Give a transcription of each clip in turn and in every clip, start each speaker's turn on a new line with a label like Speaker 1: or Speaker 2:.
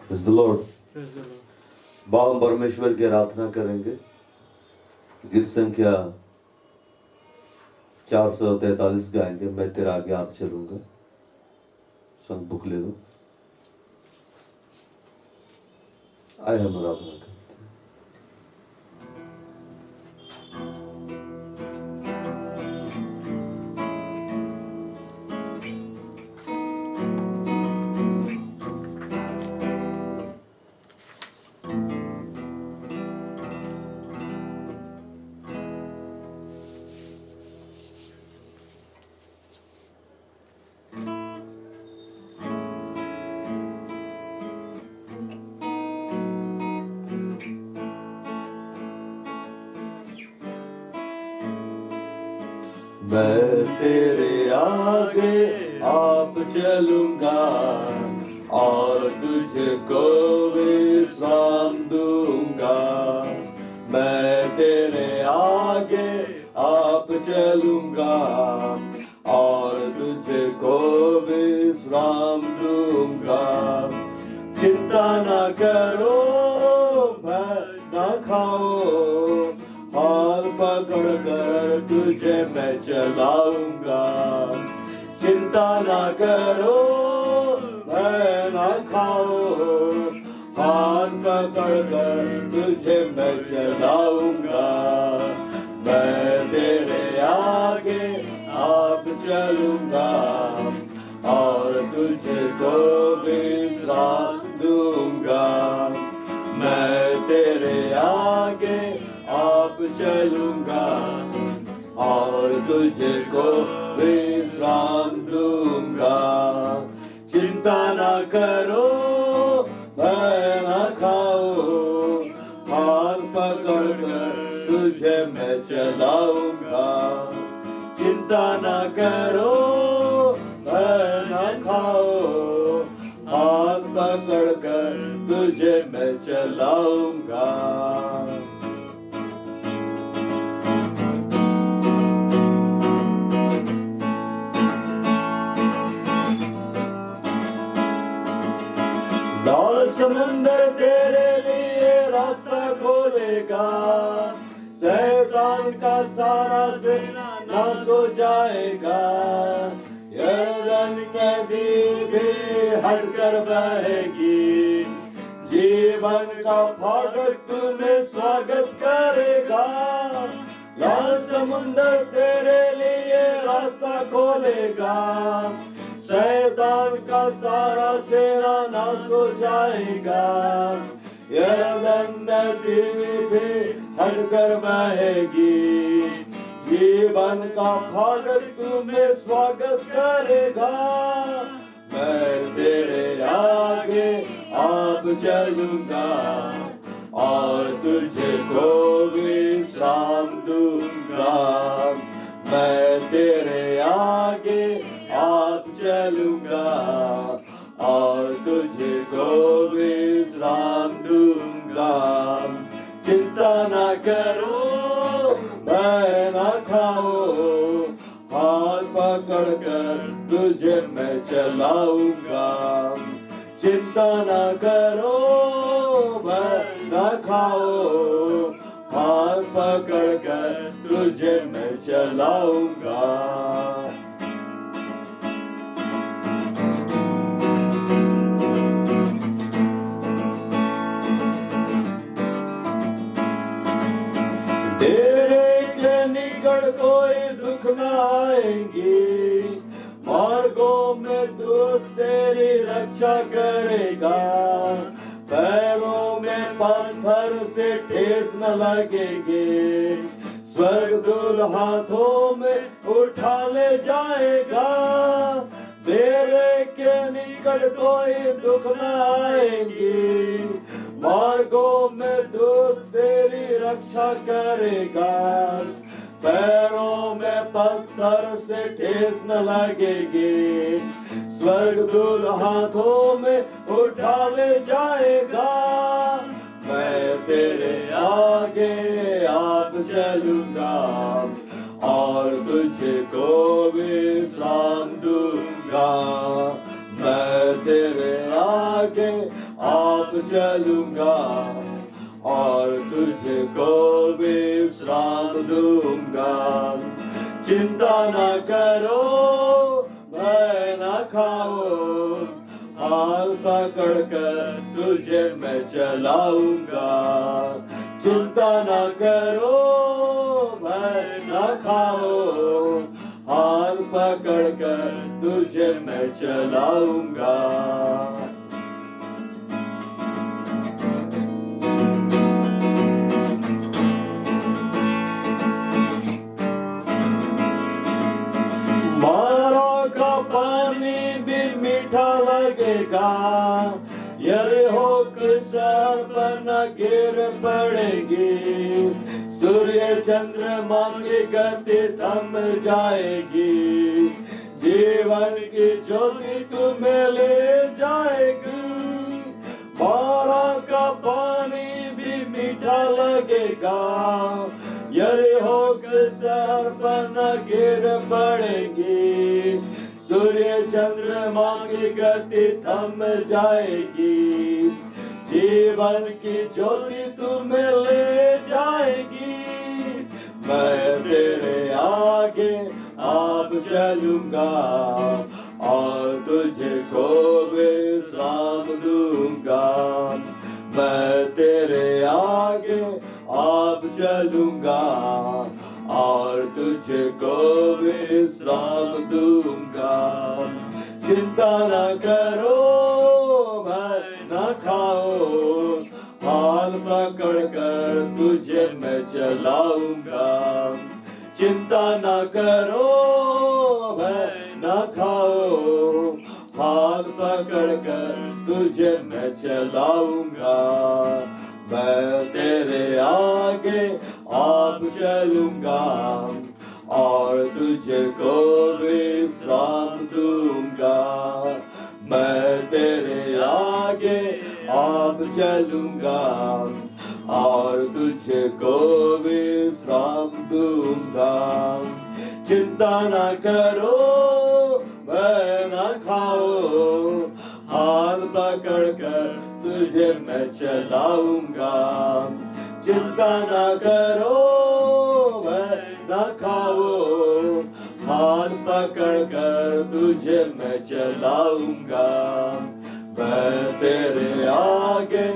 Speaker 1: Praise the Lord. बाप परमेश्वर की आराधना करेंगे। गीत संख्या 443 गाएंगे। मैं तेरा आगे आप चलूंगा। संग बुक ले लो। आए हम आराधना करते हैं। मैं तेरे आगे आप चलूंगा और तुझको विश्राम दूंगा। मैं तेरे आगे आप चलूंगा और तुझको विश्राम दूंगा। चिंता न करो, भय न खाओ, हाथ पकड़ कर तुझे मैं चलाऊंगा। चिंता न करो, भय न खाओ, हाथ पकड़ कर तुझे मैं चलाऊंगा। मैं तेरे आगे आप चलूंगा और तुझको विश्राम दूंगा। मैं तेरे आगे आप चलूंगा और तुझको विश्राम दूंगा। चिंता न करो, भय न खाओ, हाथ पकड़ कर तुझे मैं चलाऊंगा। चिंता न करो, भय न खाओ, हाथ पकड़ कर तुझे मैं चलाऊंगा। लाल समुंदर तेरे लिए रास्ता खोलेगा। शैतान का सारा सेना नाश हो जाएगा। यरदन नदी भी हटकर बहेगी। जीवन का फाटक तुम्हें स्वागत करेगा। लाल समुंदर तेरे लिए रास्ता खोलेगा। शैतान का सारा सेना नाश हो जाएगा। यरदन नदी भी हटकर बहेगी। जीवन का फाटक तुम्हें स्वागत करेगा। मैं तेरे आगे आप चलूंगा और तुझको विश्राम दूंगा। मैं तेरे आगे आप चलूंगा और तुझको विश्राम दूंगा। चिंता न करो, भय न खाओ, हाथ पकड़ कर तुझे मैं चलाऊंगा। चिंता न करो, भय न खाओ, हाथ पकड़ कर तुझे मैं चलाऊंगा। तेरे के निकट कोई दुख न आएंगी। मार्गों में दूत तेरी रक्षा करेगा। पैरों में पत्थर से ठेस न लगेगी। स्वर्गदूत हाथों में उठा ले जाएगा। तेरे के निकट कोई दुख न आएंगी। मार्गों में दूत तेरी रक्षा करेगा। पैरों में पत्थर से ठेस न लगेगी। स्वर्गदूत हाथों में उठा ले जाएगा। मैं तेरे आगे आप चलूंगा और तुझको विश्राम दूंगा। मैं तेरे आगे आप चलूंगा और तुझको विश्राम दूंगा। चिंता न करो, भय न खाओ, हाथ पकड़ कर तुझे मैं चलाऊंगा। चिंता न करो, भय न खाओ, हाथ पकड़ कर तुझे मैं चलाऊंगा। मारा का पानी भी मीठा लगेगा, यरीहो के सर पर न गिर पड़ेगी। सूर्य चंद्रमा की गति थम जाएगी, जीवन की ज्योति तुम्हें ले जाएगी। मारा का पानी भी मीठा लगेगा, यरीहो के सर पर न गिर पड़ेगी। सूर्य चंद्रमा की गति थम जाएगी, जीवन की ज्योति तुम्हें ले जाएगी। मैं तेरे आगे आप चलूंगा और तुझको विश्राम दूंगा। मैं तेरे आगे आप चलूंगा और तुझको विश्राम दूंगा। चिंता न करो, भय न खाओ, हाथ पकड़ कर तुझे मैं चलाऊंगा। चिंता न करो, भय न खाओ, हाथ पकड़ कर तुझे मैं चलाऊंगा। मैं तेरे आगे आप चलूंगा और तुझको विश्राम दूंगा। मैं तेरे आगे आप चलूंगा और तुझको विश्राम दूंगा। चिंता न करो, भय न खाओ, हाथ पकड़ कर तुझे मैं चलाऊंगा। चिंता न करो, भय न खाओ, हाथ पकड़ कर तुझे मैं चलाऊंगा। मैं तेरे आगे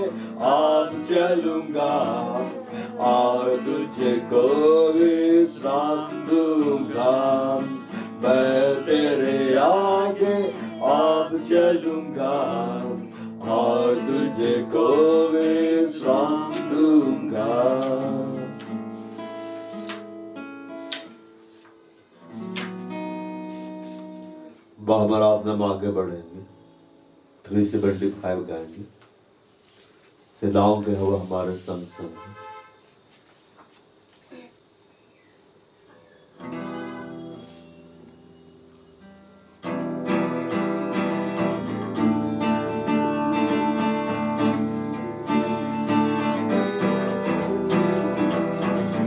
Speaker 1: आप चलूंगा और तुझको विश्राम दूंगा। मैं तेरे आगे आप चलूंगा और तुझको विश्राम दूंगा। हमारा आप हम आगे बढ़ेंगे, 375 गाएंगे। सेनाओं के हवा हमारे संग संग है।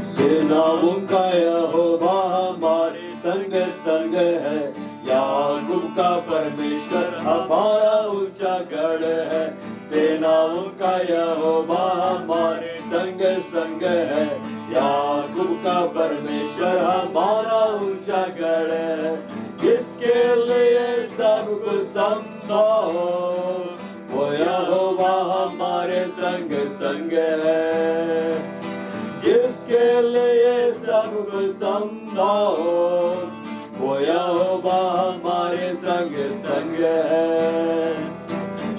Speaker 1: सेनाओं का यहोवा हमारे संग संग है, याकूब का परमेश्वर हमारा ऊंचा गढ़ है। सेनाओं का यहोवा हमारे संग संग है, याकूब का परमेश्वर हमारा ऊंचा गढ़ है। जिसके लिए सब कुछ संभव हो, वो यहोवा हमारे संग संग है। जिसके लिए सब कुछ संभव हो, वो यहोवा हमारे संग संग है।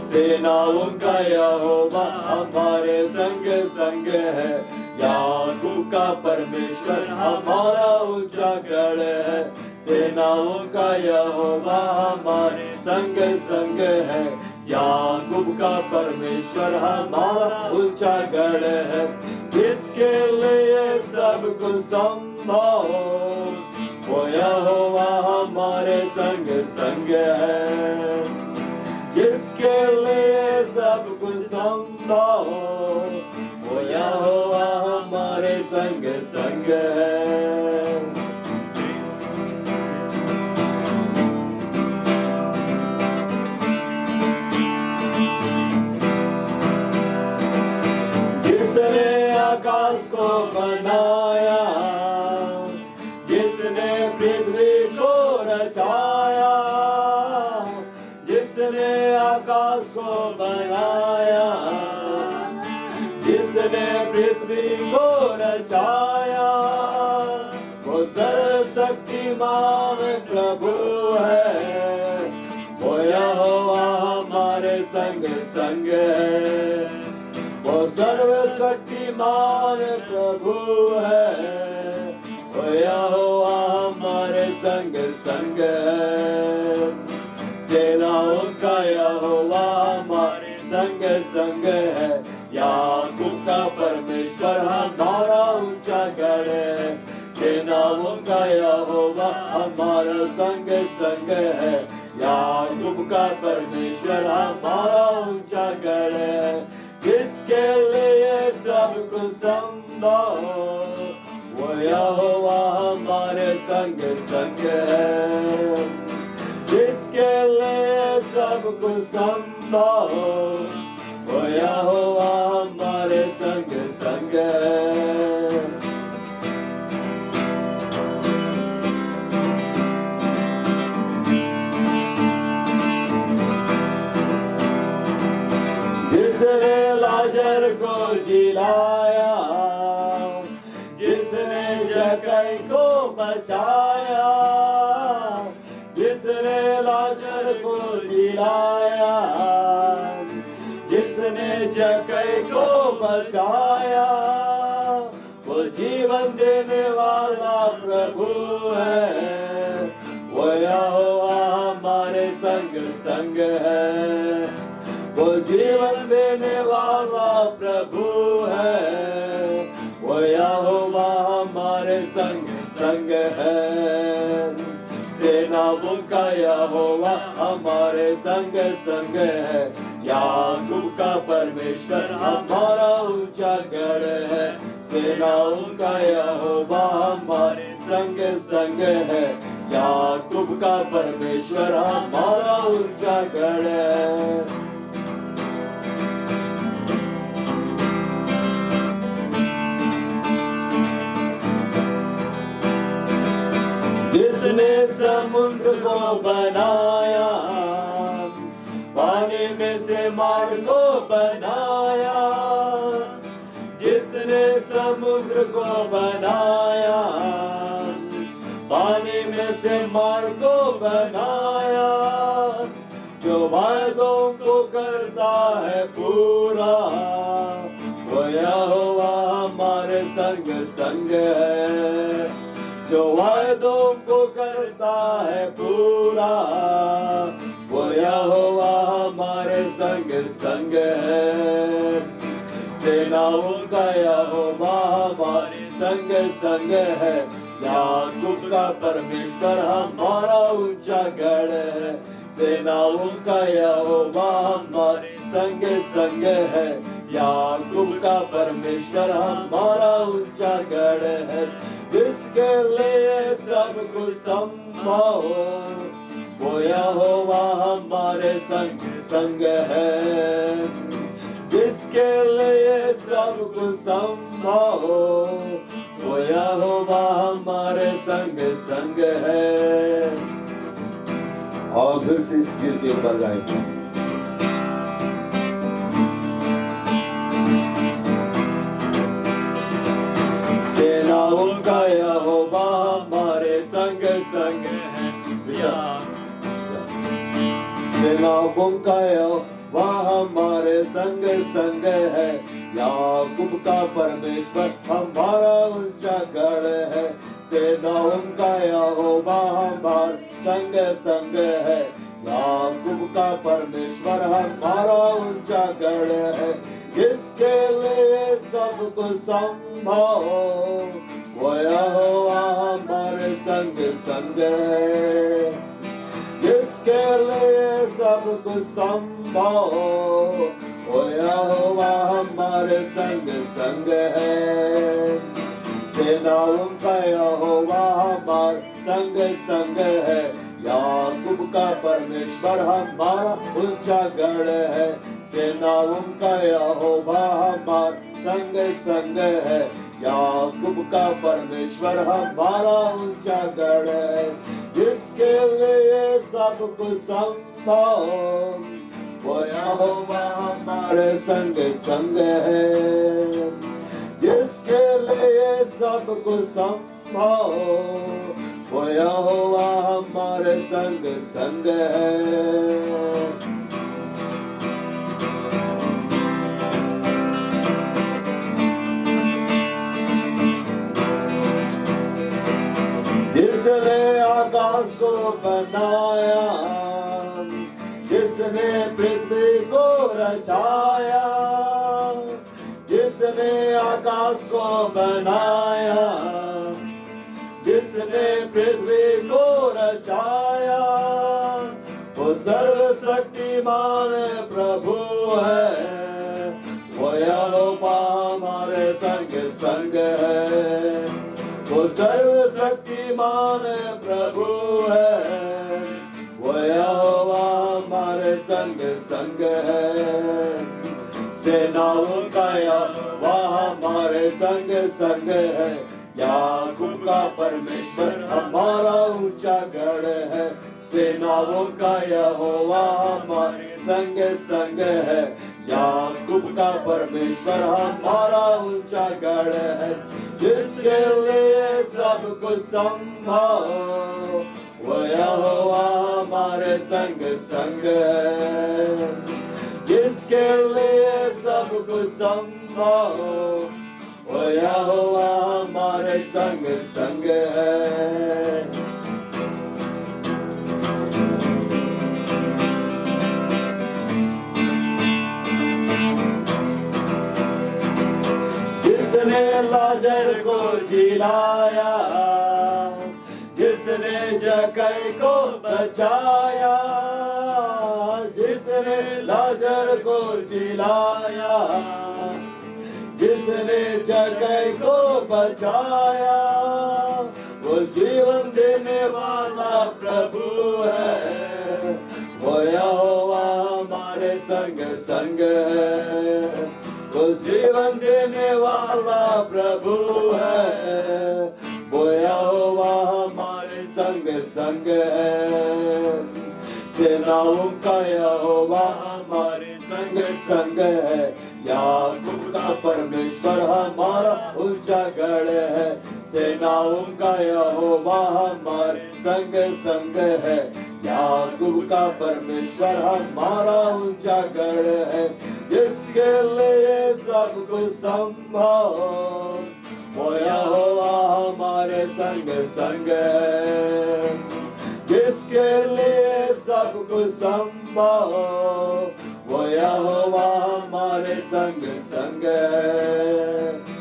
Speaker 1: सेनाओं का यहोवा हमारे संग संग है, याकूब का परमेश्वर हमारा ऊंचा गढ़ है। सेनाओं का यहोवा हमारे संग संग है, याकूब का परमेश्वर हमारा ऊंचा गढ़ है। जिसके लिए सब कुछ संभव हो, वो यहोवा हमारे संग संग है। जिसके लिए सब कुछ संभव हो, वो यहोवा हमारे संग संग है। आकाश को बनाया, जिसने पृथ्वी को रचाया, वो सर्वशक्तिमान प्रभु है। वो यहोवा हमारे संग संग है, वो सर्वशक्तिमान प्रभु है। वो यहोवा हमारे संग संग है। सेनाओं का यहोवा हमारे संग संग है। याकूब का परमेश्वर हमारा ऊंचा गढ़ है। सेनाओं का यहोवा हमारा संग संग है। याकूब का परमेश्वर हमारा ऊंचा गढ़ है। जिसके लिए सब कुछ संभव, वो यहोवा हमारे संग संग है। जिसके लिए सब कुछ संभव, वो यहोवा हमारे संग संग है। जिसने लाजर को जिलाया, जिसने जक्कई को बचाया, जिसने लाजर को जिलाया, जिसने जक्कई को बचाया, वो जीवन देने वाला प्रभु है। वो यहोवा हमारे संग संग है। वो जीवन देने वाला प्रभु है। वो यहोवा हमारे संग संग है। सेनाओं का यहोवा हमारे संग संग है। याकूब का परमेश्वर हमारा ऊंचा गढ़ है। सेनाओं का यहोवा हमारे संग संग है। याकूब का परमेश्वर हमारा ऊंचा गढ़ है। जिसने समुद्र को बनाया, पानी में से मार्ग को बनाया, जिसने समुद्र को बनाया, पानी में से मार्ग को बनाया, जो वायदों को करता है पूरा, वो यहोवा हमारे संग संग है। जो वायदों को करता है पूरा, वो यहोवा हमारे संग संग है। सेनाओं का यहोवा हमारे संग संग है। याकूब का परमेश्वर हमारा ऊंचा गढ़ है। सेनाओं का यहोवा हमारे संग संग है। याकूब का परमेश्वर हमारा ऊंचा गढ़ है। जिसके लिए सब कुछ संभव, वो यहोवा हमारे संग संग है। जिसके लिए सब कुछ संभव, वो यहोवा हमारे संग संग है। और फिर से इस गीत के ऊपर गाएंगे। सेनाओं का यहोवा हमारे संग संग है। सेनाओं का यहोवा हमारे संग संग है। याकूब का परमेश्वर हमारा ऊंचा गढ़ है। सेनाओं का यहोवा हमारे संग संग है। याकूब का परमेश्वर हमारा ऊंचा गढ़ है। जिसके लिए सब कुछ संभव, वो यहोवा हमारे संग संग है। जिसके लिए सब कुछ संभव, वो यहोवा हमारे संग संग है। सेनाओं का यहोवा हमारे संग संग है। याकूब का परमेश्वर हमारा ऊंचा गढ़ है। सेनाओं का यहोवा हमारा संग संग है। याकूब का परमेश्वर हमारा ऊंचा गढ़ है। जिसके लिए सब कुछ संभव, वो यहोवा हमारे संग संग है। जिसके लिए सब कुछ संभव, वो यहोवा हमारे संग संग है। जिसने आकाश को बनाया, जिसने पृथ्वी को रचाया, जिसने आकाश को बनाया, जिसने पृथ्वी को रचाया, वो सर्वशक्तिमान प्रभु है। वो यहोवा हमारे संग संग है। वो सर्वशक्तिमान प्रभु है। वो यहोवा हमारे संग संग है। सेनाओं का यहोवा हमारे संग संग है। याकूब का परमेश्वर हमारा ऊंचा गढ़ है। सेनाओं का यहोवा हमारे संग संग है। याकूब का परमेश्वर हमारा ऊंचा गढ़ है। जिसके लिए सब कुछ संभव, वो यहोवा हमारे संग संग है। जिसके लिए सब कुछ संभव, वो यहोवा हमारे संग संग है। जिसने लाजर को जिलाया, जिसने जक्कई को बचाया, जिसने लाजर को जिलाया, जिसने जक्कई को बचाया, वो जीवन देने वाला प्रभु है। वो यहोवा हमारे संग संग है। वो जीवन देने वाला प्रभु है। वो यहोवा हमारे संग संग है। सेनाओं का यहोवा हमारे संग संग है। याकूब का परमेश्वर हमारा ऊंचा गढ़ है। सेनाओं का यहोवा हमारे संग संग है। याकूब का परमेश्वर हमारा ऊंचा गढ़ है। जिसके लिए सब कुछ संभव, वो यहोवा हमारे संग संग है। जिसके लिए सब कुछ संभव, वो यहोवा हमारे संग संग है।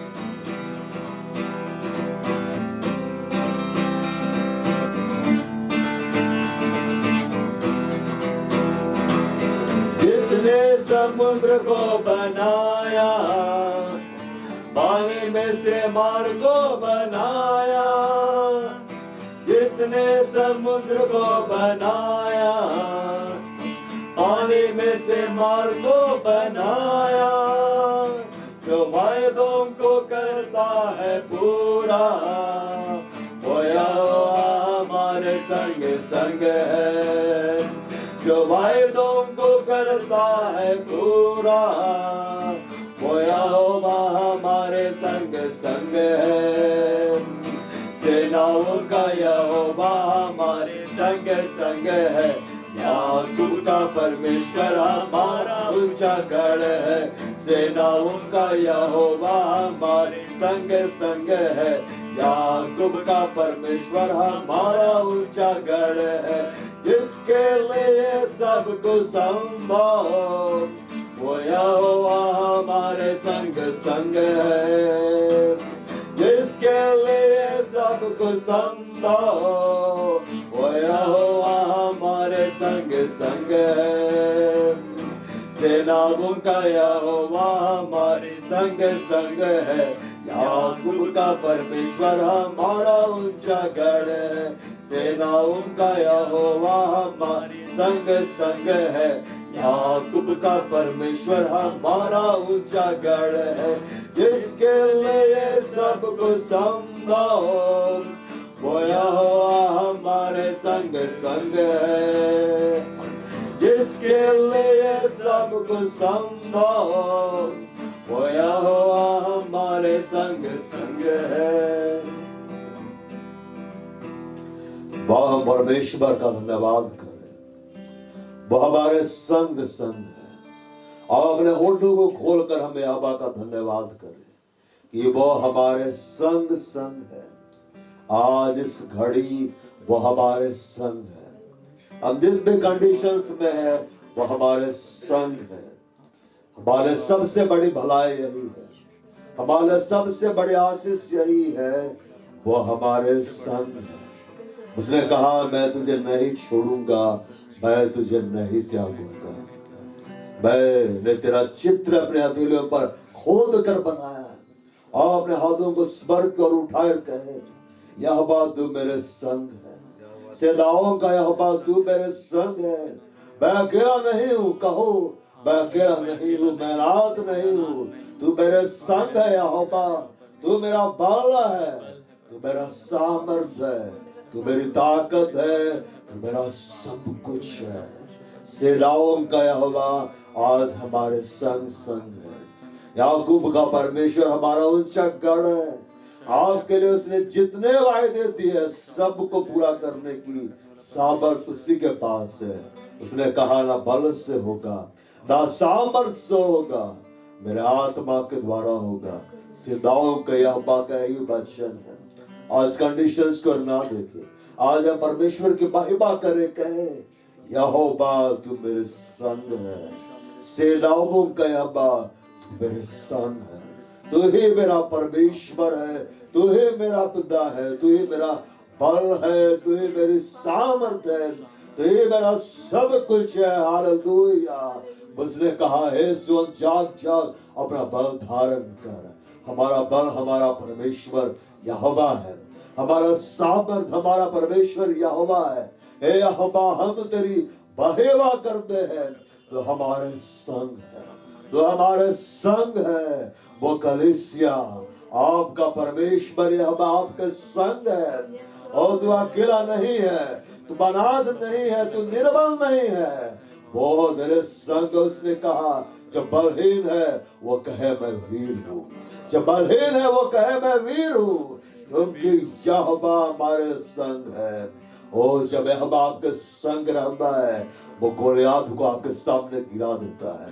Speaker 1: जिसने समुद्र को बनाया, पानी में से मार्ग को बनाया, जिसने समुद्र को बनाया, पानी में से मार्ग को बनाया, जो वायदों को करता है पूरा, वो यहोवा हमारे संग संग है। जो वायदों को करता है पूरा, वो यहोवा हमारे संग संग है। सेनाओं का यहोवा हमारे संग संग है। याकूब का परमेश्वर हमारा ऊंचा गढ़ है। सेनाओं का यहोवा हमारे संग संग है। याकूब का परमेश्वर हमारा ऊंचा गढ़ है। जिसके लिए सब कुछ संभव, वो यहोवा हमारे संग संग है। जिसके लिए सब कुछ संभव, वो यहोवा हमारे संग संग है। सेनाओं का यहोवा हमारे संग संग है। याकूब का परमेश्वर हमारा ऊंचा गढ़ है। सेनाओं का यहोवा हमारे संग संग है। याकूब का परमेश्वर हमारा ऊंचा गढ़ है। जिसके लिए सब कुछ संभव, वो यहोवा हमारे संग संग है। जिसके लिए सब कुछ संभव, वो यहोवा हमारे संग संग है। वो हम परमेश्वर का धन्यवाद करें, वो हमारे संग संग है। और अपने होठों को खोलकर हमें यहोवा का धन्यवाद करें कि वो हमारे संग संग है। आज इस घड़ी वो हमारे संग है। हम जिस भी कंडीशंस में है वो हमारे संग है। हमारे सबसे बड़ी भलाई यही है, हमारे सबसे बड़ी आशीष यही है, वो हमारे संग है। उसने कहा मैं तुझे नहीं छोड़ूंगा, मैं तुझे नहीं त्यागूंगा। मैंने तेरा चित्र अपने हथेलियों पर खोद कर बनाया और अपने हाथों को स्पर्श कर उठाए कहे यहोवा तू मेरे संग है। सेनाओं का यहोवा तू मेरे संग है। मैं अकेला नहीं हूँ, कहो मैं अकेला नहीं हूँ, मैं रात नहीं हूँ, तू मेरे संग है यहोवा। तू मेरा बल है, तू मेरा सामर्थ है, तू मेरी ताकत है, तू मेरा सब कुछ है। सेनाओं का यहोवा आज हमारे संग संग है। याकूब का परमेश्वर हमारा ऊंचा गढ़ है। आपके लिए उसने जितने वायदे दिए सबको पूरा करने की सामर्थ उसी के पास है। उसने कहा ना बल से होगा ना सामर्थ से होगा, मेरे आत्मा के द्वारा होगा। सिद्धाओं का यहोवा का यही वचन है। आज कंडीशंस को ना देखे, आज हम परमेश्वर की महिमा करे, कहे यहोवा तू मेरे संग है। सेनाओं का यहोवा तू मेरे संग है। तू ही मेरा परमेश्वर है, तू ही मेरा पिता है, तू ही मेरा बल है, तू ही मेरी सामर्थ है, तू ही मेरा सब कुछ है। हालेलुया। उसने कहा हे सुन जाग जाग अपना बल धारण कर। हमारा बल हमारा परमेश्वर यहोवा है, हमारा सामर्थ हमारा परमेश्वर यहोवा है। हे यहोवा हम तेरी बहेवा करते हैं तो हमारे संग है, तो हमारे संग है। वो कलीसिया आपका परमेश्वर यहोवा आपके संग है। और तू अकेला नहीं है, तू अनाथ नहीं है, तू निर्बल नहीं है, वो तेरे संग। उसने कहा जो बलहीन है वो कहे मैं वीर हूँ, जो बलहीन है वो कहे मैं वीर हूँ, क्योंकि यहोवा हमारे संग है। और जब यहोवा आपके संग रहता है वो गोलियात को आपके सामने गिरा देता है।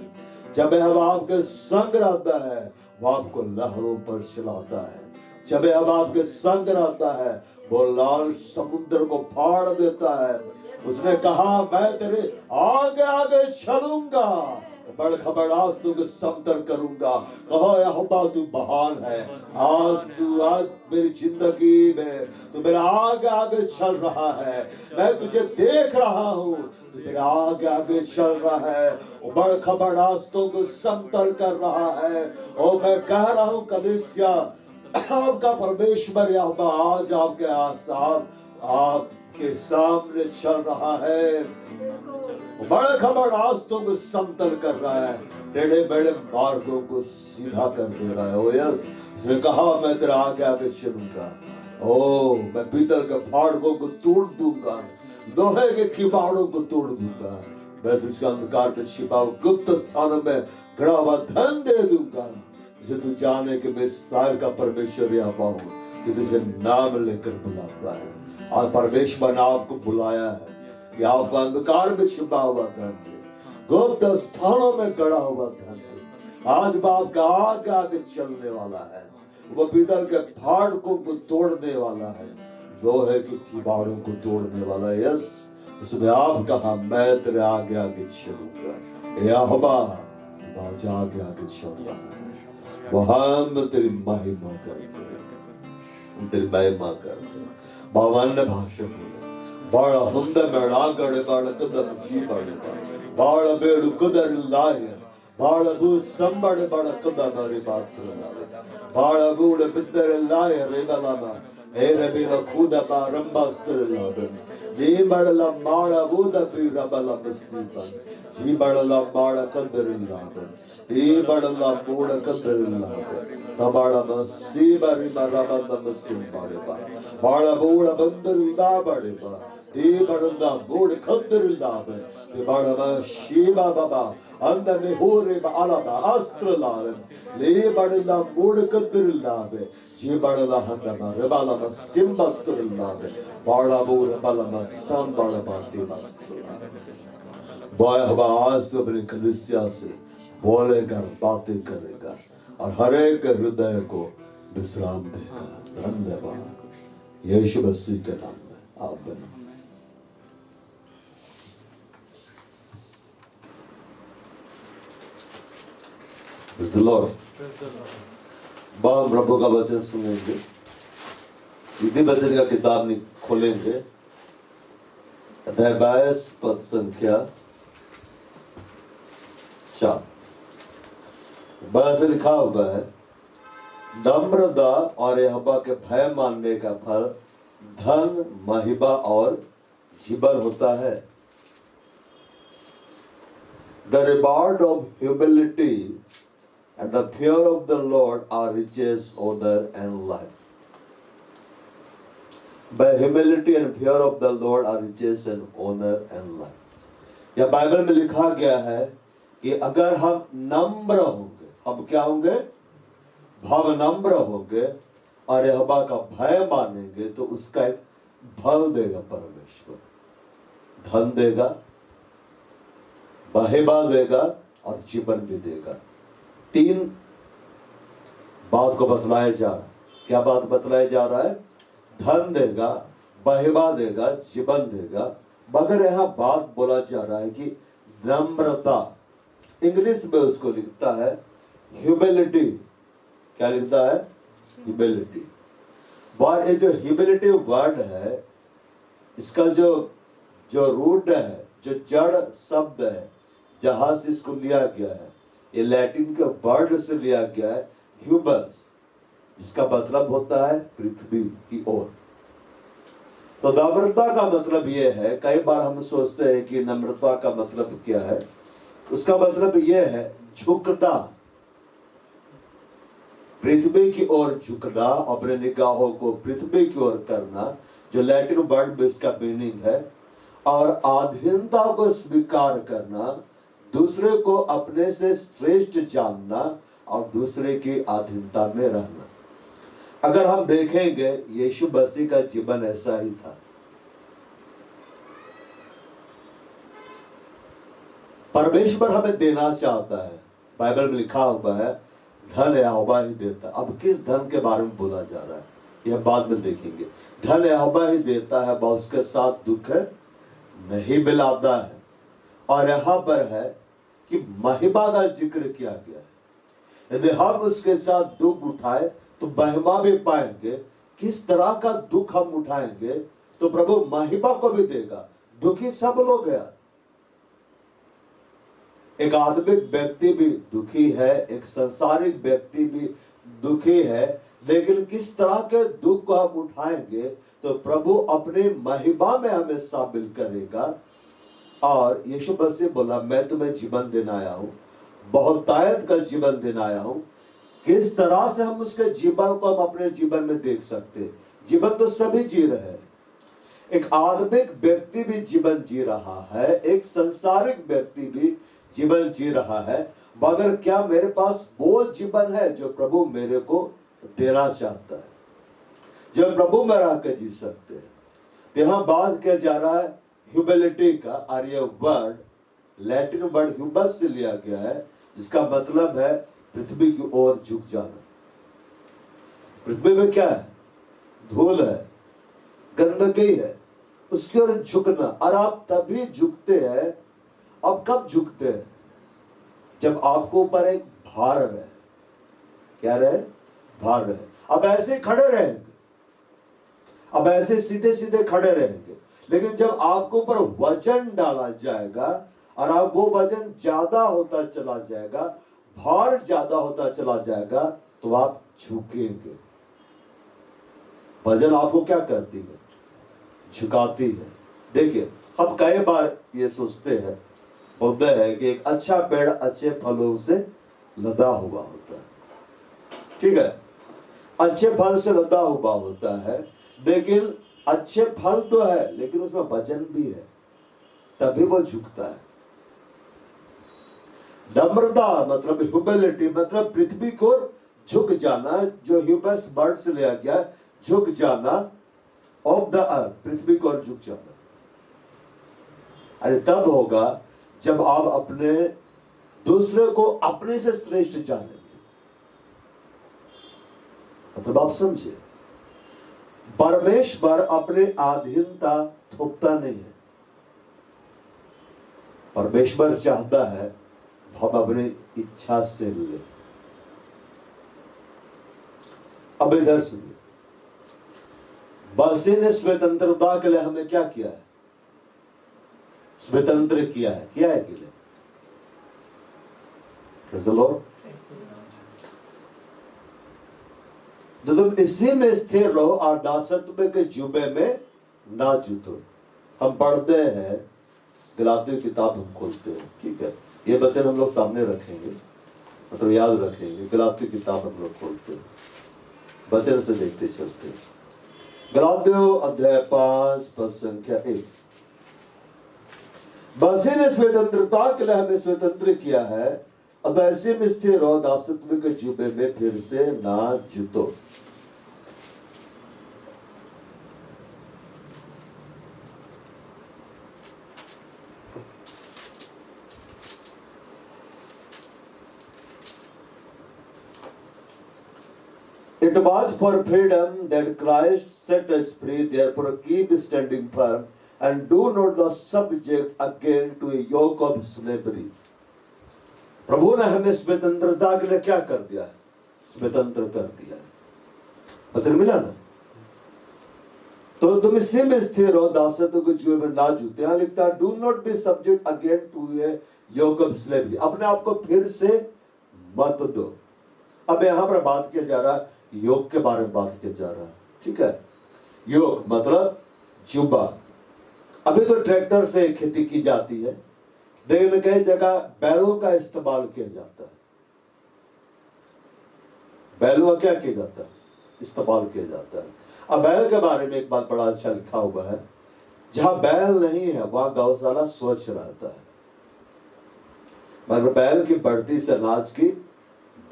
Speaker 1: जब यहोवा आपके संग रहता है वो आपको लहरों पर चलाता है। जब यहोवा आपके संग रहता है वो लाल समुद्र को फाड़ देता है। उसने कहा मैं तेरे आगे आगे चलूंगा, बड़ खबरदार तुझको समतल करूंगा। कहो यहोवा तू महान है। आज मेरी जिंदगी में तू मेरे आगे आगे चल रहा है। मैं तुझे देख रहा हूँ, तू मेरे आगे आगे चल रहा है, बड़ खबरदार तुझको समतल कर रहा है। और मैं कह रहा हूँ कलीसिया आपका परमेश्वर यहोवा आज आपके आपके सामने चल रहा है, बड़े खबर रास्तों को समतल कर रहा है, टेढ़े मेढ़े मार्गों को सीधा कर दे रहा है। ओ यस, उसने कहा मैं तेरे आगे आगे चलूंगा। ओ मैं पीतल के फाड़कों को तोड़ दूंगा, लोहे के किवाड़ों को तोड़ दूंगा। मैं तुझे अंधकार में छिपा गुप्त स्थानों में गड़ा हुआ धन दे दूंगा, जिसे तू जाने कि मैं इस्राएल का परमेश्वर यहोवा हूँ, कि तुझे नाम लेकर बुलाता है। आज परमेश्वर ने आपको बुलाया है कि आपको अंधकार में छिपा हुआ धन दे, गुप्त स्थानों में गड़ा हुआ धन दे। आज बाप का आगे आगे चलने वाला है, वो पीतल के फाड़कों को तोड़ने वाला है, लोहे के किवाड़ों को तोड़ने वाला है। यस, उसने आप कहा मैं तेरे आगे आगे चलूंगा। यहोवा आज आगे आगे चल रहा है। वो हम तेरी महिमा करते हैं, तेरी महिमा करते हैं। बावन्न भाषा बोले बाड़ा हुंदे मेड़ागड़े बाड़ा कदम जी बाड़े बाड़ा बेरु कुदर लाये बाड़ा बू संबड़े बाड़ा कदम रे बात बाड़ा बूड़े बिद्दर लाये रे बलामा ए रे बिला खुदा बारंबास्तर लादन जी बड़ला माड़ा बूदा बी रबला मसीबन जी बड़ला माड़ा कदर लादन जी बड़ला बूड़ा कदर लादन तबाड़ा मसीबा री मरबा मसीब बाड़े बा बाड़ा बूड़ा बंदर ला बाड़े बा दे बड़ंदा बोड़ खंदरिल्लावे दे बड़वा शिवा बाबा अंद में हो रे बालाबा अस्त्र लावे ले बड़ंदा बोड़ खंदरिल्लावे जी बड़ला हंदमा रे बालाबा सिम्बस्त्रिल्लावे बड़ा बोड़ बालाबा सम बड़ा बाती बॉय हवा आज तो अपने कलीसिया से बोलेगा बातें करेगा और हर एक हृदय को विश्राम देगा। धन्यवाद यीशु मसीह के नाम में आमीन। Praise the Lord। प्रभु का वचन सुनेंगे, विधि वचन का किताब खोलेंगे, अध्याय 22 पद संख्या 4। से लिखा हुआ है, नम्रता और यहोवा के भय मानने का फल धन, महिमा और जीवन होता है। The reward of humility and the fear of the Lord are riches, honor and life। By humility and fear of the Lord are riches and honor and life। यह बाइबल में लिखा गया है कि अगर हम नम्र होंगे, हम क्या होंगे? भाव नम्र होंगे और यहोवा का भय मानेंगे तो उसका एक फल देगा परमेश्वर। धन देगा, महिमा देगा और जीवन भी देगा। 3 बात को बतलाया जा रहा है। क्या बात बतलाया जा रहा है? धन देगा, महिमा देगा, जीवन देगा। मगर यहाँ बात बोला जा रहा है कि नम्रता, इंग्लिश में उसको लिखता है ह्यूमिलिटी। क्या लिखता है? ह्यूमिलिटी। और ये जो ह्यूमिलिटी वर्ड है, इसका जो रूट है, जो जड़ शब्द है, जहां से इसको लिया गया है, ये लैटिन के वर्ड से लिया गया है ह्यूबस, जिसका मतलब होता है पृथ्वी की ओर। तो नम्रता का मतलब ये है, कई बार हम सोचते हैं कि नम्रता का मतलब क्या है। उसका मतलब यह है झुकना, पृथ्वी की ओर झुकना, अपने निगाहों को पृथ्वी की ओर करना, जो लैटिन वर्ड में इसका मीनिंग है। और अधीनता को स्वीकार करना, दूसरे को अपने से श्रेष्ठ जानना और दूसरे की अधीनता में रहना। अगर हम देखेंगे यीशु मसीह का जीवन ऐसा ही था। परमेश्वर हमें देना चाहता है, बाइबल में लिखा हुआ है धन यहोवा ही देता है। अब किस धन के बारे में बोला जा रहा है यह बाद में देखेंगे। धन यहोवा ही देता है, वह उसके साथ दुख नहीं मिलाता है। और यहाँ पर है कि महिमा का जिक्र किया गया है। यदि हम उसके साथ दुख उठाए तो महिमा भी पाएंगे। किस तरह का दुख हम उठाएंगे तो प्रभु महिमा को भी देगा। दुखी सब लोग हैं। एक आत्मिक व्यक्ति भी दुखी है, एक संसारिक व्यक्ति भी दुखी है, लेकिन किस तरह के दुख को हम उठाएंगे तो प्रभु अपने महिमा में हमें शामिल करेगा। और यीशु मसीह बोला, मैं तुम्हें जीवन देने आया हूं, बहुतायत का जीवन देने आया हूं। किस तरह से हम उसके जीवन को हम अपने जीवन में देख सकते हैं? जीवन तो सभी जी रहे हैं। एक आत्मिक व्यक्ति भी जीवन जी रहा है, एक संसारिक व्यक्ति भी जीवन जी रहा है। मगर क्या मेरे पास वो जीवन है जो प्रभु मेरे को देना चाहता है, जो प्रभु में रह कर जी सकते हैं? तो यहाँ बात किया जा रहा है ह्यूमिलिटी का। और ये वर्ड लैटिन वर्ड ह्यूबस से लिया गया है, जिसका मतलब है पृथ्वी की ओर झुक जाना। पृथ्वी में क्या है? धूल है, गंदगी है, उसकी ओर झुकना। और आप तभी झुकते हैं, अब कब झुकते हैं? जब आपको ऊपर एक भार रहे। क्या रहे? भार रहे। अब ऐसे खड़े रहेंगे, अब ऐसे सीधे सीधे खड़े रहेंगे, लेकिन जब आपको ऊपर वजन डाला जाएगा और आप वो वजन ज्यादा होता चला जाएगा, भार ज्यादा होता चला जाएगा, तो आप झुकेंगे। वजन आपको क्या करती है? झुकाती है। देखिए, हम कई बार ये सोचते हैं, बोलते हैं कि एक अच्छा पेड़ अच्छे फलों से लदा हुआ होता है। ठीक है, अच्छे फल से लदा हुआ होता है, लेकिन अच्छे फल तो है लेकिन उसमें वजन भी है, तभी वो झुकता है। नम्रता मतलब ह्यूमिलिटी, मतलब पृथ्वी को झुक जाना, जो ह्यूबस वर्ड से लिया गया, झुक जाना ऑफ द अर्थ, पृथ्वी को झुक जाना। अरे तब होगा जब आप अपने दूसरे को अपने से श्रेष्ठ जानेंगे। मतलब आप समझे, परमेश्वर अपने अधीनता थोपता नहीं है। परमेश्वर चाहता है हम अपनी इच्छा से ले। अब इधर सुनिए, मसीह ने स्वतंत्रता के लिए हमें क्या किया है? स्वतंत्र किया है कि नहीं? Praise the Lord। तो तुम इसी में स्थिर रहो और दासत्व के जुबे में ना जूतो। हम पढ़ते हैं गलातियों की किताब, हम खोलते हैं, ठीक है, ये वचन हम लोग सामने रखेंगे, मतलब याद रखेंगे। गलातियों की किताब हम लोग खोलते हैं, वचन से देखते चलते हैं। गलातियों अध्याय 5 पद संख्या 1। मसीह ने स्वतंत्रता के लिए हमें स्वतंत्र किया है, अब ऐसे में स्थिर रहो, दासत्व के जुबे में फिर से ना जूतो। It was for freedom that Christ set us free, therefore keep standing firm and do not be subject again to a yoke of slavery। प्रभु ने हमें स्वतंत्रता के लिए क्या कर दिया है? स्वतंत्र कर दिया है। वचन मिला ना? तो तुम इसी में स्थिर हो, दासत्व के जुए में ना जूते। यहां लिखता है do not be subject again to a yoke of slavery. अपने आप को फिर से मत दो। अब यहां पर बात किया जा रहा है, योग के बारे में बात किया जा रहा है, ठीक है। योग मतलब जुबा। अभी तो ट्रैक्टर से खेती की जाती है, लेकिन कई जगह बैलों का इस्तेमाल किया जाता है। बैलों का क्या किया जाता है? इस्तेमाल किया जाता है। अब बैल के बारे में एक बात बड़ा अच्छा लिखा हुआ है, जहां बैल नहीं है वहां गौशाला स्वच्छ रहता है, मगर बैल की बढ़ती से अनाज की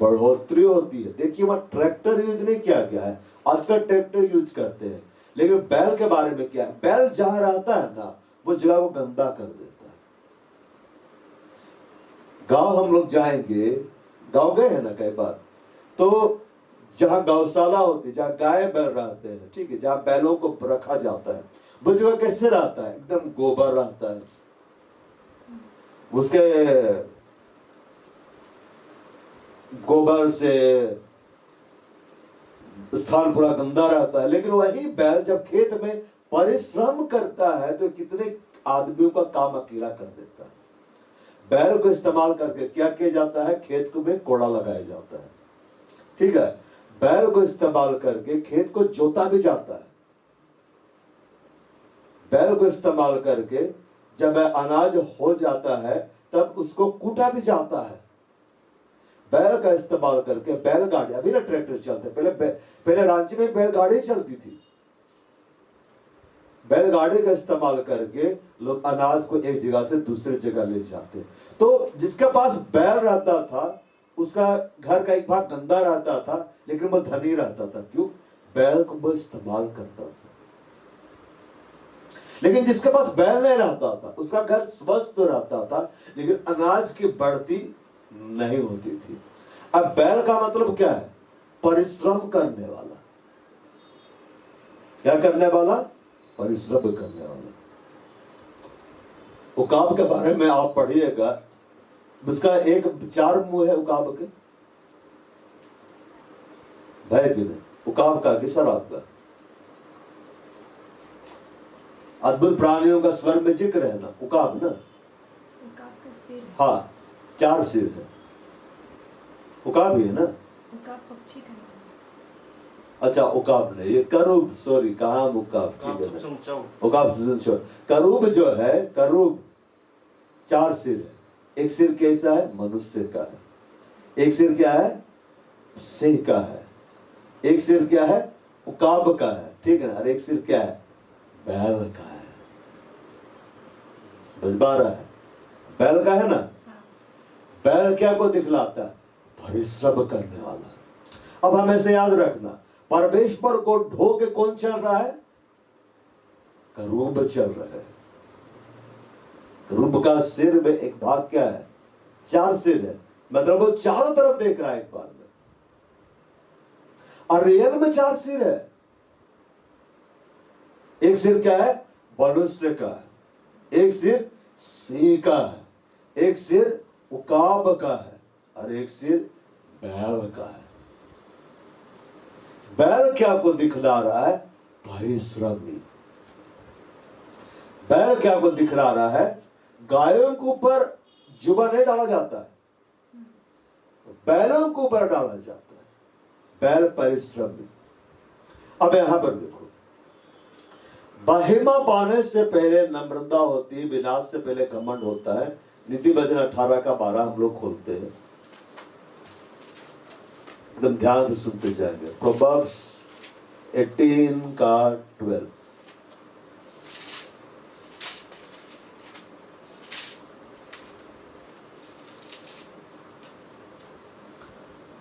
Speaker 1: बढ़ोतरी होती है। देखिए वहां ट्रैक्टर यूज नहीं किया गया है, आजकल ट्रैक्टर यूज करते हैं, लेकिन बैल के बारे में क्या है? बैल जहां रहता है ना, वो जगह को गंदा कर देता है। गांव हम लोग जाएंगे, गांव गए हैं ना कई बार, तो जहां गौशाला होती है, जहां गाय बैल रहते हैं, ठीक है, जहां बैलों को रखा जाता है, वो जगह कैसे रहता है? एकदम गोबर रहता है, उसके गोबर से स्थान पूरा गंदा रहता है। लेकिन वही बैल जब खेत में परिश्रम करता है तो कितने आदमियों का काम अकेला कर देता है। बैल को इस्तेमाल करके क्या किया जाता है? खेत को में कोड़ा लगाया जाता है, ठीक है। बैल को इस्तेमाल करके खेत को जोता भी जाता है। बैल को इस्तेमाल करके जब अनाज हो जाता है तब उसको कूटा भी जाता है। बैल का इस्तेमाल करके बैलगाड़ी, अभी ना ट्रैक्टर चलते, पहले रांची में बैलगाड़ी चलती थी। बैलगाड़ी का इस्तेमाल करके लोग अनाज को एक जगह से दूसरी जगह ले जाते। तो जिसके पास बैल रहता था उसका घर का एक भाग गंदा रहता था, लेकिन वो धनी रहता था। क्यों? बैल को वो इस्तेमाल करता था। लेकिन जिसके पास बैल नहीं रहता था उसका घर स्वस्थ रहता था, लेकिन अनाज की बढ़ती नहीं होती थी। अब बैल का मतलब क्या है? परिश्रम करने वाला। क्या करने वाला? परिश्रम करने वाला। उकाब के बारे में आप पढ़िएगा, उसका एक 4 मुंह है उकाब के, भय कि नहीं? उकाब का कि शराब का? अद्भुत प्राणियों का स्वर में जिक्र है ना, उकाब ना, हाँ 4 सिर है, उकाब ही है ना।
Speaker 2: उकाब पक्षी का नाम।
Speaker 1: अच्छा उकाब नहीं, ये करूब, सॉरी कहा उकाब, ठीक है ना, उकाब करूब जो है, करूब 4 सिर है। एक सिर कैसा है? मनुष्य का है। एक सिर क्या है? सिंह का है। एक सिर क्या है? उकाब का है, ठीक है ना। और एक सिर क्या है? बैल का है। समझ पा रहा है? बैल का है ना।
Speaker 2: हाँ।
Speaker 1: बैल क्या को दिखलाता है? परिश्रम करने वाला। अब हमें याद रखना, परमेश्वर को ढो के कौन चल रहा है? करूब चल रहा है। करूब का सिर में एक भाग क्या है? 4 सिर है, मतलब वो चारों तरफ देख रहा है एक बार में। और रियल में 4 सिर है। एक सिर क्या है? मनुष्य का है, एक सिर सिंह का है, एक सिर उकाब का है, और एक सिर बैल का है। बैल क्या को दिखला रहा है? परिश्रमी। बैल क्या को दिखला रहा है? गायों के ऊपर जुबा नहीं डाला जाता है, बैलों के ऊपर डाला जाता है। बैल परिश्रमी। अब यहां पर देखो, महिमा पाने से पहले नम्रता होती है, विनाश से पहले घमंड होता है। नीति वचन 18 का 12 हम लोग खोलते हैं, एकदम ध्यान से सुनते जाएंगे। प्रोवर्ब्स 18 का 12।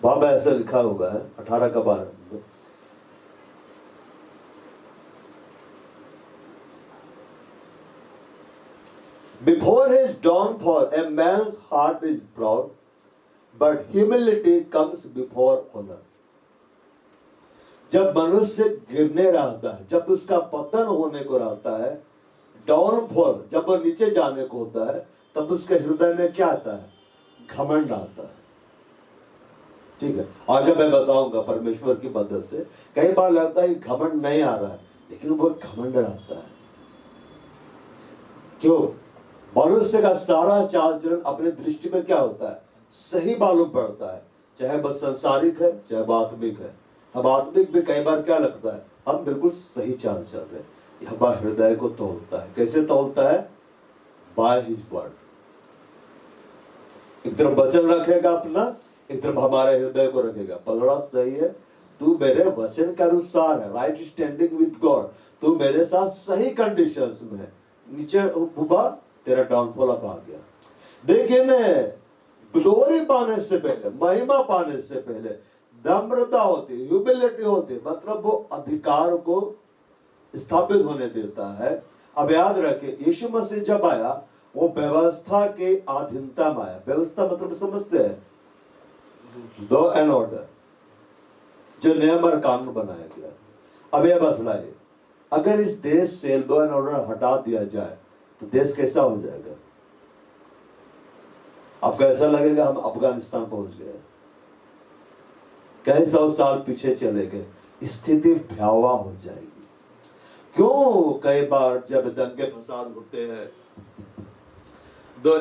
Speaker 1: वहां पर ऐसा लिखा हुआ है 18 का 12। Before his downfall, a man's heart is proud, but humility comes before honor. जब मनुष्य गिरने रहता है, जब उसका पतन होने को रहता है, डाउनफॉल, जब वो नीचे जाने को होता है, तब उसके हृदय में क्या आता है? घमंड आता है। ठीक है, आगे मैं बताऊंगा परमेश्वर की मदद से। कई बार लगता है घमंड नहीं आ रहा है, लेकिन वो घमंड आता है। क्यों? मनुष्य का सारा चाल चलन अपने दृष्टि में क्या होता है? सही मालूम पड़ता है, चाहे वह संसारिक है, चाहे वह आत्मिक है। हम आत्मिक भी कई बार क्या लगता है? हम बिल्कुल सही चाल चल रहे हैं। यह बात हृदय को तोड़ता है। कैसे तोड़ता है? By his word. एक तरफ वचन रखेगा अपना, एक तरफ हमारे हृदय को रखेगा। पलड़ा सही है, तू मेरे वचन के अनुसार है, राइट स्टैंडिंग विद गॉड, तू मेरे साथ सही कंडीशंस में है। नीचे हुआ, तेरा डाउनफॉल अब आ गया। लेकिन ग्लोरी पाने से पहले, महिमा पाने से पहले नम्रता होती, ह्यूमिलिटी होती, मतलब वो अधिकार को स्थापित होने देता है। अब याद रखे, यीशु मसीह जब आया, वो व्यवस्था के अधीनता में आया। व्यवस्था मतलब समझते हैं? लॉ एंड ऑर्डर, जो नियम और कानून बनाया गया। अब यह बतलाइए, अगर इस देश से लॉ एंड ऑर्डर हटा दिया जाए तो देश कैसा हो जाएगा? आपको ऐसा लगेगा हम अफगानिस्तान पहुंच गए, कई 100 साल पीछे चले गए। स्थिति भयावह हो जाएगी। क्यों? कई बार जब दंगे फसाद होते हैं, दो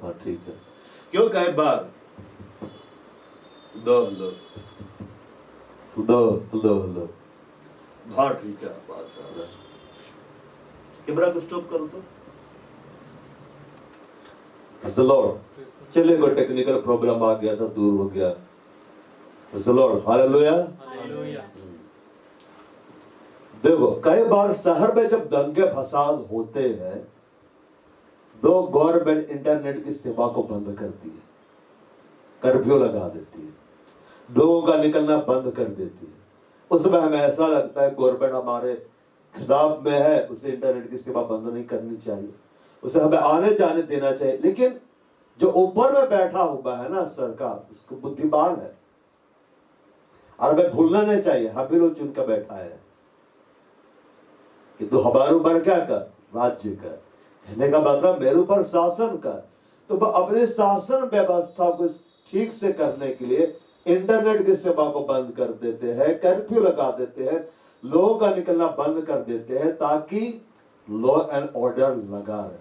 Speaker 1: हाँ ठीक है। क्यों? कई बार हाँ ठीक है, आवाज आ रहा है। कैमरा को स्टॉप करो तो। Praise the Lord। चलिए, कोई टेक्निकल प्रॉब्लम आ गया था, दूर हो गया। Praise the Lord। हालेलुया। देखो, कई बार शहर में जब दंगे फसाद होते हैं, तो गवर्नमेंट इंटरनेट की सेवा को बंद करती है, कर्फ्यू लगा देती है, लोगों का निकलना बंद कर देती है। उसमें हमें ऐसा लगता है गवर्नमेंट हमारे खिलाफ में है, उसे इंटरनेट की सेवा बंद नहीं करनी चाहिए, उसे हमें आने जाने देना चाहिए। लेकिन जो ऊपर में बैठा हुआ है ना सरकार, उसको बुद्धिमान है, और हमें भूलना नहीं चाहिए हम भी लोग चुनकर बैठा है कि तू हमारे ऊपर क्या कर? राज्य कर। कहने का मतलब मेरे ऊपर शासन कर। तो वह अपने शासन व्यवस्था को ठीक से करने के लिए इंटरनेट की सेवा को बंद कर देते हैं, कर्फ्यू लगा देते हैं, लोगों का निकलना बंद कर देते हैं, ताकि लॉ एंड ऑर्डर लगा रहे,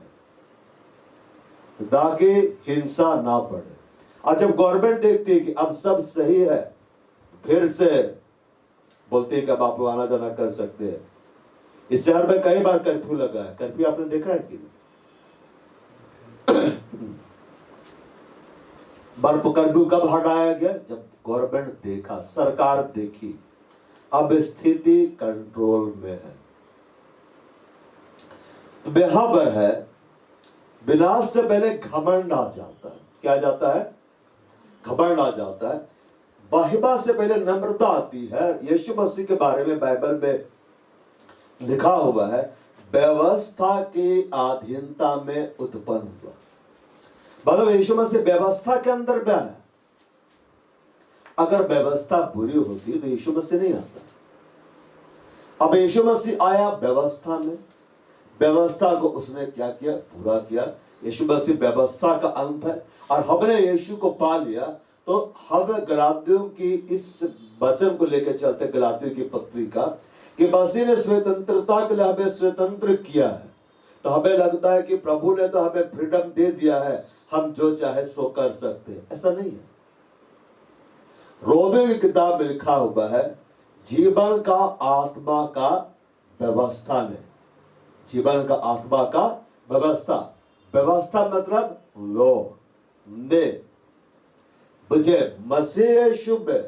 Speaker 1: ताकि हिंसा ना बढ़े। और जब गवर्नमेंट देखती है कि अब सब सही है, फिर से बोलते हैं कि अब आप आना जाना कर सकते हैं। इस शहर में कई बार कर्फ्यू लगा है। कर्फ्यू आपने देखा है कि बर्फ कर्फ्यू कब हटाया गया? जब गवर्नमेंट देखा, सरकार देखी अब स्थिति कंट्रोल में है। तो यहां पर है, विनाश से पहले घमंड आ जाता है। क्या जाता है? घमंड आ जाता है। महिमा से पहले नम्रता आती है। यीशु मसीह के बारे में बाइबल में लिखा हुआ है, व्यवस्था की अधीनता में उत्पन्न हुआ। मतलब यीशु मसीह व्यवस्था के अंदर क्या है? अगर व्यवस्था बुरी होती तो यीशु मसीह नहीं आता। अब यीशु मसीह आया व्यवस्था में, व्यवस्था को उसने क्या किया? पूरा किया। यीशु मसीह व्यवस्था का अंत है और हमने यीशु को पा लिया। तो हम गलातियों की इस वचन को लेकर चलते, गलातियों की पत्री का, कि मसीह ने स्वतंत्रता के लिए हमें स्वतंत्र किया है। तो हमें लगता है कि प्रभु ने तो हमें फ्रीडम दे दिया है, हम जो चाहे सो कर सकते हैं। ऐसा नहीं है। रोमियो की किताब में लिखा हुआ है, जीवन का आत्मा का व्यवस्था ने, जीवन का आत्मा का व्यवस्था, व्यवस्था मतलब लो ने मुझे मसीह यीशु में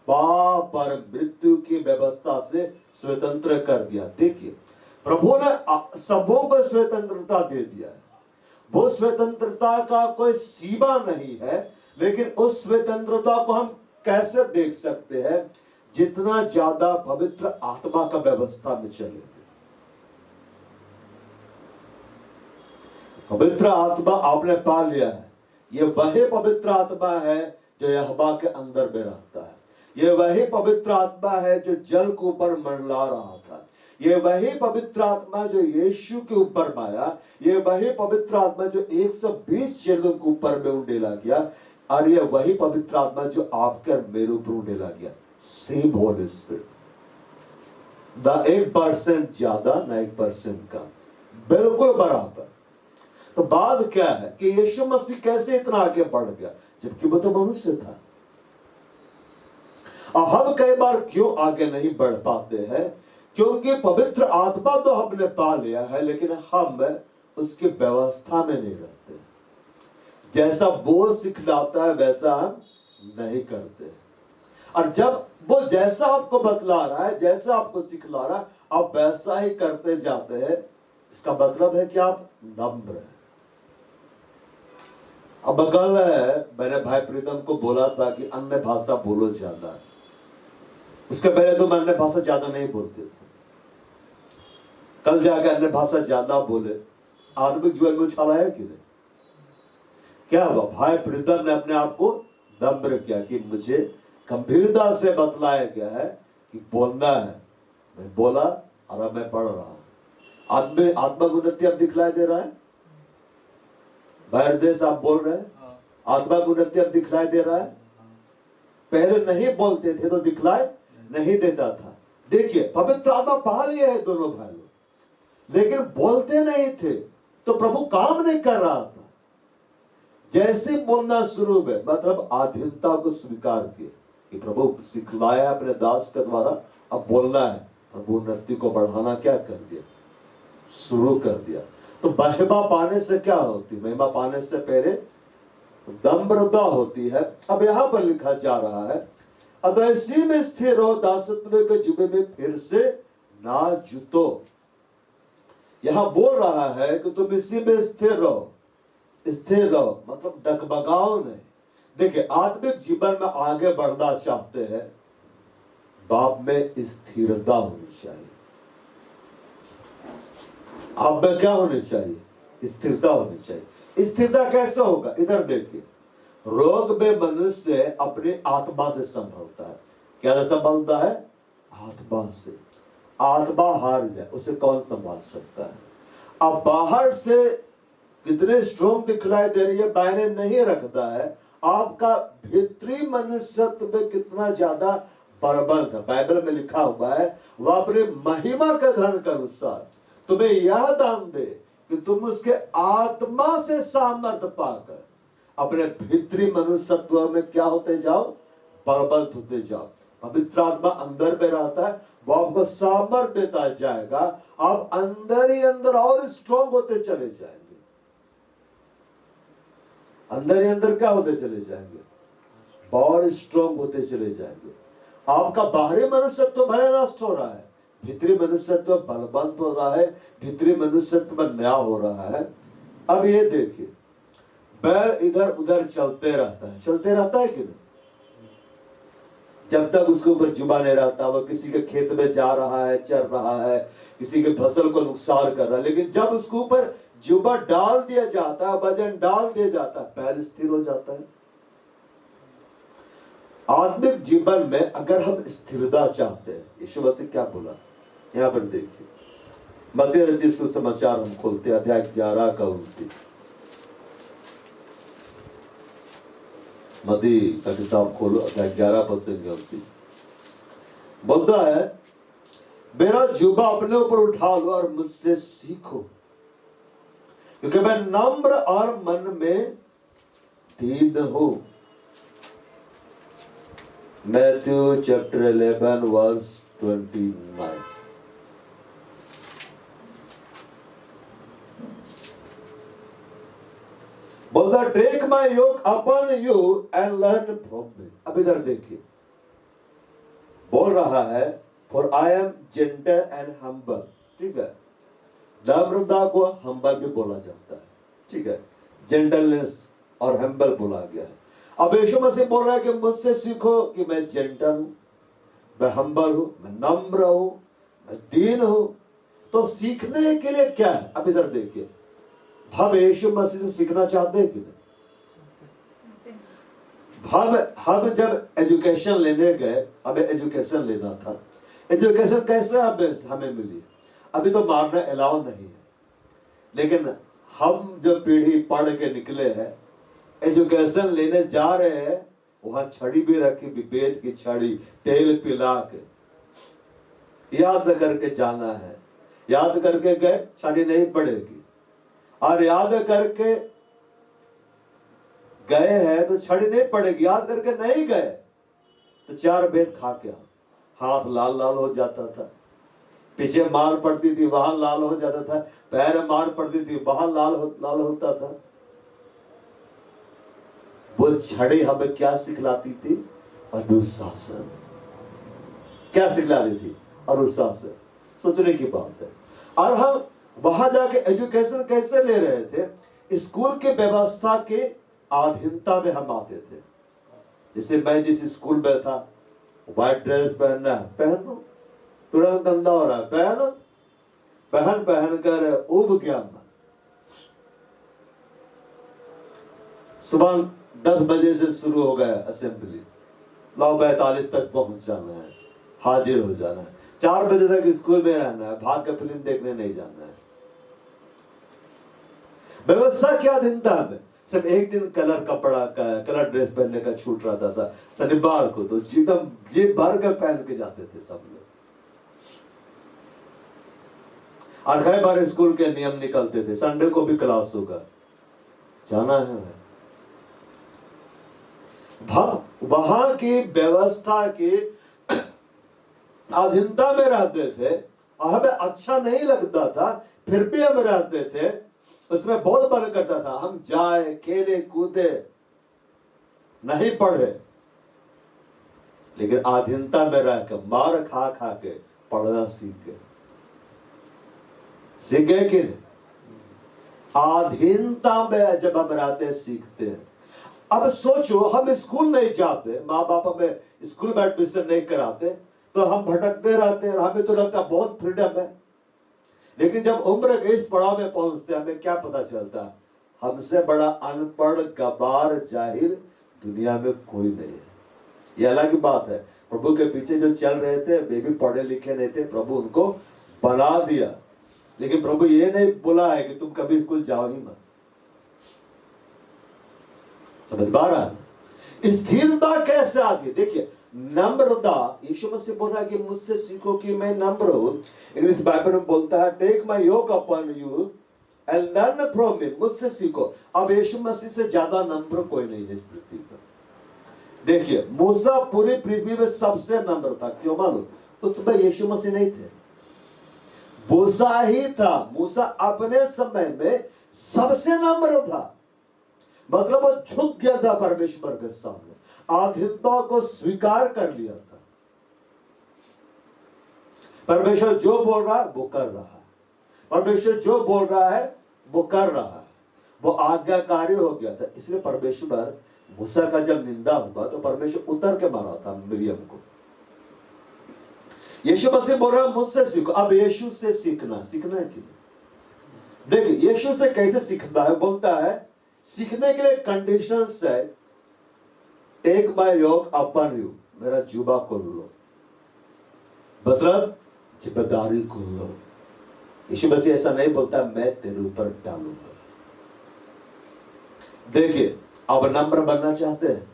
Speaker 1: पाप और मृत्यु की व्यवस्था से स्वतंत्र कर दिया। देखिए, प्रभु ने सबों को स्वतंत्रता दे दिया है। वो स्वतंत्रता का कोई सीमा नहीं है, लेकिन उस स्वतंत्रता को हम कैसे देख सकते हैं? जितना ज्यादा पवित्र आत्मा का व्यवस्था में चलेंगे। पवित्र आत्मा आपने पा लिया है। ये वही पवित्र आत्मा है जो यहोवा के अंदर में रहता है। ये वही पवित्र आत्मा है जो जल के ऊपर मंडला रहा था। ये वही पवित्र आत्मा जो यीशु के ऊपर आया। ये वही पवित्र आत्मा जो 120 चेलों के ऊपर में उंडेला गया। और ये वही पवित्र आत्मा जो आपके और मेरे ऊपर उंडेला गया। सेम होली स्पिरिट, न 1% ज्यादा न 1% कम, बिल्कुल बराबर। तो बात क्या है कि यीशु मसीह कैसे इतना आगे बढ़ गया जबकि वो तो मनुष्य था। और हम कई बार क्यों आगे नहीं बढ़ पाते हैं? क्योंकि पवित्र आत्मा तो हमने पा लिया है, लेकिन हम उसकी व्यवस्था में नहीं रहते। जैसा वो सिखलाता है वैसा हम नहीं करते। और जब वो जैसा आपको बतला रहा है, जैसा आपको सिखला रहा है, आप वैसा ही करते जाते हैं, इसका मतलब है कि आप नम्र हैं। अब कल मैंने भाई प्रीतम को बोला था कि अन्य भाषा बोलो ज्यादा। उसके पहले तो मैं अन्य भाषा ज्यादा नहीं बोलते थे। कल जाके अन्य भाषा ज्यादा बोले, आत्मिक जीवन में उछाल आया कि नहीं? क्या हुआ? भाई प्रीतम ने अपने आप को नम्र किया कि मुझे गंभीरता से बतलाया गया है कि बोलना है। मैं बोला और अब मैं पढ़ रहा हूं। आत्मिक उन्नति अब दिखलाई दे रहा है। देश आप बोल रहे हैं, आत्मा की उन्नति अब दिखलाई दे रहा है। पहले नहीं बोलते थे तो दिखलाई नहीं देता था। देखिए, पवित्र आत्मा पा लिए है दोनों भाई लोग, लेकिन बोलते नहीं थे तो प्रभु काम नहीं कर रहा था। जैसे बोलना शुरू में, मतलब अधीनता को स्वीकार किए कि प्रभु सिखलाया अपने दास के द्वारा, अब बोलना है। प्रभु उन्नति को बढ़ाना क्या कर दिया? शुरू कर दिया। तो महिमा पाने से क्या होती? महिमा पाने से पहले नम्रता होती है। अब यहां पर लिखा जा रहा है, अब इसी में स्थिर रहो, दासत्व के जुबे में फिर से ना जुतो। यहां बोल रहा है कि तुम इसी में स्थिर रहो। स्थिर रहो मतलब डगमगाओ नहीं। देखिए, आत्मिक जीवन में आगे बढ़ना चाहते हैं, बाप में स्थिरता होनी चाहिए। आप में क्या होनी चाहिए? स्थिरता होनी चाहिए। स्थिरता कैसे होगा? इधर देखिए, रोग में मनुष्य अपनी आत्मा से संभलता है। क्या संभलता है? आत्मा से। आत्मा हार जाए उसे कौन संभाल सकता है? अब बाहर से कितने स्ट्रॉन्ग दिखलाई दे रही है मायने नहीं रखता है, आपका भीतरी मनुष्यत्व में कितना ज्यादा बलवान है। बाइबल में लिखा हुआ है, वह अपने महिमा के धन के अनुसार तुम्हें यह दान दे कि तुम उसके आत्मा से सामर्थ्य पाकर अपने भीतरी मनुष्यत्व में क्या होते जाओ? बलवंत होते जाओ। पवित्र आत्मा अंदर में रहता है, वो आपको सामर्थ्य देता जाएगा। आप अंदर ही अंदर और स्ट्रॉन्ग होते चले जाएंगे। अंदर ही अंदर क्या होते चले जाएंगे, और स्ट्रॉन्ग होते चले जाएंगे। आपका बाहरी मनुष्यत्व तो भले नष्ट हो रहा है, भीतरी मनुष्यत्व बलवंत हो रहा है, भीतरी मनुष्यत्व नया हो रहा है। अब ये देखिए, बैल इधर उधर चलते रहता है कि नहीं? जब तक उसके ऊपर जुबान नहीं रहता, वह किसी के खेत में जा रहा है, चर रहा है, किसी के फसल को नुकसान कर रहा है, लेकिन जब उसके ऊपर जुबा डाल दिया जाता है, वजन डाल दिया जाता है, बैल स्थिर हो जाता है। आत्मिक जीवन में अगर हम स्थिरता चाहते हैं, यीशु मसीह क्या बोला यहां पर देखिए, मत्ती रचित सुसमाचार हम खोलते हैं, अध्याय 11 का 29। मत्ती का किताब खोलो, अध्याय 11 पद से 29 बोलता है, मेरा जुबा अपने ऊपर उठा लो और मुझसे सीखो, क्योंकि मैं नम्र और मन में दीन हूं। Matthew chapter 11 verse 29। बोलता, take my yoke upon you and learn from me. अब इधर देखिए, बोल रहा है, for I am gentle and humble. ठीक है, नम्रता को हम्बल भी बोला जाता है। ठीक है, जेंटलनेस और हम्बल बोला गया है। अब यीशु मसीह बोल रहा है कि मुझसे सीखो कि मैं जेंटल हूं, मैं हम्बल हूं, मैं नम्र हूं, मैं दीन हूं। तो सीखने के लिए क्या है? अब इधर देखिए, हम यीशु मसीह से सीखना चाहते हैं कि नहीं? हम जब एजुकेशन लेने गए, हमें एजुकेशन लेना था, एजुकेशन कैसे हमें मिली? अभी तो मारना अलाउ नहीं है, लेकिन हम जो पीढ़ी पढ़ के निकले हैं, एजुकेशन लेने जा रहे हैं, वहां छड़ी भी रखी, विभेद की छड़ी, तेल पिला के याद करके जाना है। याद करके गए, छड़ी नहीं पड़ेगी, और याद करके गए हैं तो छड़ी नहीं पड़ेगी, याद करके नहीं गए तो 4 भेद खा के हाथ लाल लाल हो जाता था, पीछे मार पड़ती थी वहां लाल हो जाता था, पैर मार पड़ती थी वहां लाल होता था। वो छड़ी हमें क्या सिखलाती थी? अनुशासन। क्या सिखलाती थी? अनुशासन। सोचने की बात है। और हम वहां जाके एजुकेशन कैसे ले रहे थे? स्कूल के व्यवस्था के अधीनता में हम आते थे। जैसे मैं जिस स्कूल में था, व्हाइट ड्रेस पहनना है, पहन लो, तुरंत गंदा हो रहा है, पहनो, पहन कर उब गया मैं। सुबह 10 बजे से शुरू हो गया असेंबली, 9:45 तक पहुंच जाना है, हाजिर हो जाना है, 4 बजे तक स्कूल में रहना है, भाग के फिल्म देखने नहीं जाना है। व्यवस्था क्या दिन था हमें? सिर्फ एक दिन कलर ड्रेस पहनने का छूट रहता था, शनिवार को तो जीप भर कर पहन के जाते थे सब लोग। और कई बार स्कूल के नियम निकलते थे, संडे को भी क्लास होगा, जाना है। वहां की व्यवस्था की अधीनता में रहते थे, और हमें अच्छा नहीं लगता था, फिर भी हम रहते थे, उसमें बहुत मन करता था हम जाए, खेले कूदे, नहीं पढ़े, लेकिन अधीनता में रहकर मार खा के पढ़ना सीख गए कि नहीं? अधीनता में जब हम रहते सीखते हैं। अब सोचो, हम स्कूल नहीं जाते, माँ बाप हमें स्कूल में एडमिशन नहीं कराते, तो हम भटकते रहते हैं, हमें तो लगता बहुत फ्रीडम है। लेकिन जब उम्र के इस पड़ाव में पहुंचते हमें क्या पता चलता? हमसे बड़ा अनपढ़, गवार, जाहिल दुनिया में कोई नहीं है। ये अलग बात है। प्रभु के पीछे जो चल रहे थे, वे भी पढ़े लिखे नहीं थे, प्रभु उनको बना दिया, लेकिन प्रभु ये नहीं बोला है कि तुम कभी स्कूल जाओ ही मत। समझ पा रहा है? स्थिरता कैसे आती है? देखिए, नम्रता, यीशु मसीह बोल रहा है कि मुझसे सीखो कि मैं नम्र हूं। इंग्लिश बाइबल में बोलता है, take my yoke upon you and learn from me, मुझसे सीखो। अब यीशु मसीह से ज्यादा नम्र कोई नहीं है इस पृथ्वी पर। देखिए, मूसा पूरी पृथ्वी में सबसे नम्र था। क्यों मालूम? उस समय यीशु मसीह नहीं थे, मूसा ही था। मूसा अपने समय में सबसे नम्र था। मतलब वो झुक गया था परमेश्वर के सामने, अधीनता को स्वीकार कर लिया था। परमेश्वर जो बोल रहा है वो कर रहा है, परमेश्वर जो बोल रहा है वो कर रहा है, वो आज्ञाकारी हो गया था। इसलिए परमेश्वर मूसा का जब निंदा हुआ तो परमेश्वर उतर के मारा था मिरियम को। यीशु मसीह बोल रहा है मुझसे सीखो। अब यीशु से सीखना है कि नहीं? देखिए यीशु से कैसे सीखता है, बोलता है सीखने के लिए कंडीशंस है, take my yoke upon you, मेरा जुबा खोल लो, मतलब जिम्मेदारी खोल लो। यीशु मसीह ऐसा नहीं बोलता मैं तेरे ऊपर डालूंगा। देखिए आप नम्र बनना चाहते हैं,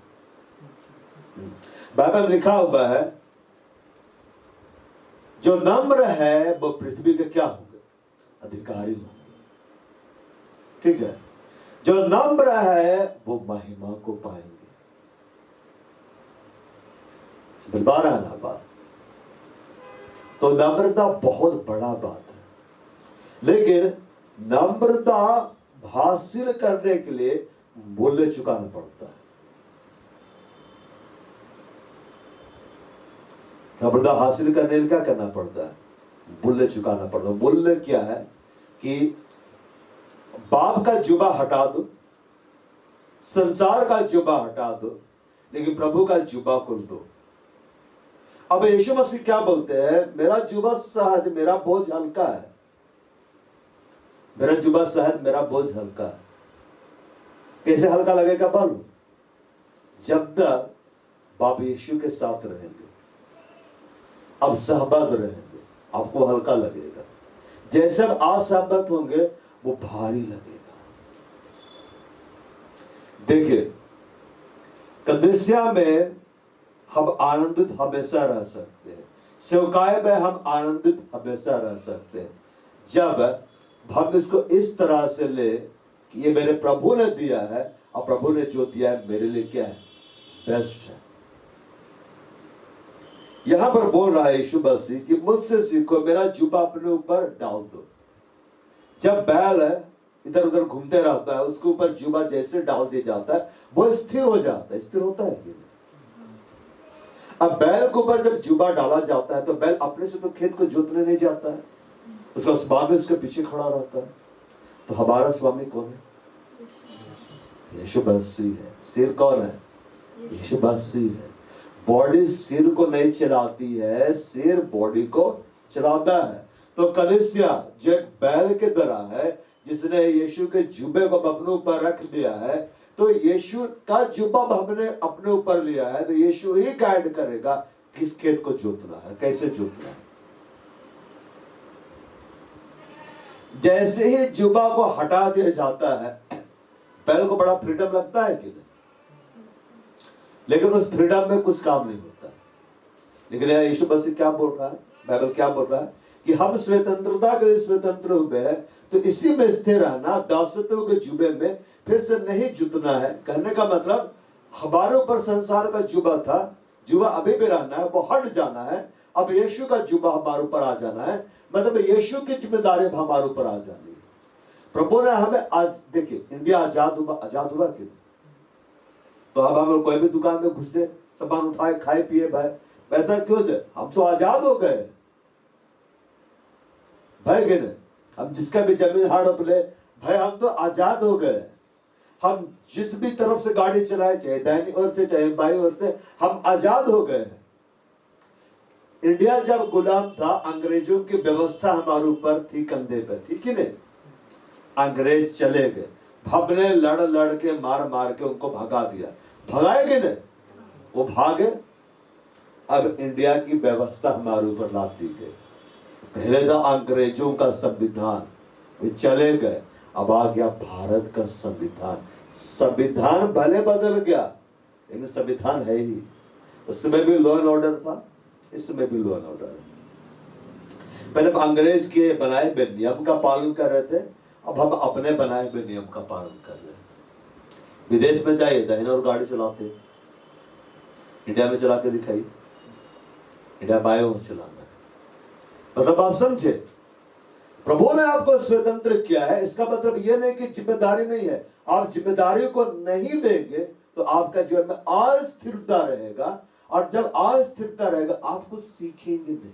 Speaker 1: बाइबल में लिखा हुआ है जो नम्र है वो पृथ्वी के क्या होंगे? अधिकारी होंगे। ठीक है, जो नम्र है वो महिमा को पाएंगे। समझ पा रहा है ना बात? तो नम्रता बहुत बड़ा बात है, लेकिन नम्रता हासिल करने के लिए मूल्य चुकाना पड़ता है। नम्रता हासिल करने के लिए क्या करना पड़ता है? मूल्य चुकाना पड़ता है। मूल्य क्या है कि बाप का जुबा हटा दो, संसार का जुबा हटा दो, लेकिन प्रभु का जुबा खोल दो। अब यीशु मसीह क्या बोलते हैं? मेरा जुबा सहज, मेरा बोझ हल्का है। मेरा जुबा सहज, मेरा बोझ हल्का है। कैसे हल्का लगेगा मालूम? जब तक बाप यीशु के साथ रहेंगे, अब सहबत रहेंगे, आपको हल्का लगेगा। जैसे अब असहबत होंगे वो भारी लगेगा। देखिए कलीसिया में हम आनंदित हमेशा रह सकते हैं, सेवकाई में हम आनंदित हमेशा रह सकते हैं, जब हम इसको इस तरह से ले कि ये मेरे प्रभु ने दिया है और प्रभु ने जो दिया है मेरे लिए क्या है? बेस्ट है। यहां पर बोल रहा है यीशु मसीह कि मुझसे सीखो, मेरा जुबा अपने ऊपर डाल दो। जब बैल है इधर उधर घूमते रहता है, उसके ऊपर जुबा जैसे डाल दिया जाता है वो स्थिर हो जाता है। स्थिर होता है कि नहीं? अब बैल के ऊपर जब जुबा डाला जाता है तो बैल अपने से तो खेत को जोतने नहीं जाता है, उसका स्वामी उसके पीछे खड़ा रहता है। तो हमारा स्वामी कौन है? यीशु मसीह है। सिर कौन है? यीशु मसीह है। बॉडी सिर को नहीं चलाती है, सिर बॉडी को चलाता है। तो कलीसिया जो एक बैल के तरह है, जिसने यीशु के जुबे को अपने ऊपर रख दिया है, तो यीशु का जुबा हमने अपने ऊपर लिया है, तो यीशु ही गाइड करेगा किस खेत को जोतना है, कैसे जोतना है। जैसे ही जुबा को हटा दिया जाता है, बैल को बड़ा फ्रीडम लगता है कि नहीं? लेकिन उस फ्रीडम में कुछ काम नहीं होता है। लेकिन यीशु मसीह क्या बोल रहा है? बाइबल क्या बोल रहा है कि हम स्वतंत्रता के लिए स्वतंत्र हुए हैं, तो इसी में स्थिर रहना, दासत्व के जुबे में फिर से नहीं जुतना है। कहने का मतलब हमारे ऊपर संसार का जुबा था, जुबा अभी भी रहना है, वो हट जाना है। अब यीशु का जुबा हमारे ऊपर आ जाना है, मतलब यीशु की जिम्मेदारी हमारे ऊपर आ जानी है। प्रभु ने हमें आज, देखिए इंडिया आजाद हुआ कि नहीं? तो अब हम कोई भी दुकान में घुसे, सामान उठाए, खाए पिए, भाई पैसा क्यों दे? हम तो आजाद हो गए भाई के ने। हम जिसका भी जमीन हड़प ले भाई, हम तो आजाद हो गए। हम जिस भी तरफ से गाड़ी चलाए, चाहे दाहिनी ओर से चाहे बाईं ओर से, हम आजाद हो गए हैं। इंडिया जब गुलाम था, अंग्रेजों की व्यवस्था हमारे ऊपर थी, कंधे पर थी कि नहीं? अंग्रेज चले गए, हमने लड़ लड़ के मार मार के उनको भगा दिया। भगाए कि नहीं? वो भागे। अब इंडिया की व्यवस्था हमारे ऊपर लाद दी गई। पहले था अंग्रेजों का संविधान, वे चले गए, अब आ गया भारत का संविधान। संविधान भले बदल गया लेकिन संविधान है ही। उसमें भी लॉ एंड ऑर्डर था, इसमें भी लॉ एंड ऑर्डर है। पहले अंग्रेज के बनाए हुए नियम का पालन कर रहे थे, अब हम अपने बनाए हुए नियम का पालन कर रहे हैं। विदेश में जाइए, दाहिने और गाड़ी चलाते, इंडिया में चला के दिखाइए, इंडिया बाएं ओर चलाना है। मतलब आप समझे, प्रभु ने आपको स्वतंत्र किया है, इसका मतलब यह नहीं कि जिम्मेदारी नहीं है। आप जिम्मेदारी को नहीं लेंगे तो आपका जीवन में अस्थिरता रहेगा, और जब अस्थिरता रहेगा आप कुछ सीखेंगे नहीं,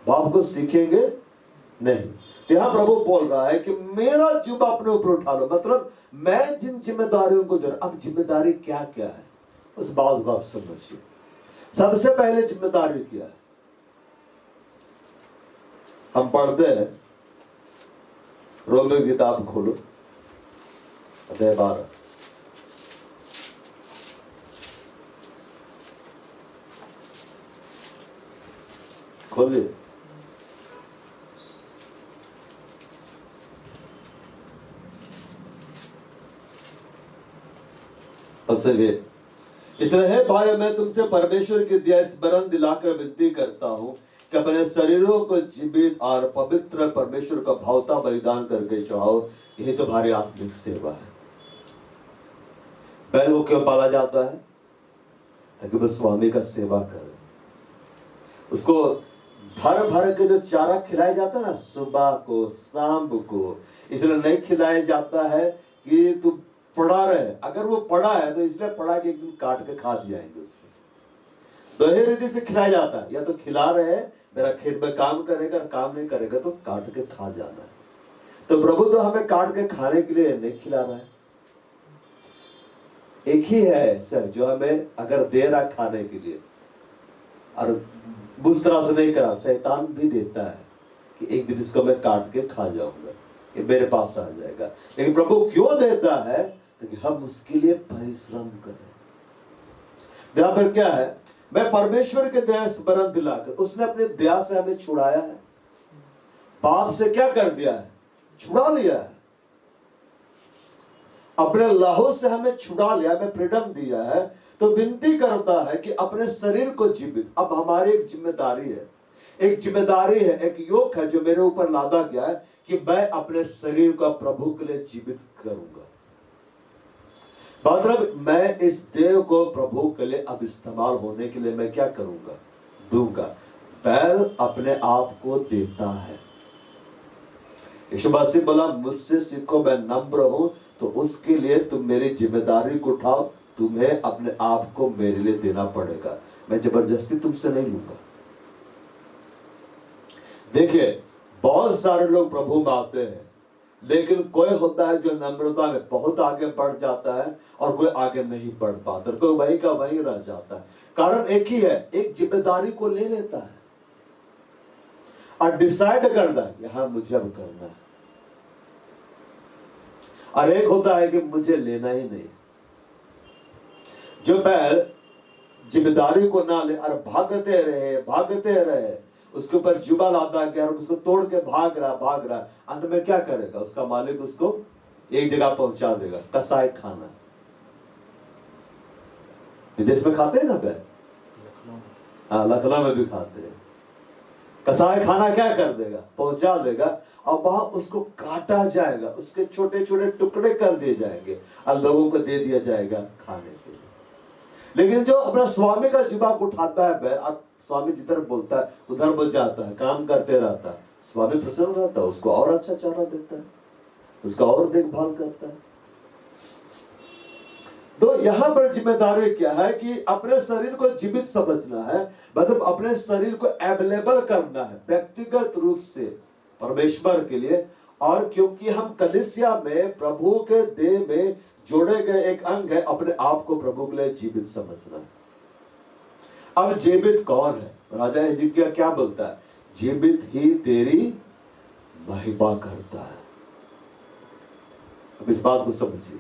Speaker 1: आप कुछ सीखेंगे नहीं। तो यहां प्रभु बोल रहा है कि मेरा जुबा अपने ऊपर उठा लो, मतलब मैं जिन जिम्मेदारियों को दे रहा। अब जिम्मेदारी क्या क्या है उस बात को आप समझिए। सबसे पहले जिम्मेदारी क्या है? हम पढ़ते हैं, रोमियो की किताब खोलो, अध्याय 12। खोलिए। इसलिए हे भाई, मैं तुमसे परमेश्वर की दया स्मरण दिलाकर विनती करता हूं कि अपने शरीरों को जीवित और पवित्र परमेश्वर का भावता बलिदान करके चढ़ाओ, यही तुम्हारी आत्मिक सेवा है। बैल को क्यों पाला जाता है? ताकि वह स्वामी का सेवा करे। उसको भर भर के जो चारा खिलाया जाता है ना, सुबह को शाम को, इसलिए नहीं खिलाया जाता है कि तू पड़ा रहे। अगर वो पड़ा है तो इसलिए पड़ा कि एक दिन काट के खा जाएंगे उसको। दो ही रीति से खिलाया जाता है, या तो खिला रहे हैं, मेरा खेत में काम करेगा, काम नहीं करेगा तो काट के खा जाना है। तो प्रभु तो हमें काट के खाने के लिए नहीं खिला रहा है। एक ही है सर जो हमें अगर दे रहा खाने के लिए, और उस तरह से नहीं करा, शैतान भी देता है कि एक दिन इसको मैं काट के खा जाऊंगा, ये मेरे पास आ जाएगा। लेकिन प्रभु क्यों देता है? ताकि हम उसके लिए परिश्रम करें। यहां पर क्या है? मैं परमेश्वर के दया स्मरण दिलाकर, उसने अपनी दया से हमें छुड़ाया है, पाप से क्या कर दिया है? छुड़ा लिया है। अपने लहू से हमें छुड़ा लिया, हमें फ्रीडम दिया है। तो विनती करता है कि अपने शरीर को जीवित। अब हमारी एक जिम्मेदारी है, एक योग है जो मेरे ऊपर लादा गया है कि मैं अपने शरीर को प्रभु के लिए जीवित करूंगा। मतलब मैं इस देह को प्रभु के लिए अब इस्तेमाल होने के लिए मैं क्या करूंगा? दूंगा। बैल अपने आप को देता है। यीशु मसीह बोला, मुझसे सीखो मैं नम्र हूं, तो उसके लिए तुम मेरी जिम्मेदारी को उठाओ। तुम्हें अपने आप को मेरे लिए देना पड़ेगा, मैं जबरदस्ती तुमसे नहीं लूंगा। देखिए, बहुत सारे लोग प्रभु में आते हैं, लेकिन कोई होता है जो नम्रता में बहुत आगे बढ़ जाता है और कोई आगे नहीं बढ़ पाता, कोई वही का वही रह जाता है। कारण एक ही है, एक जिम्मेदारी को ले लेता है और डिसाइड करता है कि हाँ मुझे अब करना है, और एक होता है कि मुझे लेना ही नहीं। जो बैल जिम्मेदारी को ना ले और भागते रहे, उसके ऊपर जुबा लादा गया और उसको तोड़ के भाग रहा, अंत में क्या करेगा? उसका मालिक उसको एक जगह पहुंचा देगा, कसाई खाना। विदेश में खाते हैं ना बैल, हाँ लखनऊ में भी खाते हैं। कसाई खाना क्या कर देगा? पहुंचा देगा, और वहां उसको काटा जाएगा, उसके छोटे छोटे टुकड़े कर दिए जाएंगे और लोगों को दे दिया जाएगा खाने के लिए। लेकिन जो अपना स्वामी का जिबा उठाता है बैल, अब स्वामी जिधर बोलता है उधर बोल जाता है, काम करते रहता है, स्वामी प्रसन्न रहता है, उसको और अच्छा चारा देता है, उसका और देखभाल करता है। तो यहां पर जिम्मेदारी क्या है कि अपने शरीर को जीवित समझना है, मतलब अपने शरीर को अवेलेबल करना है व्यक्तिगत रूप से परमेश्वर के लिए। और क्योंकि हम कलीसिया में प्रभु के देह में जोड़े गए एक अंग है, अपने आप को प्रभु के लिए जीवित समझना है। अब जीवित कौन है? राजा हिजकिय्याह क्या बोलता है? जीवित ही तेरी महिमा करता है। अब इस बात को समझिए।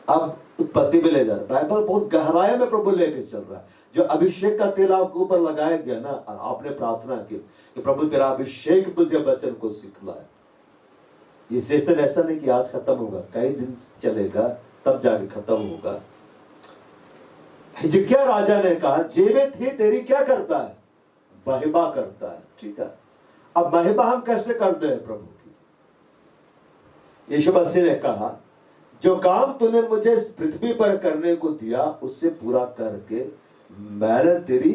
Speaker 1: अब उत्पत्ति में ले जा रहा है, बाइबल बहुत गहराई में प्रभु लेके चल रहा है। जो अभिषेक का तेल आपके ऊपर लगाया गया ना, आपने प्रार्थना की कि प्रभु तेरा अभिषेक मुझे वचन को सिखलाए। ये सेशन ऐसा नहीं कि आज खत्म होगा, कई दिन चलेगा तब जाके खत्म होगा। हिजकिय्याह राजा ने कहा जीवित ही तेरी क्या करता है? महिमा करता है। ठीक है, अब महिमा हम कैसे करते हैं प्रभु की? यीशु मसीह ने कहा जो काम तूने मुझे इस पृथ्वी पर करने को दिया उससे पूरा करके मैंने तेरी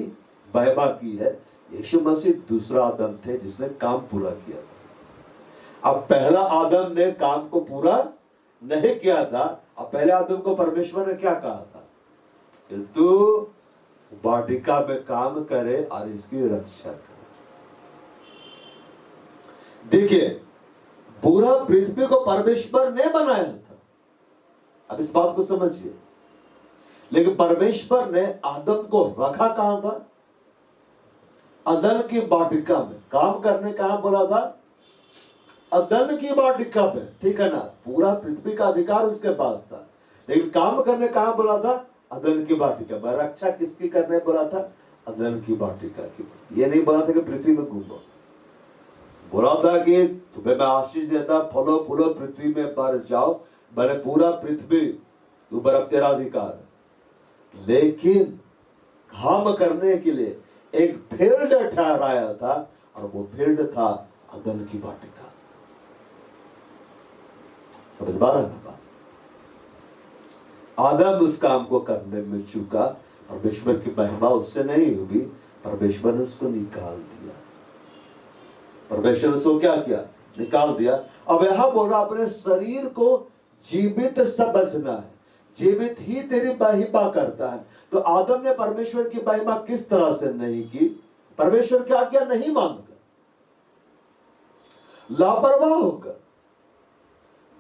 Speaker 1: महिमा की है। यीशु मसीह दूसरा आदम थे जिसने काम पूरा किया था। अब पहला आदम ने काम को पूरा नहीं किया था। अब पहले आदम को परमेश्वर ने क्या कहा था कि तू वाटिका में काम करे और इसकी रक्षा करे। देखिए, पूरा पृथ्वी को परमेश्वर ने बनाया था, अब इस बात को समझिए। लेकिन परमेश्वर ने आदम को रखा कहां था? अदन की वाटिका में। काम करने कहां बोला था? अदन की वाटिका में, ठीक है ना। पूरा पृथ्वी का अधिकार उसके पास था, लेकिन काम करने कहां बोला था? अदन की वाटिका में। रक्षा किसकी करने बोला था? अदन की वाटिका की। ये नहीं बोला था कि पृथ्वी में घूमो, बोला था कि तुम्हें मैं आशीष देता, फलो फूलो पृथ्वी में भर जाओ, भले पूरा पृथ्वी ऊपर अब तेरा अधिकार है। लेकिन काम करने के लिए एक फील्ड ठहराया था, और वो फील्ड था अदन की वाटिका। समझ पा रहे हैं बात? आदम उस काम को करने में चूका, परमेश्वर की महिमा उससे नहीं हुई, परमेश्वर ने उसको निकाल दिया। परमेश्वर ने उसको क्या किया? निकाल दिया। अब यहां बोला अपने शरीर को जीवित समझना है, जीवित ही तेरी महिमा करता है। तो आदम ने परमेश्वर की महिमा किस तरह से नहीं की? परमेश्वर क्या क्या नहीं मानकर, लापरवाह होकर,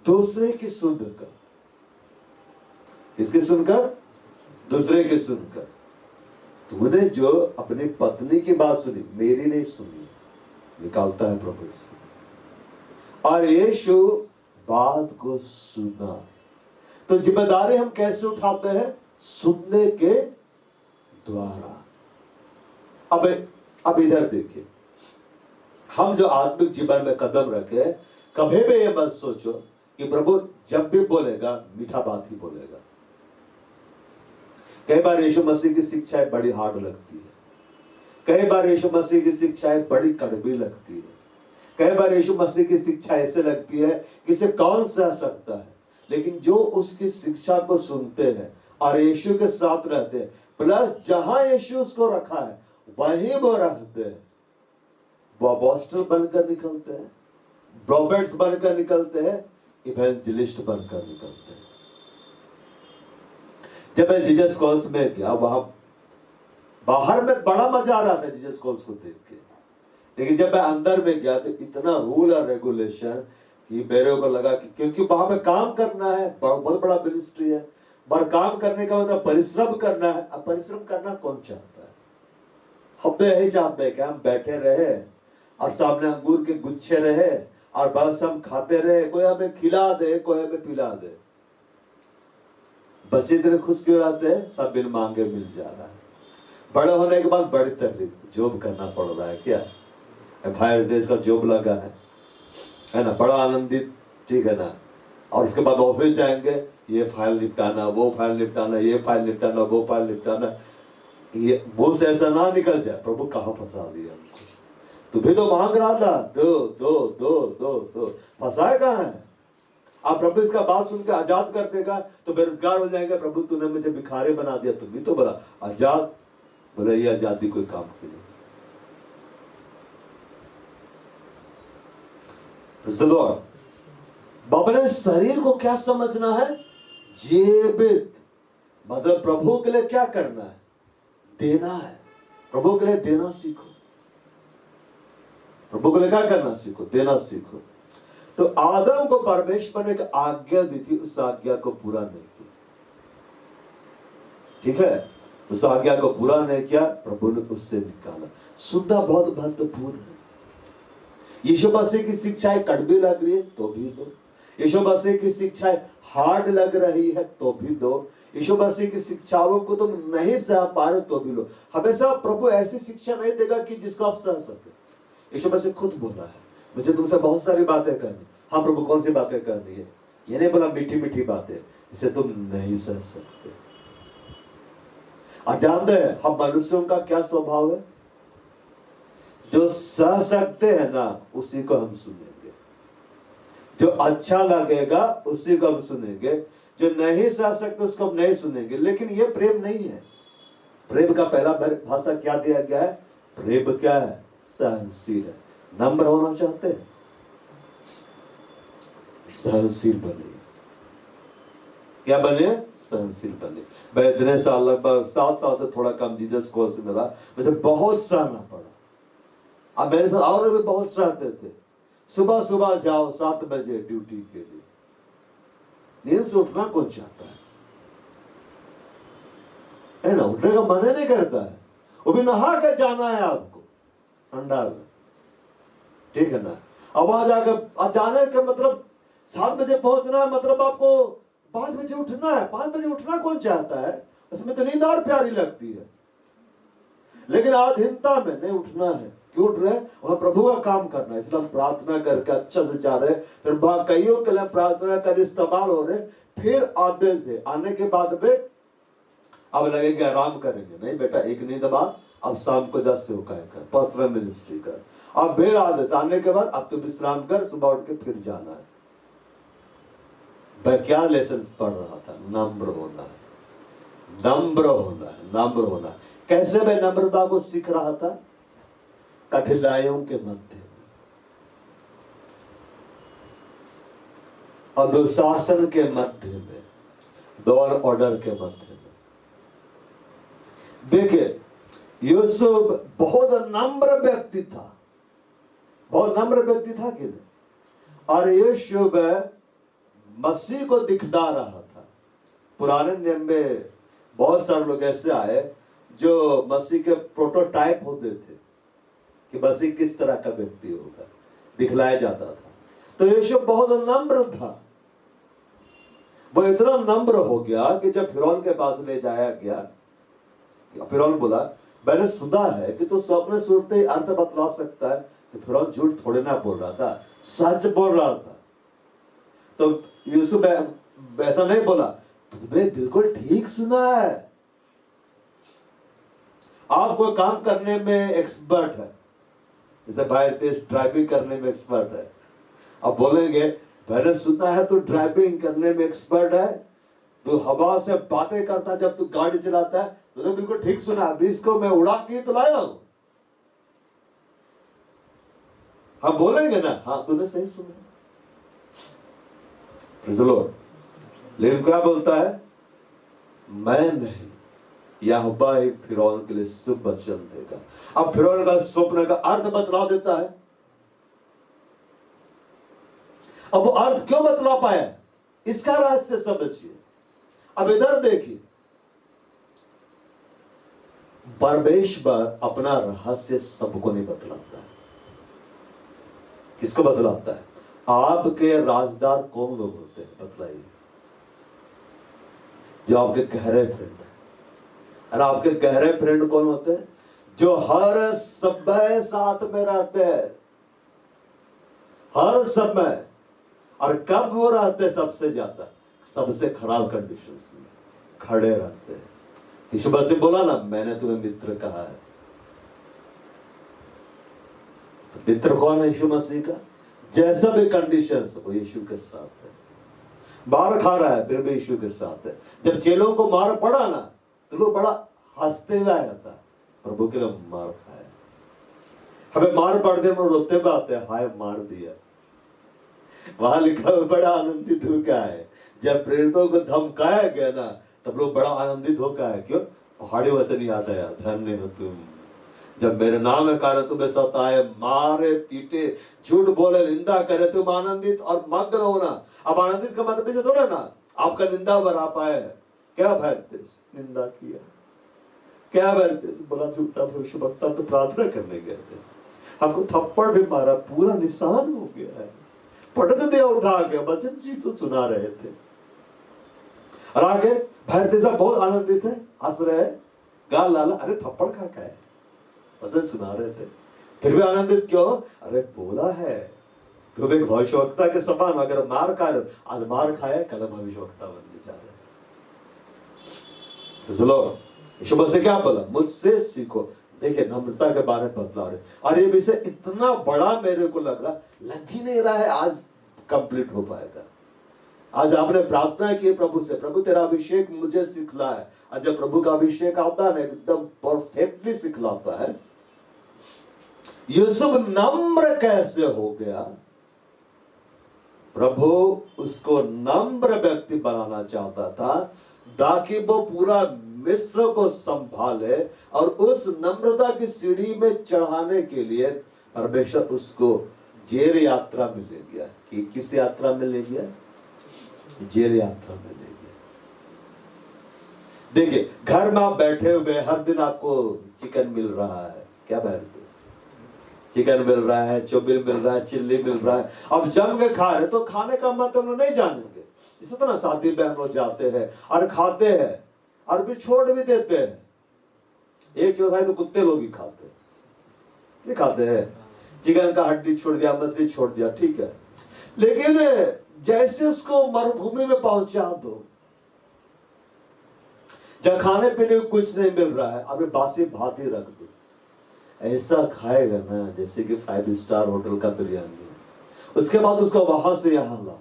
Speaker 1: दूसरे की सुनकर। किसकी सुनकर? दूसरे की सुनकर। तूने जो अपनी पत्नी की बात सुनी, मेरी नहीं सुनी, निकालता है प्रभु इसको। और यीशु बात को सुना। तो जिम्मेदारी हम कैसे उठाते हैं? सुनने के द्वारा। अब इधर देखिए, हम जो आत्मिक जीवन में कदम रखे, कभी भी ये मत सोचो कि प्रभु जब भी बोलेगा मीठा बात ही बोलेगा। कई बार यीशु मसीह की शिक्षाएं बड़ी हार्ड लगती है, कई बार यीशु मसीह की शिक्षाएं बड़ी कड़वी लगती है, कई बार यीशु मसीह की शिक्षा ऐसे लगती है कि इसे कौन सह सकता है। लेकिन जो उसकी शिक्षा को सुनते हैं और यीशु के साथ रहते हैं, प्लस जहां यीशु उसको रखा है वहीं वो रहते हैं, वो अपोस्टल बनकर निकलते हैं, प्रॉफेट्स बनकर निकलते हैं, इवेंजलिस्ट बनकर निकलते हैं। जब मैं जीसस कॉल्स में गया, वहां बाहर में बड़ा मजा आ रहा था जीसस कॉल्स को देख के, लेकिन जब मैं अंदर में गया तो इतना रूल और रेगुलेशन कि मेरे को लगा कि क्योंकि वहां पे काम करना है, बहुत बड़ा मिनिस्ट्री है, पर काम करने का मतलब परिश्रम करना है। अब परिश्रम करना कौन चाहता है? हम तो यही चाहते हैं कि हम बैठे रहे और सामने अंगूर के गुच्छे रहे और बस हम खाते रहे, कोई हमें खिला दे, कोई हमें पिला दे। बच्चे इतने खुश क्यों रहते हैं? सब बिन मांगे मिल जा रहा है। बड़े होने के बाद बड़ी तकलीफ, जॉब करना पड़ रहा है, क्या भाई देश का जॉब लगा है ना, बड़ा आनंदित, ठीक है ना। और उसके बाद ऑफिस जाएंगे, ये फाइल निपटाना, वो फाइल निपटाना, ये फाइल निपटाना, वो फाइल निपटाना। ये मुंह से ऐसा ना निकल जाए, प्रभु कहाँ फंसा दिया हमको? तू भी तो मांग रहा था, दो दो दो दो दो, फंसाए कहाँ है? आप प्रभु इसका बात सुनकर आजाद कर देगा तो बेरोजगार हो जाएगा। प्रभु तूने मुझे भिखारी बना दिया, तुम भी तो बोला आजाद, बोले ये आजादी कोई काम की नहीं। अपने शरीर को क्या समझना है? जीवित, मतलब प्रभु के लिए क्या करना है? देना है। प्रभु के लिए देना सीखो। प्रभु के लिए क्या करना सीखो? देना सीखो। तो आदम को परमेश्वर ने एक आज्ञा दी थी, उस आज्ञा को पूरा नहीं किया, ठीक है। उस आज्ञा को पूरा नहीं किया, प्रभु ने उससे निकाला। सुनना बहुत महत्वपूर्ण है। यीशु मसीह की शिक्षाएं कड़वी लग रही है तो भी दो, यीशु मसीह की शिक्षाएं हार्ड लग रही है तो भी दो, यीशु मसीह की शिक्षाओं को तुम नहीं सह पा रहे तो भी लो। हमेशा प्रभु ऐसी शिक्षा नहीं देगा कि जिसको आप सह सके। यीशु मसीह खुद बोला है, मुझे तुमसे बहुत सारी बातें करनी। हाँ प्रभु, कौन सी बातें करनी है? ये नहीं बोला मीठी मीठी बातें जिसे तुम नहीं सह सकते। और जानते हैं हम मनुष्यों का क्या स्वभाव है? जो सह सकते हैं ना उसी को हम सुनेंगे, जो अच्छा लगेगा उसी को हम सुनेंगे, जो नहीं सह सकते उसको हम नहीं सुनेंगे। लेकिन ये प्रेम नहीं है। प्रेम का पहला भाषा क्या दिया गया है? प्रेम क्या है? सहनशील है। नम्र होना चाहते हैं, सहनशील बने। क्या बने? सहनशील बने। मैं इतने साल, लगभग 7 साल से थोड़ा कम जीसस कोर्स में रहा, मुझे बहुत सहना पड़ा। अब मेरे साथ और भी बहुत सहते थे। सुबह सुबह जाओ 7 बजे ड्यूटी के लिए, नींद से उठना कौन चाहता है ना? उठने का मन ही नहीं करता है। वो भी नहा के जाना है आपको ठंडा में, ठीक है ना? अब वहां जाकर जाने का मतलब 7 बजे पहुंचना है, मतलब आपको 5 बजे उठना है। 5 बजे उठना कौन चाहता है? उसमें तो नींद और प्यारी लगती है। लेकिन आधीनता में नहीं उठना है। क्यों उठ रहे? वहां प्रभु का काम करना है, इसलिए हम प्रार्थना करके अच्छा से जा रहे। फिर कईयों के लिए प्रार्थना कर इस्तेमाल हो रहे। फिर आते थे, आने के बाद में अब लगेगा आराम करेंगे। नहीं बेटा, एक नींद बाद अब शाम को 10 से कर, पर्सनल मिनिस्ट्री कर। अब फिर आदत आने के बाद अब तो विश्राम कर, सुबह उठ के फिर जाना है। मैं क्या लेसन पढ़ रहा था? नम्र होना है, नम्र होना है, नम्र होना। कैसे मैं नम्रता को सीख रहा था? कठिनाइयों के मध्य में, अनुशासन के मध्य में, दौर ऑर्डर के मध्य में। देखिए, यूसुफ बहुत नम्र व्यक्ति था, बहुत नम्र व्यक्ति था कि नहीं? और यूसुफ मसीह को दिखला रहा था। पुराने नियम में बहुत सारे लोग ऐसे आए जो मसीह के प्रोटोटाइप होते थे कि मसीह किस तरह का व्यक्ति होगा, दिखलाया जाता था। तो यूसुफ बहुत नम्र था। वो इतना नम्र हो गया कि जब फिरौन के पास ले जाया गया, फिरौन बोला, मैंने सुना है कि तू स्वप्न सुनते ही अर्थ बतला सकता है। कि फिरौन झूठ थोड़े ना बोल रहा था, सच बोल रहा था। तो यूसुफ ऐसा नहीं बोला, तुमने बिल्कुल ठीक सुना है। आप कोई काम करने में एक्सपर्ट है, जैसे भाई तेज ड्राइविंग करने में एक्सपर्ट है। अब बोलेंगे, मैंने सुना है तू ड्राइविंग करने में एक्सपर्ट है, तू हवा से बातें करता जब तू गाड़ी चलाता है। तूने बिल्कुल ठीक सुना, अभी इसको मैं उड़ा के तो लाया हूं। हम बोलेंगे ना, हाँ तूने सही सुना। लेकिन क्या बोलता है? मैं नहीं, यहोवा ही फिरौन के लिए शुभ वचन देगा। अब फिरौन का स्वप्न का अर्थ बतला देता है। अब वो अर्थ क्यों बतला पाया, इसका रहस्य समझिए। अब इधर देखिए, परमेश्वर अपना रहस्य सबको नहीं बतलाता है। किसको बतलाता है? आपके राजदार कौन लोग होते हैं? बतलाइए। जो आपके गहरे फ्रेंड है। और आपके गहरे फ्रेंड कौन होते हैं? जो हर समय साथ में रहते हैं, हर समय। और कब वो रहते हैं सबसे ज्यादा? सबसे खराब कंडीशंस में खड़े रहते हैं। यीशु मसीह बोला ना, मैंने तुम्हें मित्र कहा है। तो मित्र कौन है यीशु मसीह का? जैसा भी कंडीशन वो यीशु के साथ है। मार खा रहा है फिर भी यीशु के साथ है। जब चेलों को मार पड़ा ना, तो लोग बड़ा हंसते हुए आया था, प्रभु के लिए मार खाया। हमें मार पड़ते हम रोते हुए आते हैं, हाय मार दिया। वहां लिखा हुआ बड़ा आनंदित होकर आए। जब प्रेरितों को धमकाया गया ना, तब लोग बड़ा आनंदित होकर आए। क्यों? पहाड़ी वचन याद आया, धन्य हो तुम जब मेरे नाम के कारण तुम्हें सताए, मारे, पीटे, झूठ बोले, निंदा करे, तुम आनंदित और मग्न होना। अब आनंदित का मतलब पीछे थोड़ा ना आपका निंदा बना पाए। क्या भरते निंदा किया, क्या भरते बोला झूठा भविष्यवक्ता, तो प्रार्थना करने गए थे, हमको थप्पड़ भी मारा, पूरा निशान हो गया है। पटक दिया उठा के, वचन जी तो सुना रहे थे। और आगे भरते साहब बहुत आनंदित है, हंस रहे, गाल लाला, अरे थप्पड़ खा का है, वचन सुना रहे थे। फिर भी आनंदित क्यों? अरे बोला है तुम एक भविष्यवक्ता के समान, अगर मार खा लो, आज मार खाए, कल भविष्यवक्ता बनने जा रहे। यीशु मसीह क्या बोला? मुझसे सीखो। देखिए नम्रता के बारे में बतला रहे। और ये विषय इतना बड़ा मेरे को लग ही नहीं रहा है आज कंप्लीट हो पाएगा। आज आपने प्रार्थना की प्रभु से, प्रभु तेरा अभिषेक मुझे सिखला है। और जब प्रभु का अभिषेक आता है ना, एकदम परफेक्टली सिखलाता है। यूसुफ नम्र कैसे हो गया? प्रभु उसको नम्र व्यक्ति बनाना चाहता था ताकि वो पूरा मिस्र को संभाले, और उस नम्रता की सीढ़ी में चढ़ाने के लिए परमेश्वर उसको जेल यात्रा में ले गया। कि किस यात्रा में ले गया? जेल यात्रा में ले गया। देखिए, घर में आप बैठे हुए हर दिन आपको चिकन मिल रहा है, क्या बैठ चिकन मिल रहा है, चौबिल मिल रहा है, चिल्ली मिल रहा है, अब जम के खा रहे, तो खाने का मतलब लोग नहीं जानेंगे। इसी तरह शादी में हम लोग जाते हैं और खाते हैं और फिर छोड़ भी देते हैं। एक चौथाई तो कुत्ते लोग ही खाते हैं, ये खाते हैं। चिकन का हड्डी छोड़ दिया, मछली छोड़ दिया, ठीक है, लेकिन जैसे उसको मरुभूमि में पहुंचा दो, जब खाने पीने को कुछ नहीं मिल रहा है, अभी बासी भात ही रख दो, ऐसा खाएगा ना जैसे कि 5 स्टार होटल का बिरयानी है। उसके बाद उसको वहां से यहां ला,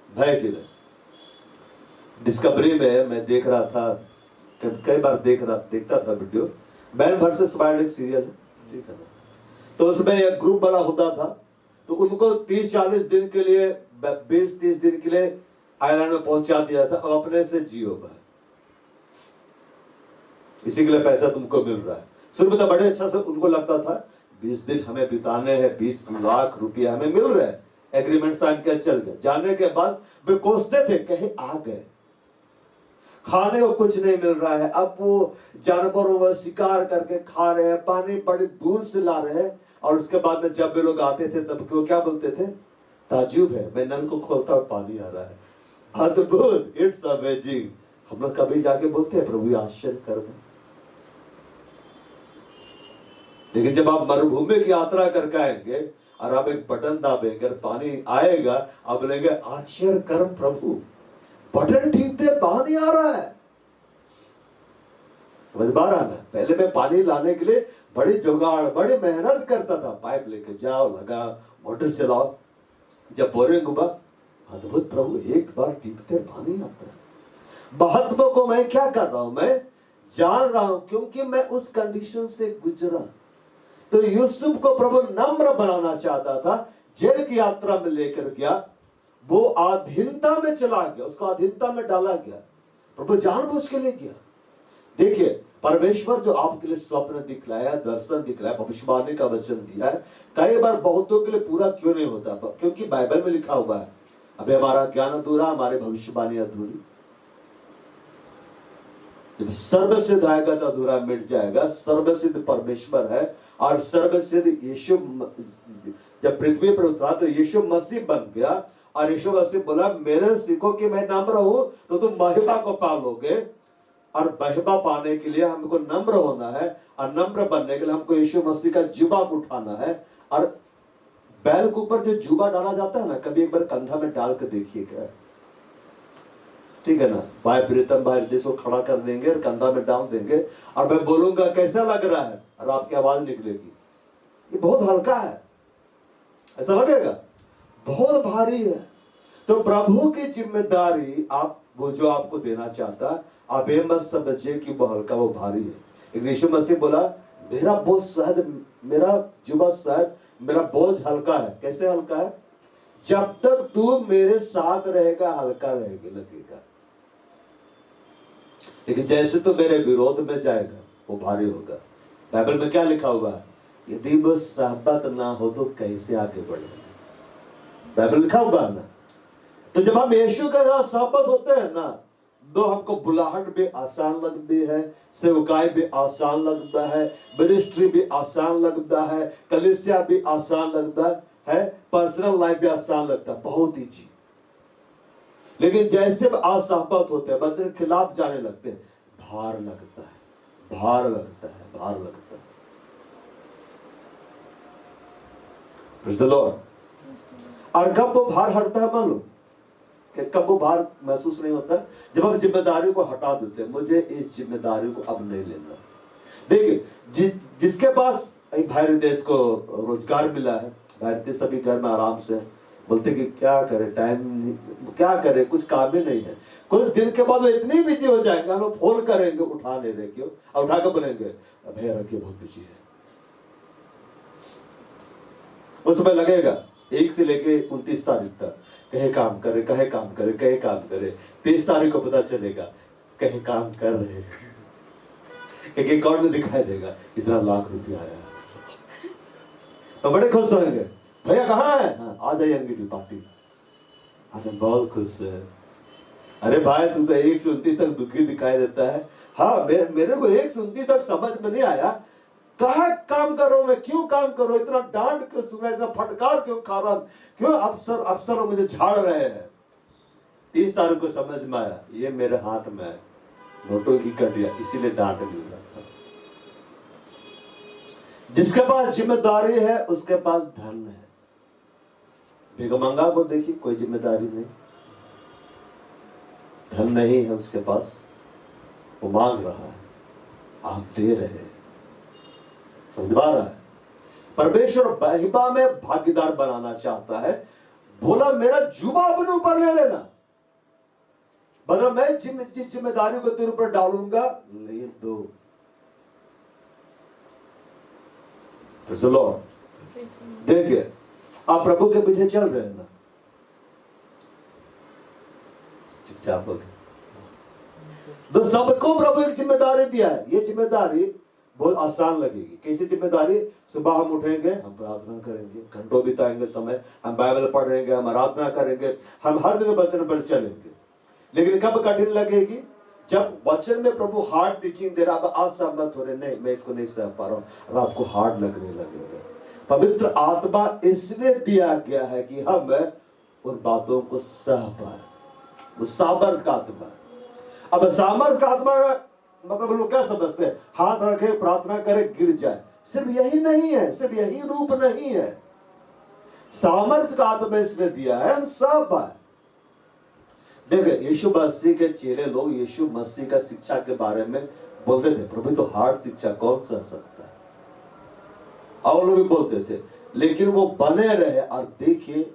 Speaker 1: भय की रहे। डिस्कवरी में मैं देख रहा था, कई बार देखता था वीडियो, मैन वर्सेस वाइल्ड एक सीरियल है, ठीक है ना, तो उसमें एक ग्रुप वाला होता था, तो उनको 30-40 दिन के लिए, 20-30 दिन के लिए आइलैंड में पहुंचा दिया था। अब अपने से जियो भाई, इसी के लिए पैसा तुमको मिल रहा है। शुरू में तो बड़े अच्छा से उनको लगता था 20 दिन हमें बिताने हैं, 20 लाख रुपया हमें मिल रहा है, एग्रीमेंट साइन कर चल गए। जाने के बाद वे कोसते थे कहीं आ गए, खाने को कुछ नहीं मिल रहा है। अब वो जानवरों का शिकार करके खा रहे हैं, पानी बड़ी दूर से ला रहे हैं, और उसके बाद में जब वे लोग आते थे तब वो क्या बोलते थे? ताजुब है, मैं नल को खोलता और पानी आ रहा है, अद्भुत, इट्स अमेजिंग। हम लोग कभी जाके बोलते हैं प्रभु आश्चर्य कर। लेकिन जब आप मरुभूमि की यात्रा करके आएंगे और आप एक बटन दाबेंगे और पानी आएगा, आप बोलेंगे आश्चर्य कर प्रभु, बटन ठीकते पानी आ रहा है। समझ पा रहा ना? पहले मैं पानी लाने के लिए बड़ी जुगाड़, बड़ी मेहनत करता था, पाइप लेके जाओ, लगा, मोटर चलाओ। जब बोरिंग हुआ, अद्भुत प्रभु, एक बार टीपते पानी आता है। महत्व को मैं क्या कर रहा हूं? मैं जान रहा हूं, क्योंकि मैं उस कंडीशन से गुजरा। तो यूसुफ को प्रभु नम्र बनाना चाहता था, जेल की यात्रा में लेकर गया, वो अधीनता में चला गया, उसको अधीनता में डाला गया, प्रभु जानबूझ के ले गया। देखिए, परमेश्वर जो आपके लिए स्वप्न दिखलाया, दर्शन दिखलाया, भविष्यवाणी का वचन दिया है, कई बार बहुतों के लिए पूरा क्यों नहीं होता? क्योंकि बाइबल में लिखा हुआ है, अबे हमारा ज्ञान अधूरा, हमारी भविष्यवाणी अधूरी। जब सर्वसिद्ध आएगा तो अधूरा मिट जाएगा। सर्वसिद्ध परमेश्वर है, और सर्वसिद्ध यीशु जब पृथ्वी पर उतरा तो यीशु मसीह बन गया, और यीशु मसीह बोला मेरे सीखो कि मैं नम्र हूं तो तुम महिमा को पालोगे। और महिमा पाने के लिए हमको नम्र होना है, और नम्र बनने के लिए हमको यीशु मसीह का जुबा उठाना है। और बैल के ऊपर जो जुबा डाला जाता है ना, कभी एक बार कंधा में डाल कर देखिए क्या, ठीक है ना, भाई प्रीतम भाई हृदय को खड़ा कर देंगे और कंधा में डाल देंगे, और मैं बोलूंगा कैसा लग रहा है, और आपकी आवाज निकलेगी, ये बहुत हल्का है, ऐसा लगेगा, बहुत भारी है। तो प्रभु की जिम्मेदारी आप, वो जो आपको देना चाहता, आप ये मत समझिए कि वो हल्का वो भारी है। यीशु मसीह बोला मेरा बोझ सहज, मेरा जुबा सहज, मेरा बोझ हल्का है। कैसे हल्का है? जब तक तू मेरे साथ रहेगा हल्का रहेगा, लगेगा, लेकिन जैसे तो मेरे विरोध में जाएगा वो भारी होगा। बाइबल में क्या लिखा हुआ है? यदि वो सहबत ना हो तो कैसे आगे बढ़ेगा? बाइबल लिखा हुआ है ना। तो जब हम यीशु के साथ सहबत होते हैं ना, तो हमको बुलाहट भी आसान लगती है, सेवकाई भी आसान लगता है, मिनिस्ट्री भी आसान लगता है, कलीसिया भी आसान लगता है, पर्सनल लाइफ भी आसान लगता है, बहुत ही जी। लेकिन जैसे असहमत होते हैं, बच्चे के खिलाफ जाने लगते हैं, भार लगता है, भार लगता है, भार लगता है। Praise the Lord। और कब वो भार हटता है मालूम? कि कब वो भार महसूस नहीं होता? जब हम जिम्मेदारी को हटा देते हैं, मुझे इस जिम्मेदारी को अब नहीं लेना। देखिए, जिसके पास भाई देश को रोजगार मिला है, भाई देश सभी घर में आराम से बोलते कि क्या करे, टाइम क्या करे, कुछ काम ही नहीं है। कुछ दिन के बाद वो इतनी बिजी हो जाएंगे, हम लोग फोन करेंगे, उठा नहीं रहे, क्यों? और उठा कर बोलेंगे भैया रखिए बहुत बिजी है। उसमें लगेगा 1 से लेके 29 तारीख तक, कहे काम करे, कहे काम करे, कहे काम करे। 30 तारीख को पता चलेगा कहे काम कर रहे, एक अकाउंट में दिखाई देगा इतना लाख रुपया आया। तो बड़े खुश होंगे, भैया कहाँ है? हाँ, आ जाइए अंगीठी पार्टी। आज हम बहुत खुश है। अरे भाई तू तो 1 से 29 तक दुखी दिखाई देता है। हाँ, मेरे को 1 से 29 तक समझ में नहीं आया, कहा काम करो, मैं क्यों काम करो, इतना डांट क्यों सुना, इतना फटकार क्यों खा रहा, क्यों अफसर मुझे झाड़ रहे हैं। 30 तारीख को समझ में आया, ये मेरे हाथ में है, नोटों की कर दिया, इसीलिए डांट मिल रहा था। जिसके पास जिम्मेदारी है उसके पास धन है। भिखमंगा को देखिए, कोई जिम्मेदारी नहीं, धन नहीं है उसके पास, वो मांग रहा है, आप दे रहे हैं, समझ पा रहा है। परमेश्वर महिमा में भागीदार बनाना चाहता है। बोला मेरा जुबा अपने ऊपर ले लेना, मतलब मैं जिस जिम्मेदारी को तेरे ऊपर डालूंगा ले दो। देखिए आप प्रभु के पीछे चल रहे हैं ना, चुपचाप हो गए। तो सबको प्रभु एक जिम्मेदारी दिया है। ये जिम्मेदारी बहुत आसान लगेगी। कैसी जिम्मेदारी? सुबह हम उठेंगे, हम प्रार्थना करेंगे, घंटों बिताएंगे समय, हम बाइबल पढ़ेंगे, हम आराधना करेंगे, हम हर दिन वचन पर चलेंगे। लेकिन कब कठिन लगेगी? जब वचन में प्रभु हार्ड टीचिंग दे रहा, अब असहमत हो रहे, नहीं मैं इसको नहीं सह पा रहा हूं, अब आपको हार्ड लगने लगेगा। पवित्र आत्मा इसलिए दिया गया है कि हम उन बातों को सह पाए। वो सामर्थ का आत्मा। अब सामर्थ का आत्मा मतलब लोग क्या समझते हैं? हाथ रखे, प्रार्थना करे, गिर जाए। सिर्फ यही नहीं है, सिर्फ यही रूप नहीं है। सामर्थ का आत्मा इसने दिया है हम सब पाए। देखिए यीशु मसीह के चेले लोग यीशु मसीह का शिक्षा के बारे में बोलते थे, प्रभु तो हार्ड शिक्षा कौन सह सकता है, और लोग भी बोलते थे। लेकिन वो बने रहे और देखिए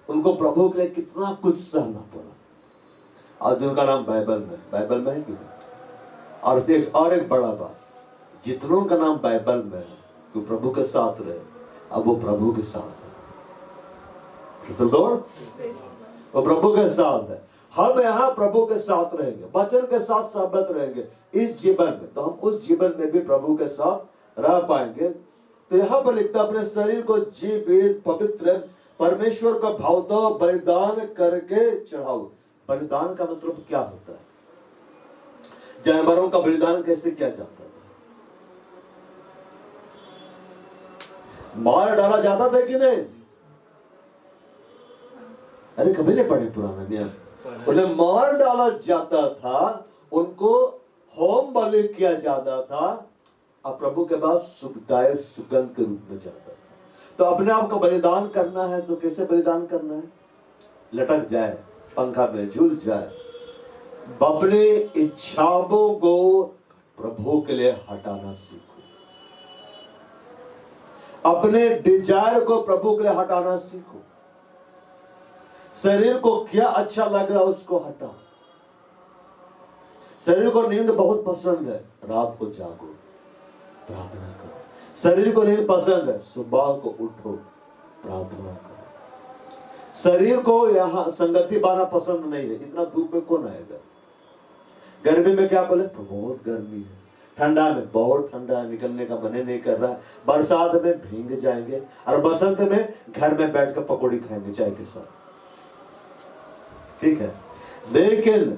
Speaker 1: उनको प्रभु के लिए कितना कुछ सहना पड़ा। आज उनका नाम बाइबल में है कि नहीं? और एक बड़ा बात, जितनों का नाम बाइबल में है कि प्रभु के साथ रहे, अब वो प्रभु के साथ है। वो प्रभु के साथ है। हम यहाँ प्रभु के साथ रहेंगे, वचन के साथ सहमत रहेंगे इस जीवन में, तो हम उस जीवन में भी प्रभु के साथ रह पाएंगे। तो यहाँ पर लिखता, अपने शरीर को जीवित पवित्र परमेश्वर का भावता बलिदान करके चढ़ाओ। बलिदान का मतलब क्या होता है? जानवरों का बलिदान कैसे किया जाता था? मार डाला जाता था कि नहीं? अरे कभी नहीं पढ़े पुराना नियम? उन्हें मार डाला जाता था, उनको होम बलि किया जाता था, और प्रभु के पास सुखदायक सुगंध के रूप में जाता था। तो अपने आप को बलिदान करना है तो कैसे बलिदान करना है? लटक जाए, पंखा में झूल जाए, अपने इच्छाओं को प्रभु के लिए हटाना सीखो, अपने डिजायर को प्रभु के लिए हटाना सीखो। शरीर को क्या अच्छा लग रहा है उसको हटाओ। शरीर को नींद बहुत पसंद है, रात को जागो, प्रार्थना करो। शरीर को नींद पसंद है, सुबह को उठो, प्रार्थना करो। शरीर को यहाँ संगति पाना पसंद नहीं है, इतना धूप में कौन आएगा? गर्मी में क्या बोले? बहुत गर्मी है। ठंडा में बहुत ठंडा है, निकलने का मन नहीं कर रहा है। बरसात में भीग जाएंगे, और बसंत में घर में बैठ कर पकौड़ी खाएंगे चाय के साथ, ठीक है। लेकिन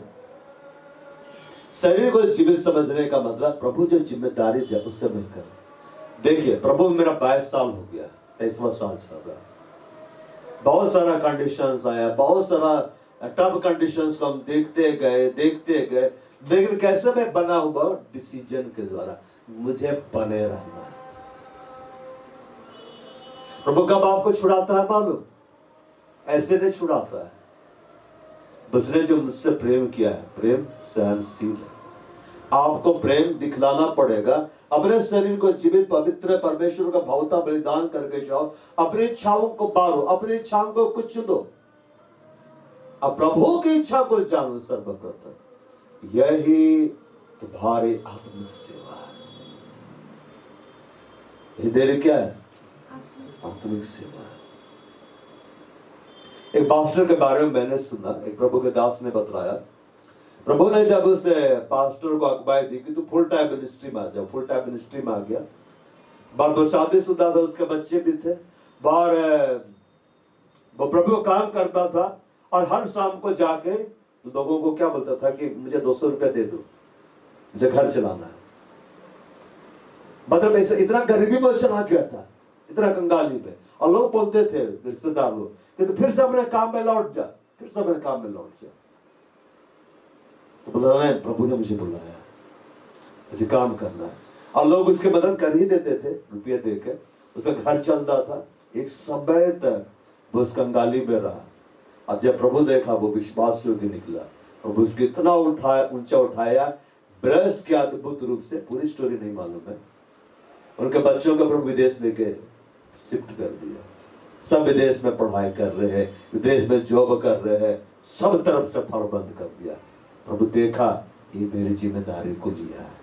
Speaker 1: शरीर को जीवित समझने का मतलब प्रभु जो जिम्मेदारी दे उससे मैं करूं। देखिए प्रभु मेरा 22 साल हो गया, 23वां साल चल रहा है। बहुत सारा कंडीशंस आया, बहुत सारा टफ कंडीशंस को हम देखते गए, लेकिन कैसे मैं बना हुआ? डिसीजन के द्वारा मुझे बने रहना है। प्रभु कब आपको छुड़ाता है मालूम? ऐसे नहीं छुड़ाता है। उसने जो मुझसे प्रेम किया है, प्रेम सहनशील है। आपको प्रेम दिखलाना पड़ेगा। अपने शरीर को जीवित पवित्र परमेश्वर का भावता बलिदान करके जाओ, अपनी इच्छाओं को बारो, अपनी इच्छाओं को कुछ दो, अब प्रभु की इच्छा को जानो। सर्वप्रथम यही तुम्हारी आत्मिक सेवा है। ये देरी क्या है? आत्मिक सेवा। एक पास्टर के बारे में मैंने सुना, एक प्रभु के दास ने बताया, प्रभु ने जब उस पास्टर को अगुवाई दी कि तू फुल टाइम मिनिस्ट्री में आ जाओ, फुल टाइम मिनिस्ट्री में आ गया। बाल वो शादीशुदा था, उसके बच्चे भी थे, बाहर वो प्रभु काम करता था और हर शाम को जाके लोगों को क्या बोलता था कि मुझे 200 रुपया दे दो, मुझे घर चलाना है। मतलब ऐसे इतना गरीबी में चला गया था, इतना कंगाली में। और लोग बोलते थे, रिश्तेदार लोग, कि तो फिर से अपने काम में लौट जा, फिर से अपने काम में लौट जा। तो बोला नहीं, प्रभु ने मुझे बुलाया, मुझे काम करना है। और लोग उसके मदद कर ही देते थे, रुपये देकर उसका घर चलता था। एक समय तक वो उस कंगाली में रहा। अब जब प्रभु देखा, वो विश्वास योग्य निकला। प्रभु उसको इतना उठाया, ऊंचा उठाया, ब्रश के अद्भुत रूप से। पूरी स्टोरी नहीं मालूम है। उनके बच्चों को प्रभु विदेश लेके शिफ्ट कर दिया। सब विदेश में पढ़ाई कर रहे हैं, विदेश में जॉब कर रहे हैं, सब तरफ से फर बंद कर दिया। प्रभु देखा, ये मेरी जिम्मेदारी को लिया है।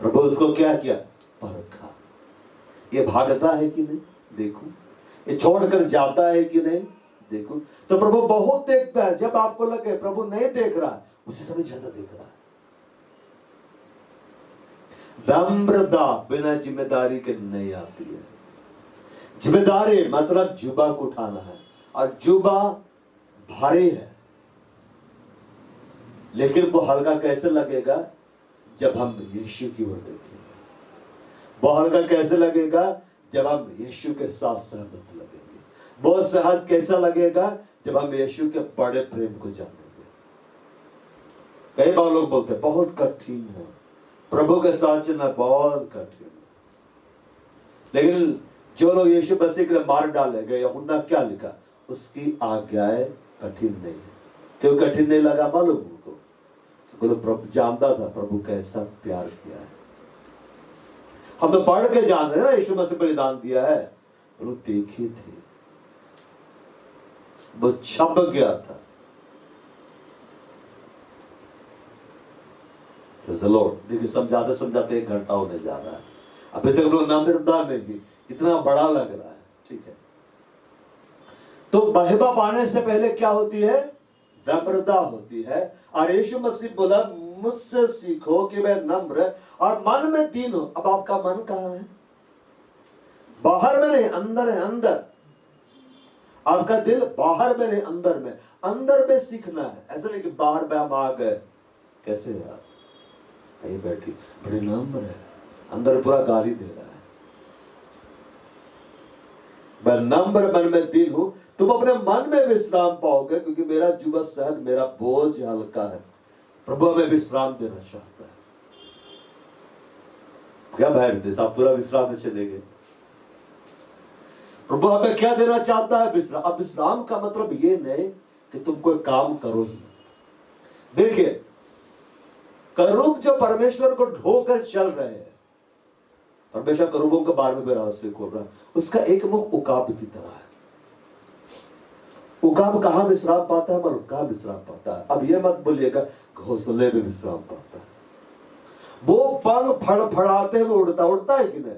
Speaker 1: प्रभु उसको क्या किया? परखा। ये भागता है कि नहीं, देखो। ये छोड़कर जाता है कि नहीं, देखो। तो प्रभु बहुत देखता है। जब आपको लगे प्रभु नहीं देख रहा, उसी समय ज्यादा देख रहा है। नम्रता बिना जिम्मेदारी के नहीं आती है। जिम्मेदारी मतलब जुबा को उठाना है, और जुबा भारी है। लेकिन वो हल्का कैसे लगेगा? जब हम यीशु की ओर देखेंगे। वो हल्का कैसे लगेगा? जब हम यीशु के साथ सहमत लगेंगे। बहुत सहज कैसा लगेगा? जब हम यीशु के बड़े प्रेम को जानेंगे। कई बार लोग बोलते हैं बहुत कठिन है, प्रभु के साथ चलना बहुत कठिन है। लेकिन जो लोग यीशु मसीह के लिए मार डाले गए, यूहन्ना क्या लिखा? उसकी आज्ञाएं कठिन नहीं है। क्यों कठिन नहीं लगा मालूम उनको? क्योंकि प्रभु जानता था प्रभु कैसा प्यार किया है। हम तो पढ़ के जान रहे हैं ना, यीशु मसीह बलिदान दिया है। लोग देखे थे, वो छप गया था। देखिए, समझाते समझाते 1 घंटा होने जा रहा है। अभी तक लोग नम्रता में भी इतना बड़ा लग रहा है। ठीक है, तो महिमा पाने से पहले क्या होती है? नम्रता होती है। और यीशु मसीह बोला, मुझसे सीखो कि मैं नम्र और मन में दीन हूं। अब आपका मन कहां है? बाहर में नहीं, अंदर है। अंदर आपका दिल बाहर में नहीं, अंदर में। अंदर में सीखना है। ऐसा नहीं कि बाहर में हम आ गए, कैसे यार यही बैठी बड़े नम्र है, अंदर पूरा गाली दे रहा है। मैं नम्र मन में दीन हूं, तुम अपने मन में विश्राम पाओगे, क्योंकि मेरा जुबा सहज, मेरा बोझ हल्का है। प्रभु हमें विश्राम देना चाहता है। क्या भाई, आप पूरा विश्राम में चले गए। प्रभु हमें क्या देना चाहता है? विश्राम। अब विश्राम का मतलब ये नहीं कि तुम कोई काम करो ही। देखिए, करूब जो परमेश्वर को ढोकर चल रहे हैं, परमेश्वर करूबों के बारे में रहस्य खोल रहा है। उसका एक मुख उकाब की तरह है। उकाब कहां विश्राम पाता है? मालूम कहां विश्राम पाता है? अब ये मत बोलिएगा घोंसले में विश्राम पाता है। वो पंख फड़फड़ाते हुए उड़ता है कि नहीं?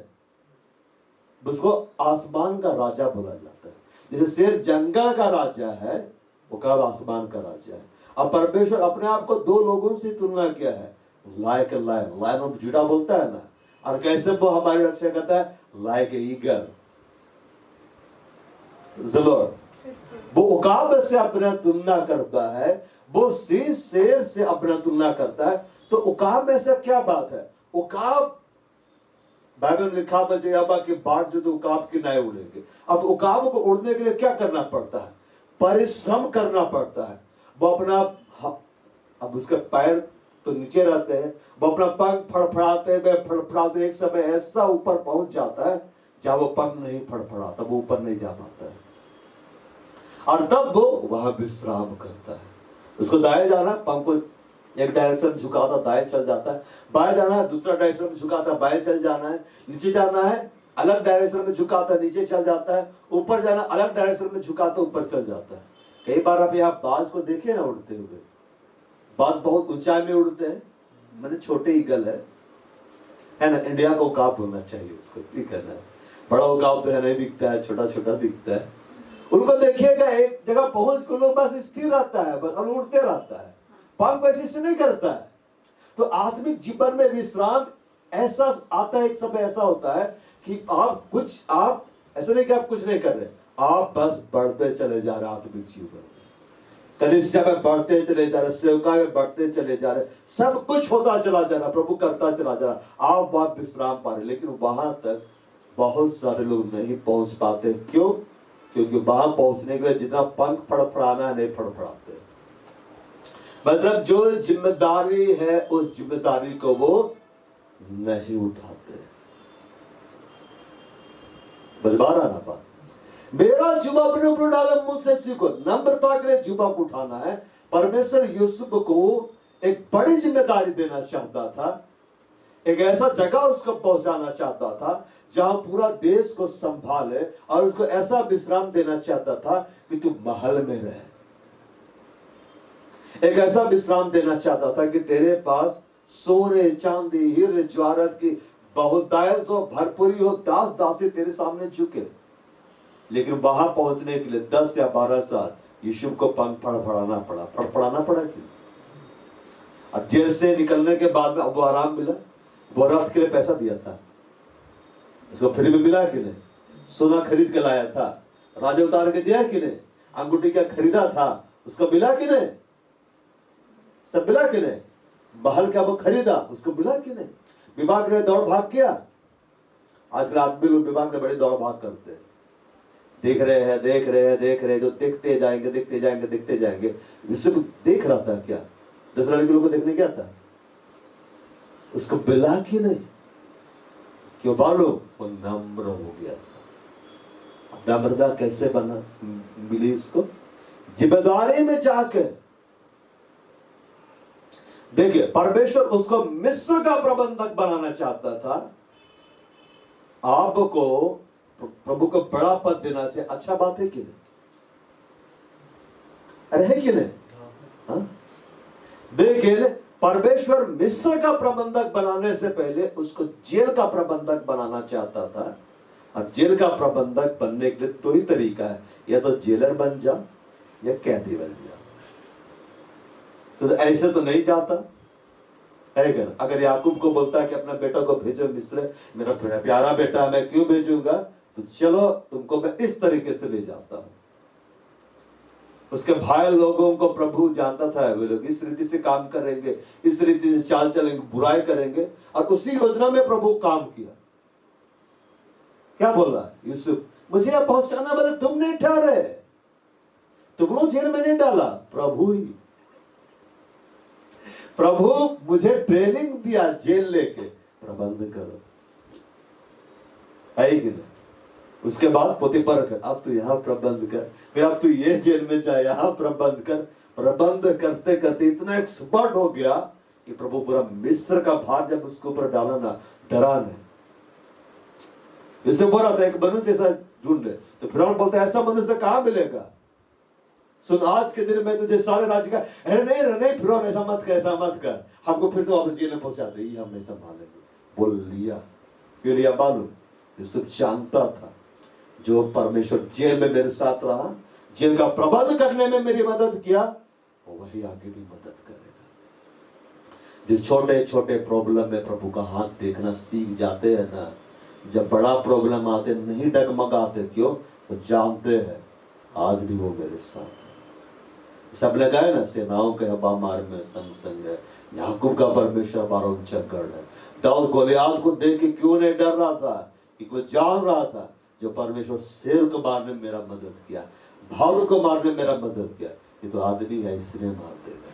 Speaker 1: उसको आसमान का राजा बोला जाता है। जैसे शेर जंगल का राजा है, उकाब आसमान का राजा है। अब परमेश्वर अपने आप को 2 लोगों से तुलना किया है। लायक लायन ऑफ जुड़ा बोलता है ना, और कैसे वो हमारी रक्षा करता है? Like eagle. वो उकाब से अपना तुलना करता है, वो शेर से अपना तुलना करता है। तो उकाब में से क्या बात है? उकाब बाइबल में लिखा है कि बाढ़ जो तो उकाब के नाए उड़ेंगे। अब उकाब को उड़ने के लिए क्या करना पड़ता है? परिश्रम करना पड़ता है। वो अपना, अब उसके पैर तो नीचे रहते हैं, वो अपना पंख फड़फड़ाते एक समय ऐसा ऊपर पहुंच जाता है जहां वो पंख नहीं फड़फड़ाता, वो ऊपर नहीं जा पाता है। और तब वो वहां विश्राम करता है। उसको दाएं जाना, पंख को एक डायरेक्शन में झुकाता, दाएं चल जाता है। बाएं जाना है, दूसरा डायरेक्शन में झुकाता, बाएं चल जाना है। नीचे जाना है, अलग डायरेक्शन में झुकाता, नीचे चल जाता है। ऊपर जाना, अलग डायरेक्शन में झुकाता, ऊपर चल जाता है। कई बार आप यहाँ बाज को देखे ना उड़ते हुए, बाज बहुत ऊंचाई में उड़ते हैं, मैंने छोटे ईगल है ना। इंडिया को उकाब होना चाहिए उसको, ठीक है ना। बड़ा मुकाम पे नहीं दिखता है, छोटा छोटा दिखता है। उनको देखिएगा एक जगह पहुंच के लोग बस स्थिर रहता है, बस उड़ते रहता है, पंख वैसे से नहीं करता है। तो आत्मिक जीवन में विश्राम ऐसा आता है, एक समय ऐसा होता है कि आप ऐसा नहीं कि आप कुछ नहीं कर रहे, आप बस बढ़ते चले जा रहे आत्मिक जीवन में, कलीसिया में बढ़ते चले जा रहे, सेवका में बढ़ते चले जा रहे, सब कुछ होता चला जा रहा, प्रभु करता चला जा रहा, आप बहुत विश्राम पा रहे। लेकिन वहां तक बहुत सारे लोग नहीं पहुंच पाते। क्यों? क्योंकि वहां पहुंचने के लिए जितना पंख फड़फड़ाना है नहीं फड़फड़ाते। मतलब जो जिम्मेदारी है उस जिम्मेदारी को वो नहीं उठाते। बजबा रहा ना बात। मेरा जुबा अपने ऊपर डाला, मुझसे सीखो, नम्रता के लिए जुबा को उठाना है। परमेश्वर यूसुफ को एक बड़ी जिम्मेदारी देना चाहता था, एक ऐसा जगह उसको पहुंचाना चाहता था जहां पूरा देश को संभाले, और उसको ऐसा विश्राम देना चाहता था कि तू महल में रहे। एक ऐसा विश्राम देना चाहता था कि तेरे पास सोने चांदी हीरे जवाहरात की बहुतायत हो, भरपूरी हो, दास दासी तेरे सामने झुके। लेकिन वहां पहुंचने के लिए 10 या 12 साल यीशु को पंख फड़फड़ाना पड़ा। क्यों? अब जेल से निकलने के बाद में अब वो आराम मिला, वो रथ के लिए पैसा दिया था, उसको फ्री में मिला कि नहीं? सोना खरीद के लाया था, राजा उतार के दिया कि नहीं? अंगूठी क्या खरीदा था, उसको मिला कि नहीं? सब मिला कि नहीं? महल क्या वो खरीदा, उसको मिला कि नहीं? विभाग ने दौड़ भाग किया। आजकल आदमी लोग विभाग में बड़ी दौड़ भाग करते हैं, देख रहे हैं, जो देखते जाएंगे। इससे देख रहा था क्या? 10 लड़के लोग को देखने क्या था, उसको मिला कि नहीं? क्यों मालूम? वो नम्र हो गया था। नम्रता कैसे बना मिली उसको? जिम्मेदारी में जाके देखिए, परमेश्वर उसको मिस्र का प्रबंधक बनाना चाहता था। आपको प्रभु को बड़ा पद देना से अच्छा बात है कि नहीं? अरे है कि नहीं? हाँ? देखिए, परमेश्वर मिस्र का प्रबंधक बनाने से पहले उसको जेल का प्रबंधक बनाना चाहता था। और जेल का प्रबंधक बनने के लिए दो ही तरीका है, या तो जेलर बन जा या कैदी बन जा। तो ऐसे तो नहीं जाता है क्या? अगर याकूब को बोलता है कि अपना बेटा को भेजो मिस्र, मेरा प्यारा बेटा, मैं क्यों भेजूंगा? तो चलो तुमको मैं इस तरीके से ले जाता हूं। उसके भाई लोगों को प्रभु जानता था, वे लोग इस रीति से काम करेंगे, इस रीति से चाल चलेंगे, बुराई करेंगे, और उसी योजना में प्रभु काम किया। क्या बोल रहा है यूसुफ? मुझे यहां पहुंचाना वाले तुम नहीं ठहरे, तुम लोग जेल में नहीं डाला, प्रभु ही। प्रभु मुझे ट्रेनिंग दिया, जेल लेके प्रबंध करो, है कि नहीं? उसके बाद पोतीफर कर, अब तू यहाँ प्रबंध कर, फिर अब तू ये जेल में जा, यहाँ प्रबंध कर। प्रबंध करते करते इतना एक्सपर्ट हो गया कि प्रभु पूरा मिस्र का भार जब उसके ऊपर डाला ना, डरा नहीं। जैसे बोल रहा था एक मनुष्य ऐसा ढूंढ रहे, तो फिर बोलता है ऐसा मनुष्य कहां मिलेगा? सुन, आज के दिन में तुझे सारे राज्य का, अरे नहीं फिर ऐसा मत कर, हमको फिर से वापस जेल में पहुंचा दे, हम नहीं संभालेंगे। बोल लिया। क्यों लिया मालूम? यूसुफ जानता था जो परमेश्वर जेल में मेरे साथ रहा, जेल का प्रबंध करने में मेरी मदद किया, वही आगे भी मदद करेगा। जो छोटे छोटे प्रॉब्लम में प्रभु का हाथ देखना सीख जाते हैं ना, जब बड़ा प्रॉब्लम आते नहीं डगमगाते। क्यों? वो जानते हैं आज भी वो मेरे साथ है। सब लगाए ना, सेनाओं के हवा मार में संग है, याकूब का परमेश्वर हमारा ऊंचा गढ़ है। दाऊद गोलियात को देख के क्यों नहीं डर रहा था? कि वो जान रहा था जो परमेश्वर शेर को मारने में मेरा मदद किया, भालू को मारने में मेरा मदद किया, ये तो आदमी है, इसने मार देगा।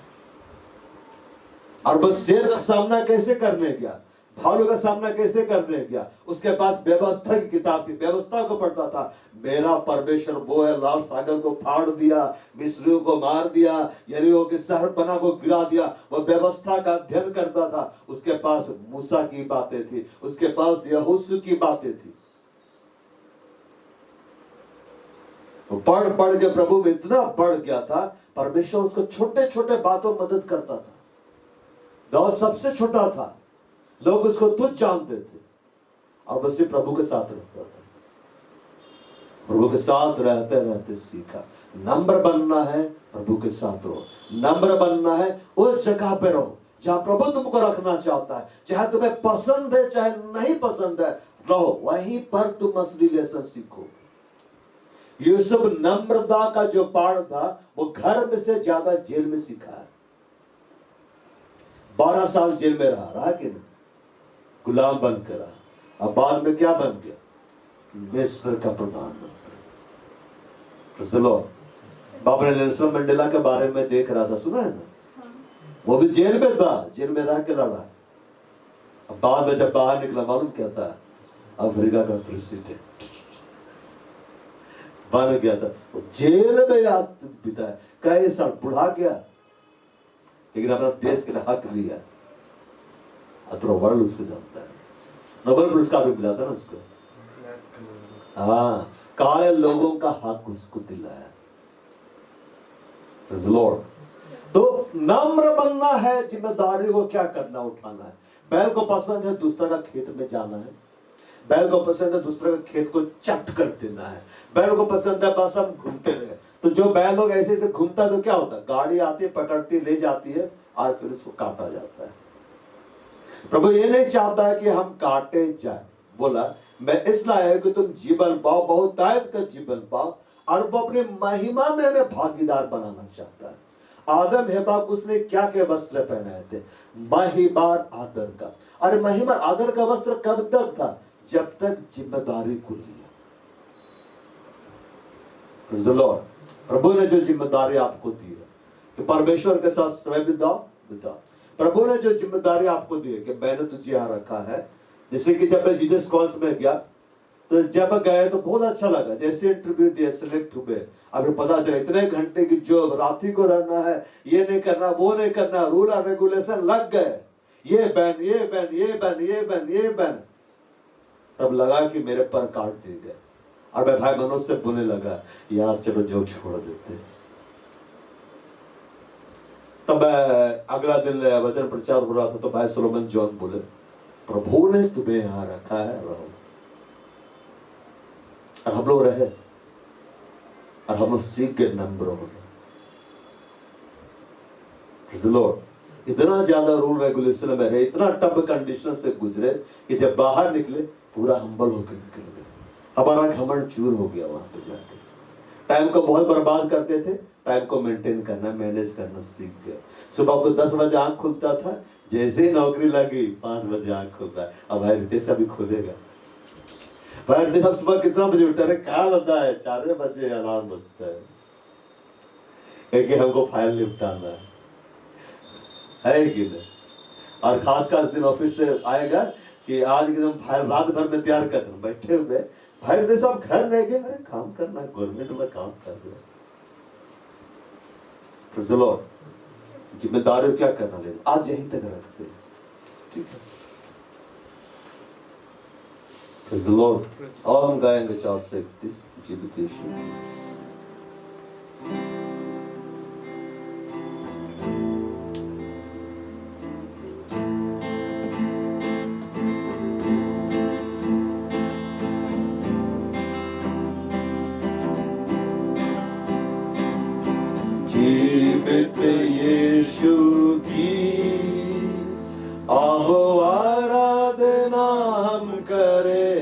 Speaker 1: और बस शेर का सामना कैसे करने गया, भालू का सामना कैसे करने गया? उसके पास व्यवस्था की किताब थी, व्यवस्था को पढ़ता था। मेरा परमेश्वर वो है, लाल सागर को फाड़ दिया, मिस्रियों को मार दिया, यरीहो के शहर बना को गिरा दिया। वो व्यवस्था का अध्ययन करता था। उसके पास मूसा की बातें थी, उसके पास यहोशू की बातें थी। वो पढ़ के प्रभु में इतना बढ़ गया था, परमेश्वर उसको छोटे छोटे बातों में मदद करता था। दाऊद सबसे छोटा था, लोग उसको तुच्छ जानते थे, और बस प्रभु के साथ रहता था। प्रभु के साथ रहते रहते सीखा। नम्र बनना है, प्रभु के साथ रहो। नम्र बनना है, उस जगह पे रहो जहां प्रभु तुमको रखना चाहता है। चाहे तुम्हें पसंद है चाहे नहीं पसंद है, रहो वहीं पर तुम असली लेसन सीखो। यूसुफ नम्रता का जो पाठ था वो घर में से ज्यादा जेल में सीखा है। 12 साल जेल में रहा कि नहीं? गुलाम बन कर रहा। अब बाद में क्या बन गया? मिस्र का प्रधानमंत्री। बाबा नेल्सन मंडेला के बारे में देख रहा था, सुना है ना? वो भी जेल में था, जेल में रह के लड़ा। अब बाद में जब बाहर निकला, मालूम क्या था? अफ्रीका का प्रेसिडेंट बन गया था। वो जेल में याद बिताया, कई साल बुढ़ा गया, लेकिन अपना देश के लिए हक लिया। अतरो वर्ल्ड उसको जानता है। नोबेल पुरस्कार भी मिला था ना उसको। हाँ, काले लोगों का हक उसको दिलाया। Praise the Lord। तो नम्र बनना है, जिम्मेदारी को क्या करना, उठाना है। बैल को पसंद है दूसरा का खेत में जाना है। बैल को पसंद है दूसरे का खेत को चट कर देना है। बैल को पसंद है बस हम घूमते रहे। तो जो बैल लोग ऐसे ऐसे घूमता है तो क्या होता है? गाड़ी आती है, पकड़ती ले जाती है और फिर उसको काटा जाता है। प्रभु ये नहीं चाहता है कि हम काटे जाए। बोला मैं इसलिए कि तुम जीवन पाओ, बहुतायत का जीवन पाओ, और वो अपनी महिमा में हमें भागीदार बनाना चाहता है। आदम हेबा को उसने क्या क्या वस्त्र पहनाए थे? महिमार आदर का। अरे महिमा आदर का वस्त्र कब तक था? जब तक जिम्मेदारी को लिया। प्रभु ने जो जिम्मेदारी आपको दी है कि परमेश्वर के साथ समय बिताओ। प्रभु ने जो जिम्मेदारी आपको दी है कि मैंने तुझे यहां रखा है। जैसे कि जब मैं जीसस कॉल्स में गया तो जब गए तो बहुत अच्छा लगा। जैसे इंटरव्यू दिया, सिलेक्ट हुए, अभी पता चला इतने घंटे की जॉब, रात ही को रहना है, ये नहीं करना वो नहीं करना, रूल और रेगुलेशन लग गए, ये बैन ये बैन ये बैन ये बैन ये बैन। तब लगा कि मेरे पर काट दिए गए, और मैं भाई मनोज से बोलने लगा यार चलो जॉब छोड़ देते। तब अगला दिन वचन प्रचार हो रहा था तो भाई सोलोमन जॉन बोले प्रभु ने तुम्हें यहां रखा है, रहो। और हम लोग रहे, और हम लोग सीख के नम्र होने। इतना ज्यादा रूल रेगुलेशन में रहे, इतना टफ कंडीशन से गुजरे कि जब बाहर निकले पूरा हम्बल होकर निकल गए। हमारा घमंड चूर हो गया। वहां पे जाके टाइम को बहुत बर्बाद करते थे, टाइम को मेंटेन करना, मैनेज करना सीख गए। सुबह को 10 बजे आंख खुलता था, जैसे ही नौकरी लगी 5 बजे आंख खुलता है। अब भाई रितेश अभी खुलेगा। भाई रितेश अब सुबह कितना बजे उठता है? क्या बता है? 4 बजे अलार्म बजता है, क्योंकि हमको फाइल निपटाना है कि नहीं। और खास दिन ऑफिस से आएगा कि आज एकदम फाइल रात भर में तैयार कर रहे, बैठे हुए भाई रितेश साहब घर नहीं गए। अरे काम करना है, गवर्नमेंट में काम कर रहे हैं। जिम्मेदारी क्या करना, लेकिन आज यहीं तक रखते हैं, ठीक है। Praise the Lord। और हम गाएंगे 431 जीवित यीशु। जीवित यीशु की आओ आराधना हम करें।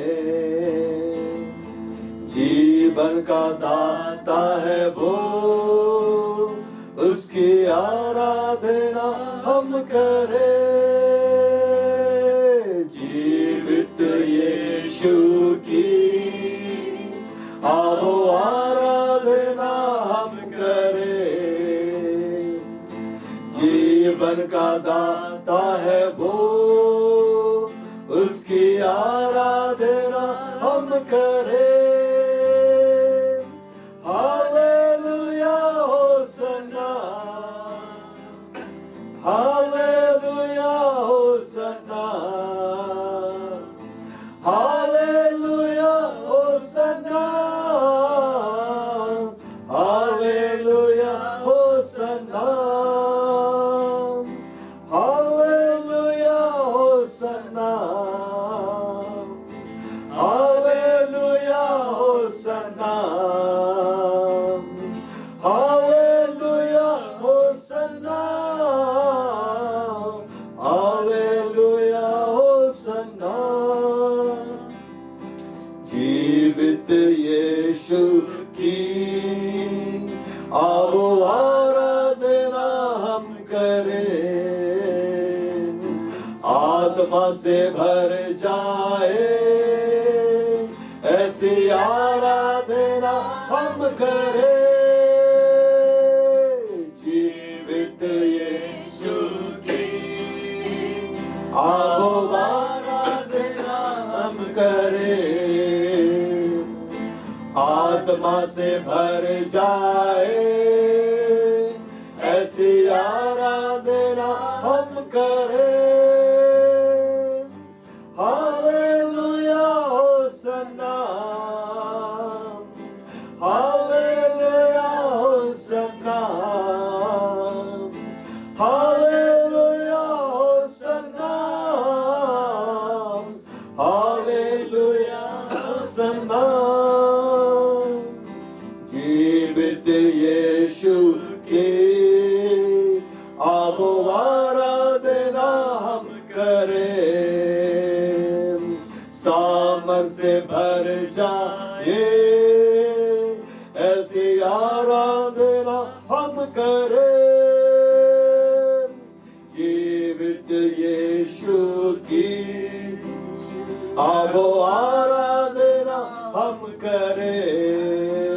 Speaker 1: जीवन का दाता है वो, उसकी आराधना हम करें। जीवित यीशु की आओ आराधना हम करें। जीवन का दाता है वो, उसकी आराधना हम करें। Hallelujah hosanna, hallelujah hosanna, hallelujah hosanna, hallelujah hosanna, hallelujah hosanna, hallelujah से भर जाए, ऐसी आराधना हम करें। जीवित यीशु की आओ आराधना हम करें। आत्मा से भर जाए, ऐसी आराधना हम करें। Hallelujah hosanna, hallelujah hosanna, hallelujah hosanna, hallelujah Hosanna. जीवित यीशु की आओ आराधना हम करें। सामर्थ से भर जाए, ऐसी आराधना हम करें। जीवित यीशु की आओ आराधना हम करें।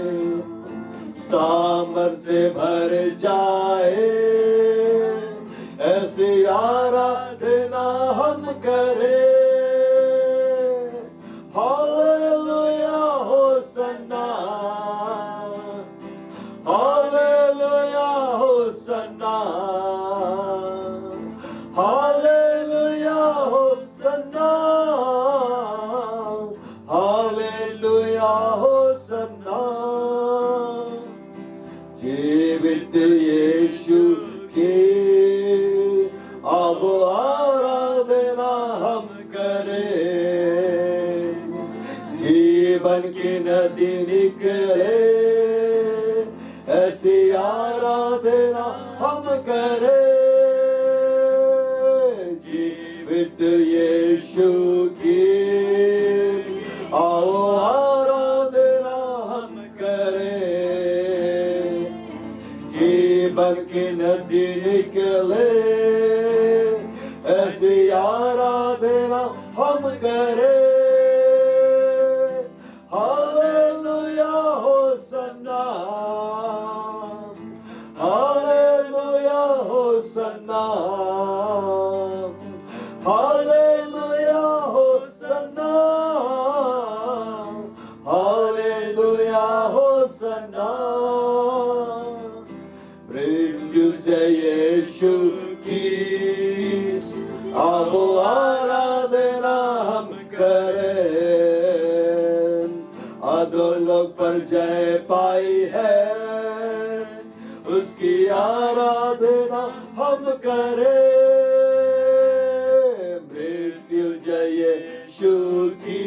Speaker 1: सामर्थ से भर जाए, ऐसी आराधना हम करें। Hallelujah hosanna, hallelujah hosanna, hallelujah hosanna, hallelujah Hosanna. जीवित यीशु की अब आराधना हम करें। जीवन की नदी निकले, ऐसी आराधना हम करें। जीवित यीशु की आओ आराधना हम करें। जीवन की नदी निकले, ऐसी आराधना हम करें। Hallelujah hosanna, hallelujah hosanna, hallelujah hosanna, hallelujah hosanna. मृत्युंजय यीशु की आओ आराधना हम करें। अधोलोक पर जय पाई है, उसकी आराधना हम करें। मृत्युंजय यीशु की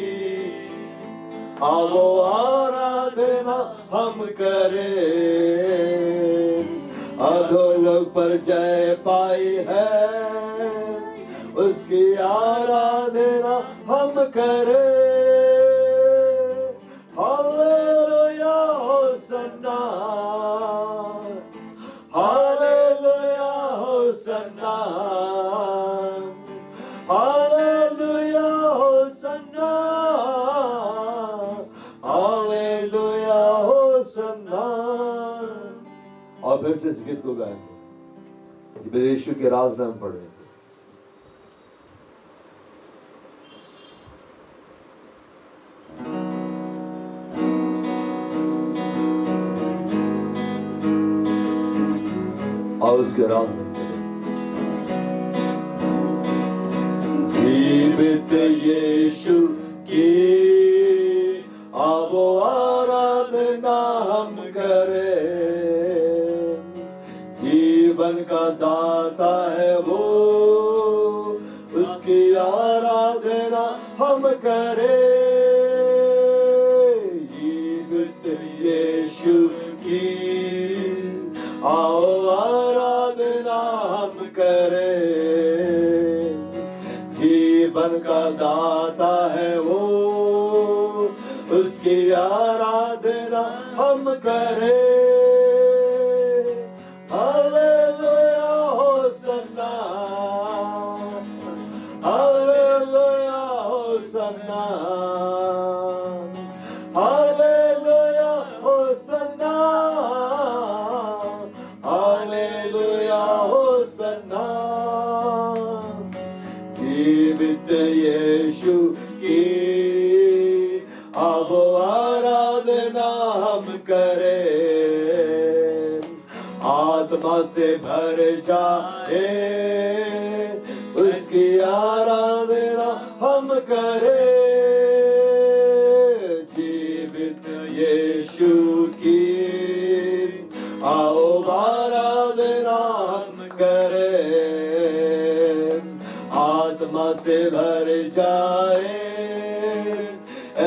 Speaker 1: आओ आराधना हम करें। अधोलोक पर जय पाई है, उसकी आराधना हम करें। Hallelujah hosanna, hallelujah hosanna, hallelujah hosanna, hallelujah Hosanna. और फिर से इस गीत को गाएंगे, यीशु की आराधना में पढ़ेंगे। और उसके आराधना जीवित यीशु की आओ आराधना हम करें। जीवन का दाता है वो, उसकी आराधना हम करें। जीवित यीशु की आओ आराधना हम करें। जीवन का दाता है वो, उसकी आराधना हम करें। हालेलुया होसन्ना, हालेलुया आत्मा से भर जाए, उसकी आराधना हम करें। जीवित यीशु की आओ आराधना हम करें। आत्मा से भर जाए,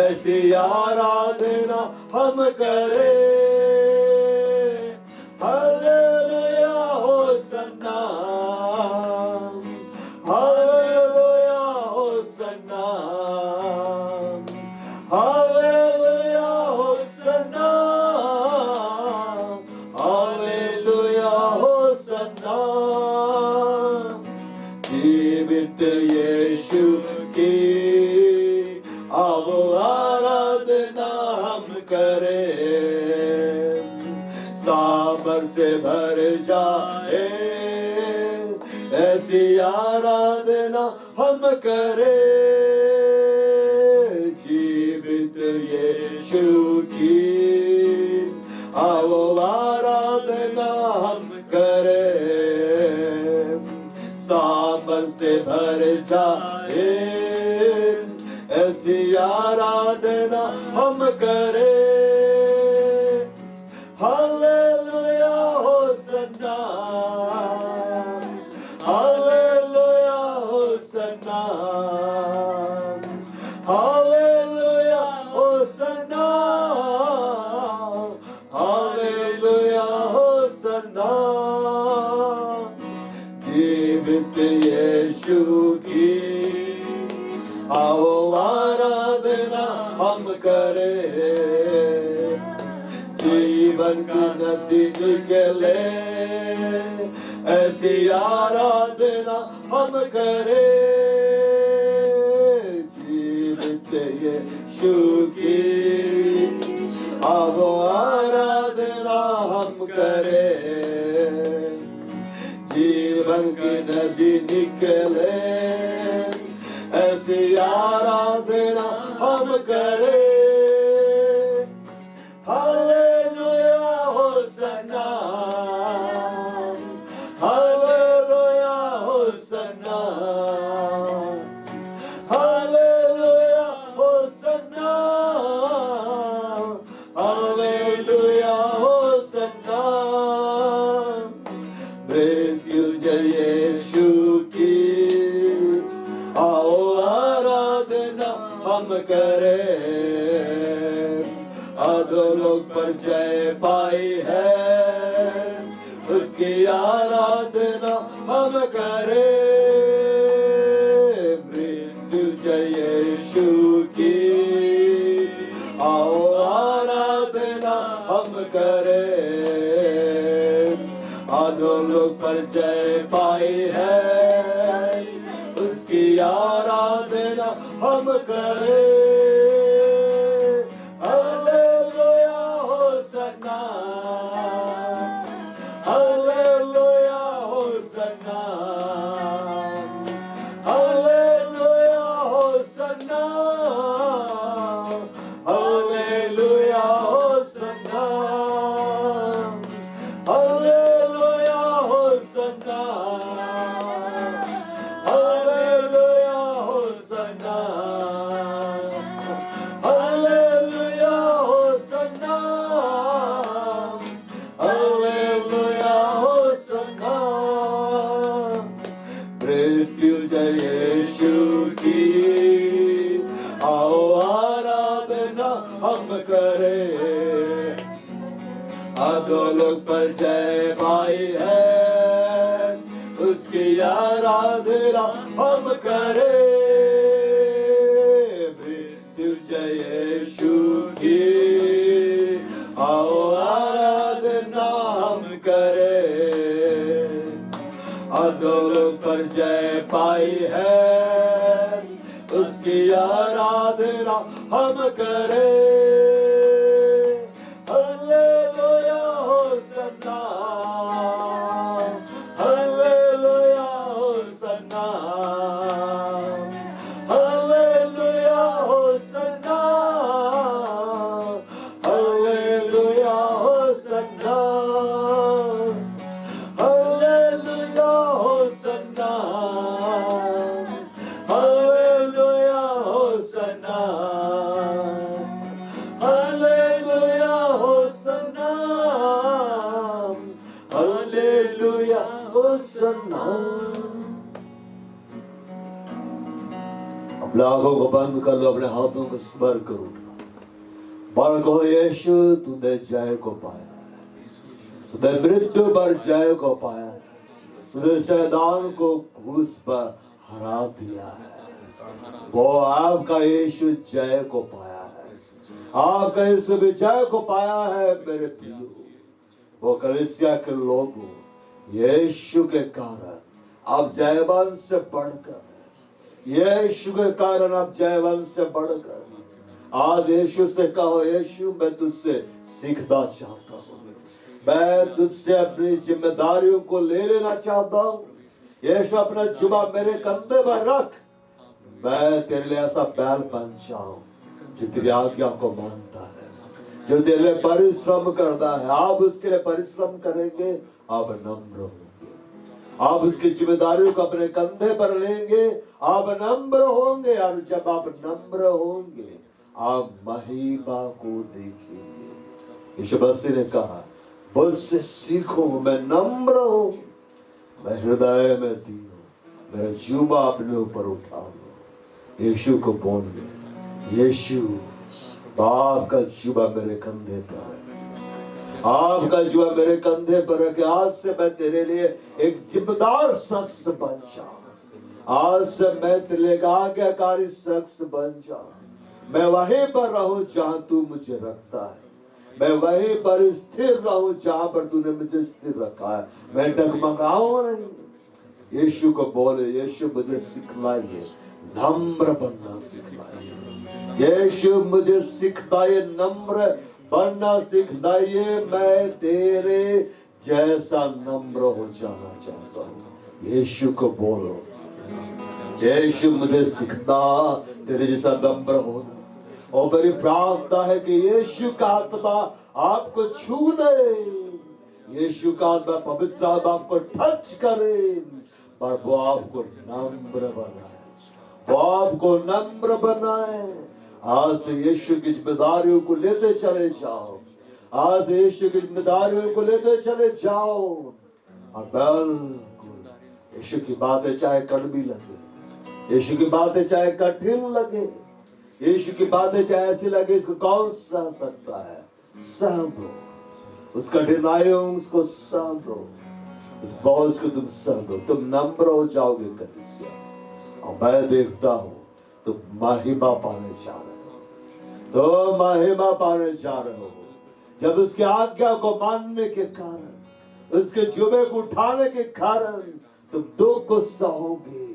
Speaker 1: ऐसी आराधना हम करें। Hallelujah hosanna, hallelujah hosanna, hallelujah hosanna, hallelujah Hosanna. जीवित यीशु की आओ आराधना हम करें। सामर से भर जाए, ऐसी आराधना हम करें। जीवित यीशु की आओ आराधना हम करें। सामर से भर जाए, ऐसी आराधना हम करें। Hallelujah hosanna, hallelujah hosanna, hallelujah hosanna, hallelujah Hosanna. जीवित यीशु की आओ आराधना हम करें। जीवन की नदी निकले, ऐसी आराधना हम करें। जीवित यीशु की आओ आराधना हम करें। जीवन की नदी निकले, ऐसी आराधना हम करें। Hallelujah hosanna, hallelujah hosanna, hallelujah hosanna, hallelujah hosanna. मृत्युंजय यीशु की आओ आराधना हम करें। अधोलोक पर जय पाई है, उसकी आराधना हम करें। मृत्युंजय यीशु की आओ आराधना हम करें। अधोलोक पर जय पाई है, उसकी आराधना हम करें। Hallelujah hosanna, hallelujah hosanna, hallelujah hosanna, hallelujah hosanna, hallelujah hosanna, hallelujah hosanna, hallelujah hosanna, hallelujah hosanna. मृत्युंजय यीशु की आओ आराधना हम करें। अधोलोक पर जय पाई है, उसकी आराधना हम करें। मृत्युंजय यीशु की आओ आराधना हम करें। अधोलोक पर जय पाई है, उसकी आराधना हम करें। Hallelujah hosanna, hallelujah hosanna, hallelujah hosanna, hallelujah Hosanna, Hosanna. अपने आंखों को बंद कर लो, अपने हाथों को स्मर करो, बोल कहो यीशु तूने जय को पाया है, तूने मृत्यु पर जय को पाया है, तूने शैतान को क्रूस पर हरा दिया है। वो आपका यीशु जय को पाया है, आपका यीशु भी जय को पाया है मेरे प्रियो। वो कलीसिया के लोगों, यीशु के कारण आप जयवान से बढ़कर, यीशु के कारण आप जयवान से बढ़कर आज यीशु से कहो, यीशु मैं तुझसे सीखना चाहता हूँ, मैं तुझसे अपनी जिम्मेदारियों को ले लेना चाहता हूँ। यीशु अपना जुबा मेरे कंधे पर रख, मैं तेरे लिए ऐसा बैल बन जाऊं जो तेरी आज्ञा को मानता है, जो तेरे लिए परिश्रम करता है। आप उसके लिए परिश्रम करेंगे, आप नम्र होंगे, आप उसकी जिम्मेदारियों को अपने कंधे पर लेंगे, आप नम्र होंगे, और जब आप नम्र होंगे आप महिमा को देखेंगे। यीशु मसीह ने कहा, मुझसे सीखो, मैं नम्र हूं, मैं हृदय में दीन हूं, मेरा जुबा अपने ऊपर उठा लो। यीशु को बोलिए, यीशु बाप का जुबा मेरे कंधे पर रख, आपका जुबा मेरे कंधे पर रख। आज से मैं तेरे लिए एक जिम्मेदार शख्स बन जाऊं, आज से मैं तेरे लिए आज्ञाकारी शख्स बन जाऊं। मैं वहीं पर रहूं जहां तू मुझे रखता है, मैं वहीं पर स्थिर रहूं जहां पर तूने मुझे स्थिर रखा है, मैं डगमगाऊं नहीं। यीशु को बोले, यीशु मुझे सिखलाइए नम्र बनना सिखलाइए, यीशु मुझे सिखलाइए नम्र बनना सिखलाइए, मैं तेरे जैसा नम्र हो जाना चाहता हूँ। यीशु को बोलो, यीशु मुझे सिखना तेरे जैसा नम्र होना। और मेरी प्रार्थना है कि यीशु का आत्मा आपको छू दे, यीशु का आत्मा पवित्र आत्मा आपको टच करे, पर वो आपको नम्र बनाए, वो आपको नम्र बनाए। आज से यीशु की जिम्मेदारियों को लेते चले जाओ, आज से यीशु की जिम्मेदारियों को लेते चले जाओ। और बिल्कुल यीशु की बातें चाहे कड़वी लगे, यीशु की बातें चाहे कठिन लगे, यीशु की बातें चाहे ऐसी लगे इसको कौन सह सकता है, सह दो उस कठिनाइयों, उसको सह दो, उस बोझ को तुम सह दो, तुम नम्र हो जाओगे कलीसिया। और मैं देखता हूं तुम महिमा पाने जा रहे हो, तो महिमा पाने जा रहे हो। जब उसकी आज्ञा को मानने के कारण, उसके जुबे को उठाने के कारण तुम दुख को सहोगे,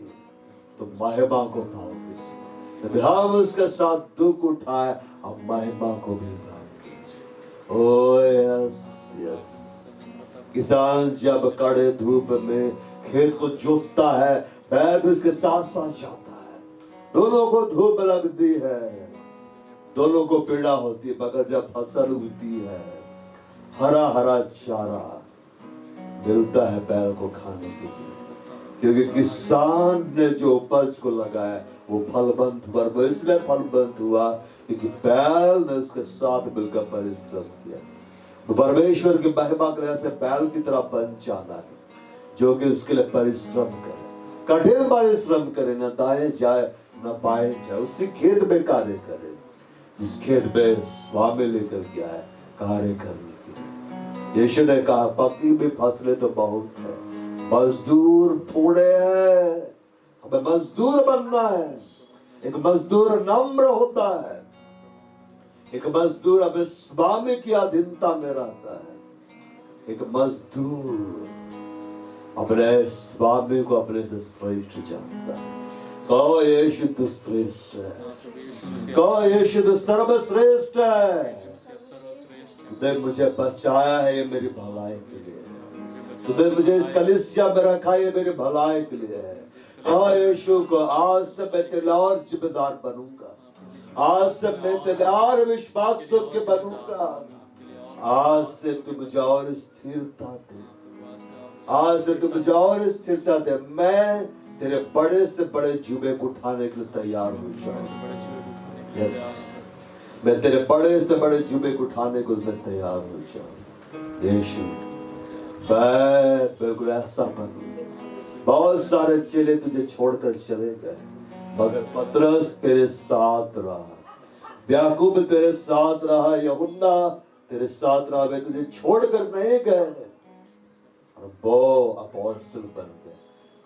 Speaker 1: तुम महिमा को पाओगे। यदि हम उसके साथ दुख उठाए, हम महिमा को भी पाएंगे। ओ यस यस। किसान जब कड़े धूप में खेत को जोतता है, बैल भी उसके साथ साथ जाता है, दोनों को धूप लगती है, दोनों को पीड़ा होती है, मगर जब फसल उगती है, हरा हरा चारा मिलता है बैल को खाने के लिए, क्योंकि किसान ने जो उपज को लगाया वो फलवंत हुआ। वो इसलिए फलवंत हुआ क्योंकि बैल ने उसके साथ मिलकर परिश्रम किया। तो परमेश्वर की महिमा करने से बैल की तरह बन जाना है, जो कि उसके लिए परिश्रम करे, कठिन परिश्रम करे, न दाएं जाए न बाएं जाए, उसी खेत में कार्य करे जिस खेत में स्वामी लेकर गया है कार्य करने के लिए। यीशु ने कहा, पकी भी फसलें तो बहुत है, मजदूर थोड़े हैं, हमें मजदूर बनना है। एक मजदूर नम्र होता है, एक मजदूर अपने स्वामी की अधीनता में रहता है, एक मजदूर अपने स्वामी को अपने से श्रेष्ठ जानता है। कहो यीशु तू श्रेष्ठ है, कहो यीशु तू सर्वश्रेष्ठ है, तूने मुझे बचाया है, ये मेरी भलाई के लिए है, तूने मुझे इस कलीसिया में रखा है, ये मेरी भलाई के लिए है। कहो यीशु को, आज से मैं तेरे और जिम्मेदार बनूंगा, आज से मैं तेरे और विश्वास योग्य बनूंगा, आज से तू मुझे और स्थिरता दे, आज से तू मुझे और स्थिरता दे। मैं तेरे बड़े से बड़े जुबे को उठाने के लिए तैयार हो जाऊं। यस, मैं तेरे बड़े से बड़े जुबे को उठाने को मैं तैयार हो जाऊं। यीशु मैं बिल्कुल ऐसा बनूं। बहुत सारे चेले तुझे छोड़कर चले गए, मगर पतरस तेरे साथ रहा, याकूब तेरे साथ रहा, यूहन्ना तेरे साथ रहा। वे तुझे छोड़कर नहीं गए और वो अपोस्टल बन गए।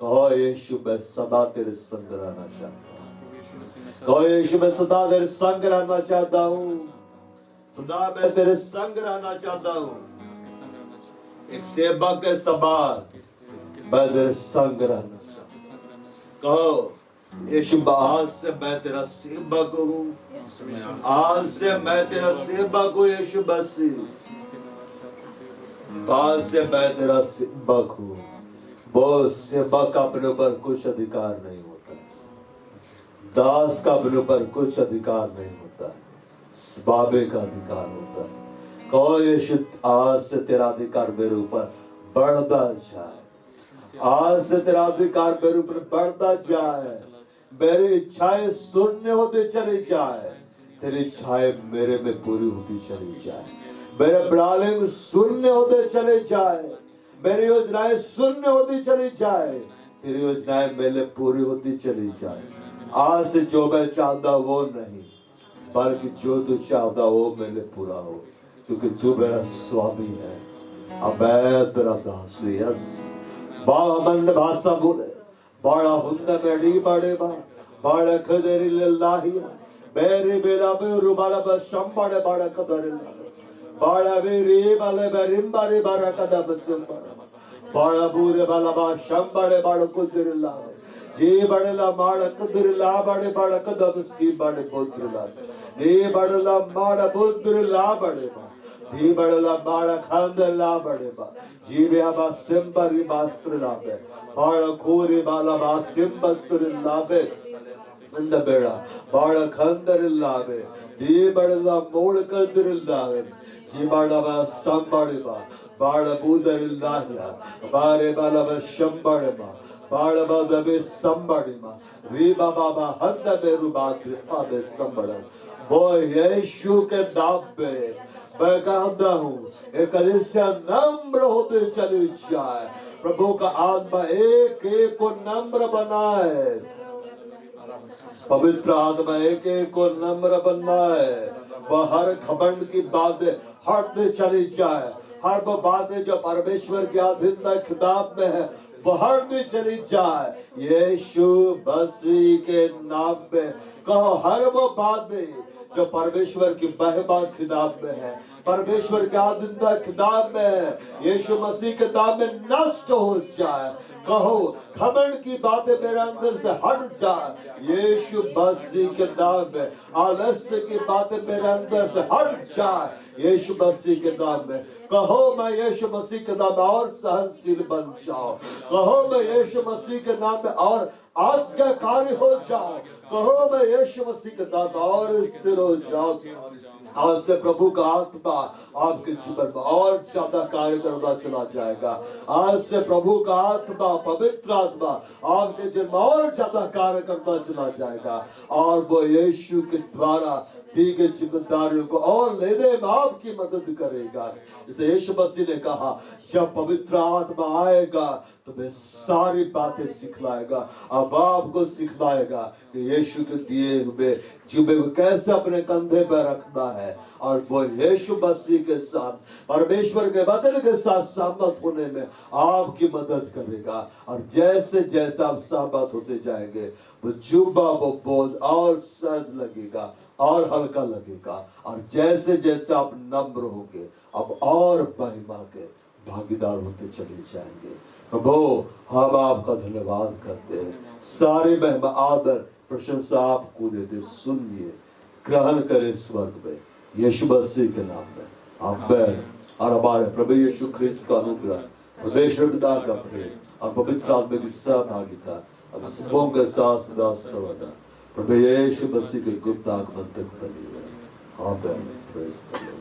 Speaker 1: कहो यीशु मैं सदा तेरे संग रहना चाहता हूँ। कहो यीशु मैं सदा तेरे संग रहना चाहता हूँ। सदा मैं तेरे संग रहना चाहता हूँ। एक सेवक के समान मैं तेरे संग रहना चाहता हूँ। कहो यीशु आज से मैं तेरा सेवक हूँ, आज से मैं तेरा सेवक हूँ यीशु मसीह, आज से मैं तेरा सेवक हूँ। वो सेवक का अपने ऊपर कुछ अधिकार नहीं होता है, दास का अपने ऊपर कुछ अधिकार नहीं होता है, बाबे का अधिकार होता है। कहो यीशु आज से तेरा अधिकार मेरे ऊपर बढ़ता जाए, आज से तेरा अधिकार मेरे ऊपर बढ़ता जाए। मेरी इच्छाएं शून्य होती चली जाए, तेरी इच्छाएं मेरे में पूरी होती चली जाए। मेरे प्लानिंग शून्य होते चले जाए, मेरी योजनाएं शून्य होती चली जाए, तेरी योजनाएं मेरे पूरी होती चली जाए। आज से जो मैं चाहता वो नहीं, बल्कि जो तू चाहता वो मेरे पूरा हो, क्योंकि तू मेरा स्वामी है। अब मैं तेरा दास हूं। यस बामन भाषा बोले बड़ा हुंदा मेडी बड़े बड़ा खदरी लाहिया बेरे बेला बेरु बड़ा बशम बड़े बड़ा खदरी बड़ा बेरे बले बेरिम बड़े बड़ा कदा बसम बड़ा बूरे बला बशम बड़े बड़ा कुदरी ला जी बड़े ला माड़ा कुदरी ला बड़े बड़ा कदा बसी बड़े बुद्र ला नी बड़े ला माड़ा बुद्र ला बड़े दी बड़े ला माड़ा खंद ला बड़े बा जी बेहा सिंबरी मास्टर लाबे बाड़ा खोरे बाला बा सिंबस्तर लाबे इंद बेड़ा बाड़ा खंदर लाबे जी बड़ला मोड़ कंदर लाबे जी बाड़ा बा संबड़े बा बाड़ा बूदर लाहिया बारे बाला बा शंबड़े बा बाड़ा बा दबे संबड़े बा री बाबा हंद बेरु बात आबे संबड़ा वो यीशु के नाम पे मैं कहता हूँ एक कलीसिया नम्र होते चली जाए, प्रभु का आत्मा एक एक को नम्र बनाए, पवित्र आत्मा एक एक को नम्र बनाए। वह हर घमंड की बातें हटते चली जाए, हर वो बातें जो परमेश्वर के अधीनता खिताब में है वो हटती चली जाए। यीशु मसीह के नाम में कहो हर वो बातें जो परमेश्वर की महिमा खिताब में है, परमेश्वर के आदित्य खिताब में है, यीशु मसीह के नाम में नष्ट हो जाए। कहो घमंड की बातें मेरे अंदर से हट जाए, यीशु मसीह के नाम में आलस्य की बातें मेरे अंदर से हट जाए, यीशु मसीह के नाम में। कहो मैं यीशु मसीह के नाम में और सहनशील बन जाओ, कहो मैं यीशु मसीह के नाम में और आज्ञाकारी हो जाओ, कहो मैं यीशु मसीह के नाम में और स्थिर हो जाओ। आज से प्रभु का आत्मा आपके जीवन में और ज्यादा कार्य करना चला जाएगा। आज से प्रभु का आत्मा पवित्र आत्मा आपके जीवन में और ज्यादा कार्य करना चला जाएगा और वो यीशु के द्वारा दी गई जिम्मेदारियों को और लेने में आपकी मदद करेगा। जैसे यीशु मसीह ने कहा जब पवित्र आत्मा आएगा तो वे सारी बातें सिखलाएगा, अब आपको सिखलाएगा कि यीशु के दिए हुए जुबे को कैसे अपने कंधे पर रखना है और वो यीशु मसीह के साथ परमेश्वर के वचन के साथ सहमत होने में आपकी मदद करेगा। और जैसे जैसे आप सहमत होते जाएंगे वो जुबा वो बोझ और सहज लगेगा और हल्का लगेगा और जैसे जैसे आप नम्र होंगे अब और महिमा के भागीदार होते चले जाएंगे। प्रभु हम आपका धन्यवाद करते हैं, सारी महिमा आदर प्रशंसा आपको देते। सुनिए ग्रहण करें स्वर्ग में यीशु मसीह के नाम में आमीन। और हमारे प्रभु यीशु ख्रिस्त का अनुग्रह, परमेश्वर पिता का प्रेम और पवित्र आत्मा की सहभागिता अब सबों के साथ सदा सर्वदा प्रभु यीशु मसीह के गुप्त आगमन तक बनी रहे। आमीन। Praise the Lord.